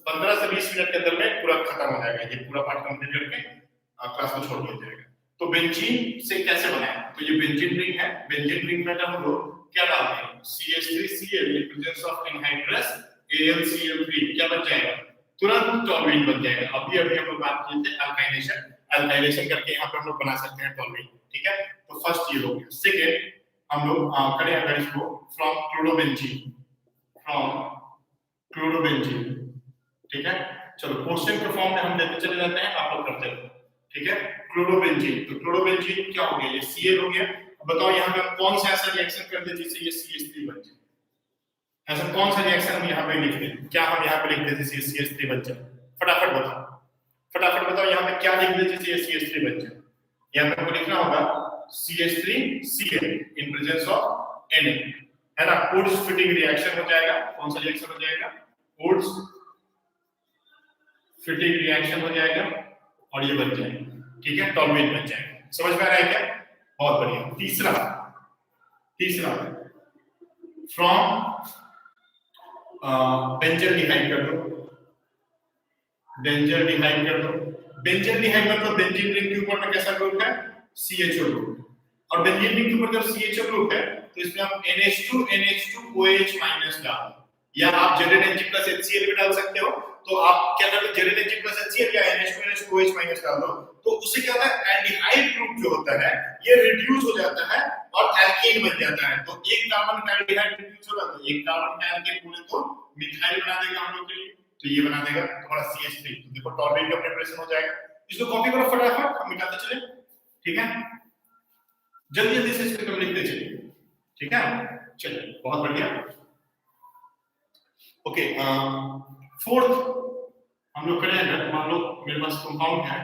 15 से 20 मिनट के अंदर में पूरा खत्म हो जाएगा, ये पूरा पार्ट कंप्लीट करके क्लास को छोड़ दिया जाएगा। तो बेंजीन से कैसे बनाया? तो ये बेंजीन रिंग है, बेंजीन रिंग में हम लोग क्या डालते हैं? CH3Cl in presence of anhydrous AlCl3 क्या बन जाएगा? तुरंत टोल्यूइन बन जाएगा। अभी अभी हम लोग बात किए थे अल्काइनेशन, अल्काइनेशन करके यहाँ पे हम लोग बना सकते हैं टोल्यूइन। ठीक है, तो फर्स्ट ये हो गया। सेकेंड हम लोग करें अगर इसको फ्रॉम क्लोरोबेंजीन, फ्रॉम क्लोरोबेंजीन। ठीक है, चलो क्वेश्चन के फॉर्म में हम देते चले जाते हैं, आप लोग करते रहो। ठीक है, क्लोरोबेंजीन, तो क्लोरोबेंजीन क्या हो गया? ये Cl हो गया। अब बताओ यहाँ पे कौन सा ऐसा रिएक्शन कर दे जिससे ये CH3 बन जाए? ऐसा कौन सा रिएक्शन हम यहाँ पे लिख दें? क्या हम यहाँ पे लिख दें जिससे CH3 बन जाए? फटाफट बताओ, फटाफट बताओ यहाँ पे क्या लिख दें जिससे ये CH3 बन जाए? यहाँ पे आपको लिखना होगा CH3Cl in presence of Na, है ना? वुड्स फिटिंग रिएक्शन हो जाएगा। कौन सा रिएक्शन हो जाएगा? वुड्स फिटिंग रिएक्शन हो जाएगा और ये बन जाएगा। ठीक है, टोल्यूइन बन जाएगा। समझ में आ रहा है क्या? बहुत बढ़िया। तीसरा, तीसरा फ्रॉम बेंजल्डिहाइड कर दो, बेंजल्डिहाइड कर दो। बेंजल्डिहाइड मतलब बेंजीन रिंग के ऊपर में कैसा ग्रुप है? CHO group. और बेंजीन रिंग के ऊपर जब CHO ग्रुप है तो इसमें आप NH2OH माइनस डाल, या आप ZnHg+HCl भी डाल सकते हो। तो आप क्या करते हो? ZnHg+HCl या NH2NH2OH माइनस डाल दो, तो उससे क्या होता है? एल्डिहाइड ग्रुप जो होता है ये रिड्यूस हो जाता है और एल्केन बन जाता है। तो एक कार्बन का एल्डिहाइड रिड्यूस हो जाता है, एक कार्बन का एल्केन बोले तो मिथाइल बना देगा हम लोग के लिए, तो ये बना देगा तुम्हारा CH3। तो देखो टोल्यूइन का प्रिपरेशन हो जाएगा। इसको कॉपी करो फटाफट, हम मिटाते चले। ठीक है, जल्दी जल्दी से इसको हम लिखते चलिए। ठीक है, चलिए बहुत बढ़िया। ओके, फोर्थ हम लोग करें, मान लो मेरे पास कंपाउंड है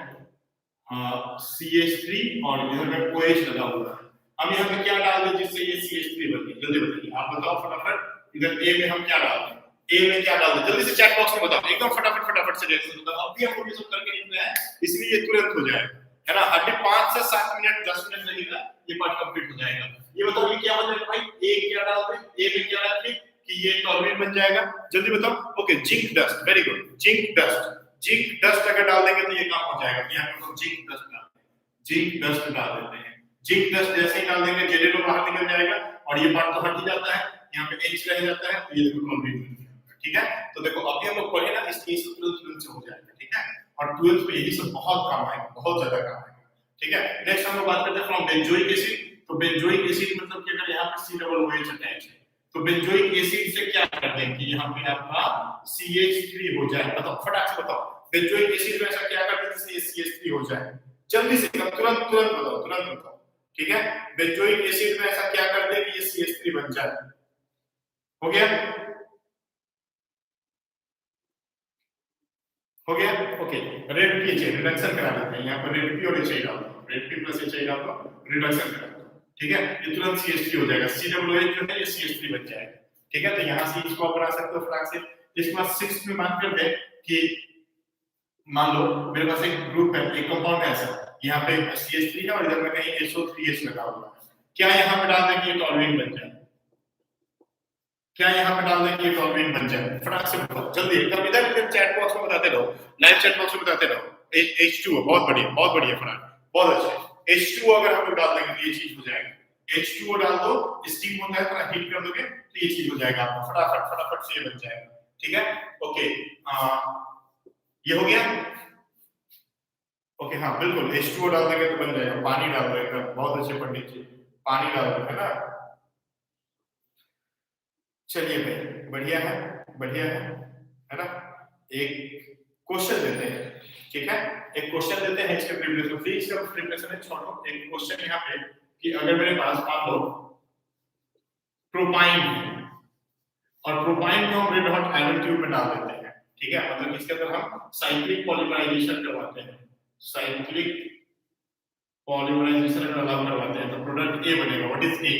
CH3 और इधर में OH लगा हुआ है। अब यहाँ पे क्या डाल दें जिससे ये CH3 बन गई? जल्दी बताइए, आप बताओ फटाफट। इधर A में हम क्या डाल दें? A में क्या डाल दें? जल्दी से चैट बॉक्स में बताओ, एकदम फटाफट फटाफट से रिएक्शन बताओ। अभी हम लोग ये सब करके निकले हैं, इसलिए ये तुरंत हो जाएगा, है ना? हर 5 से 7 मिनट 10 मिनट लगेगा, ये पार्ट कंप्लीट हो जाएगा। ये बताओ ये क्या बन जाएगा भाई? A क्या डाल दें? A में क्या डाल दें कि ये टोल्यूइन बन जाएगा? जल्दी बताओ। Okay, zinc dust, very good, zinc dust. Zinc dust अगर डाल देंगे तो ये काम हो जाएगा। यहाँ पे हम जिंक डस्ट डाल दें, जिंक डस्ट डाल देते हैं। जिंक डस्ट जैसे ही डाल देंगे जेलेनो बाहर निकल जाएगा और ये पार्ट तो हट ही जाता है, यहाँ पे H रह जाता है, तो ये देखो टोल्यूइन बन गया। ठीक है, तो देखो अभी हम लोग पढ़े ना, इसलिए सब तुरंत से हो जाएगा। ठीक है, और 12th में यही सब बहुत काम आएगा, बहुत ज्यादा काम आएगा। ठीक है, नेक्स्ट हम लोग बात करते हैं फ्रॉम बेंजोइक एसिड। तो बेंजोइक एसिड मतलब कि अगर यहाँ पे COOH अटैच है तो बेंजोइक एसिड से क्या करते हैं कि यहाँ पे आपका CH3 हो जाए? बताओ फटाक से बताओ, बेंजोइक एसिड में ऐसा क्या करते हैं जिससे CH3 हो जाए? जल्दी से तुरंत तुरंत बताओ, तुरंत बताओ। ठीक है, बेंजोइक एसिड में ऐसा क्या करते हैं कि ये CH3 बन जाए? हो गया, हो गया। Okay, red P H reduction करा देते हैं। यहाँ पर रेड पी और एच डाल दो, रेड पी प्लस एच डाल दो, रिडक्शन करा दो। ठीक है, ये तुरंत CH3 हो जाएगा। COOH जो है ये CH3 बन जाएगा। ठीक है, तो यहाँ से इसको आप बना सकते हो फटाक से। इसके बाद 6 में बात करते हैं कि मान लो मेरे पास एक ग्रुप है, एक कंपाउंड है ऐसा, यहाँ पे CH3 है और इधर में कहीं SO3H लगा हुआ है। क्या यहाँ पे डाल दें कि ये टोल्यूइन बन जाए? क्या यहाँ पे डाल दें कि ये टोल्यूइन बन जाए? फटाक से बताओ जल्दी, एकदम इधर चैट बॉक्स में बताते रहो, लाइव चैट बॉक्स में बताते रहो। H2O, बहुत बढ़िया, बहुत बढ़िया फटाक, बहुत अच्छे। H2O अगर हम लोग डाल देंगे तो ये चीज हो जाएगा। H2O डाल दो, स्टीम होता है, थोड़ा हीट कर दोगे तो ये चीज हो जाएगा आपका, फटाफट फटाफट से ये बन जाएगा। ठीक है, ओके, ये हो गया। ओके, हाँ बिल्कुल, H2O डाल देंगे तो बन जाएगा। पानी डाल दो, एकदम बहुत अच्छे पंडित जी, पानी डाल दो, है ना? चलिए भाई, बढ़िया है, बढ़िया है ना? एक क्वेश्चन देते हैं। ठीक है, एक क्वेश्चन देते हैं इसके प्रीवियस में, इसका प्रिपरेशन है, छोड़ो। एक क्वेश्चन यहाँ पे कि अगर मेरे पास मान लो प्रोपाइन है और प्रोपाइन को हम रेड हॉट आयरन ट्यूब में डाल देते हैं। ठीक है, मतलब इसके अंदर हम साइक्लिक पॉलीमराइजेशन करवाते हैं, साइक्लिक पॉलीमराइजेशन अगर अलाउ करवाते हैं तो प्रोडक्ट ए बनेगा। What is a?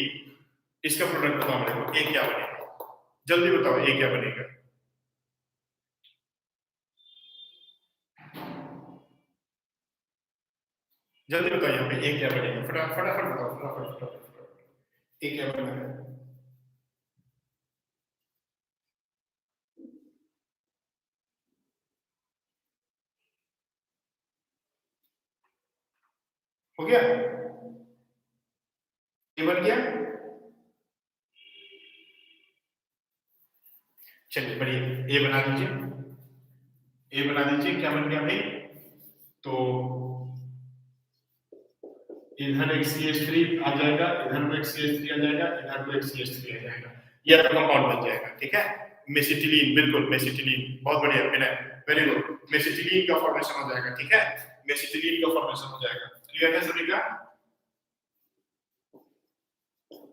इसका प्रोडक्ट बताओ मेरे को, ए क्या बनेगा, जल्दी बताओ ए क्या बनेगा। जल्दी बताओ यहाँ पे ए क्या बनेगा, फटाफट बताओ, फटाफट ए क्या बनेगा। हो गया, ये बन गया। चलिए बढ़िया, ए बना दीजिए, ए बना दीजिए। क्या बन गया भाई, तो इधर एक CH3 आ जाएगा, इधर एक CH3 आ जाएगा, इधर एक CH3 आ जाएगा, ये आपका कंपाउंड बन जाएगा। ठीक है, मेसिटिलीन, बिल्कुल मेसिटिलीन, बहुत बढ़िया विनय, वेरी गुड। मेसिटिलीन का फॉर्मेशन हो जाएगा। ठीक है, मेसिटिलीन का फॉर्मेशन हो जाएगा। क्लियर है सभी का,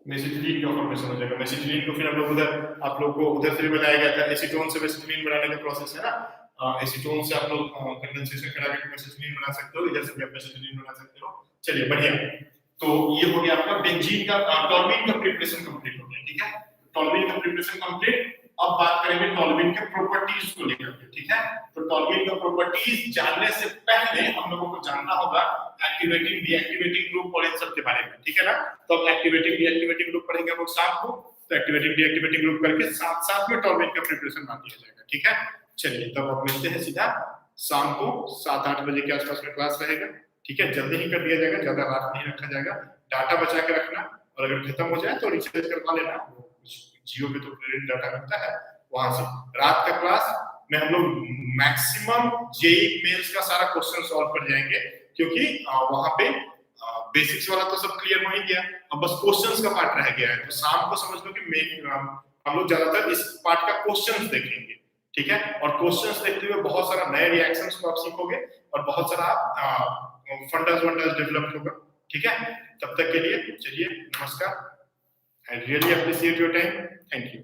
मेसिटिलीन का फॉर्मेशन हो जाएगा। मेसिटिलीन को फिर हम लोग उधर, आप लोग को उधर से भी बताया गया था, एसीटोन से मेसिटिलीन बनाने का प्रोसेस है ना। एसीटोन से आप लोग कंडेंसेशन करा के मेसिटिलीन बना सकते हो, इधर से भी आप मेसिटिलीन बना सकते हो। चलिए बढ़िया, तो ये हो गया आपका बेंजीन का, टॉल्यूइन का प्रिपरेशन कंप्लीट हो गया। ठीक है, टॉल्यूइन का प्रिपरेशन कंप्लीट। अब बात करेंगे टॉल्यूइन के प्रॉपर्टीज को लेकर के। ठीक है, तो टॉल्यूइन का प्रॉपर्टीज जानने से पहले हम लोगों को जानना होगा एक्टिवेटिंग डीएक्टिवेटिंग ग्रुप और इन सब के बारे में। ठीक है ना, तो अब एक्टिवेटिंग डीएक्टिवेटिंग ग्रुप पढ़ेंगे हम लोग शाम को, तो एक्टिवेटिंग डीएक्टिवेटिंग ग्रुप करके साथ साथ में टॉल्यूइन का प्रिपरेशन मान लिया जाएगा। ठीक है, चलिए तब अब मिलते हैं सीधा शाम को 7-8 बजे के आसपास में क्लास रहेगा। ठीक है, जल्दी ही कर दिया जाएगा, ज्यादा रात नहीं रखा जाएगा। डाटा बचा के रखना, और अगर खत्म हो जाए तो रिचार्ज करवा लेना, जियो पे तो क्रेडिट डाटा मिलता है वहां से। रात का क्लास में हम लोग मैक्सिमम जेई मेंस का सारा क्वेश्चन सॉल्व कर जाएंगे, क्योंकि वहां पे बेसिक्स वाला तो सब क्लियर हो ही गया, अब बस क्वेश्चंस का पार्ट रह गया है। तो शाम को समझ लो कि मेन हम लोग ज्यादातर इस पार्ट का क्वेश्चंस देखेंगे। ठीक है, और क्वेश्चंस देखते हुए बहुत सारा नए रिएक्शंस को आप सीखोगे, और बहुत सारा फंडास डेवलप होगा। ठीक है, तब तक के लिए चलिए नमस्कार, I really appreciate your time, thank you.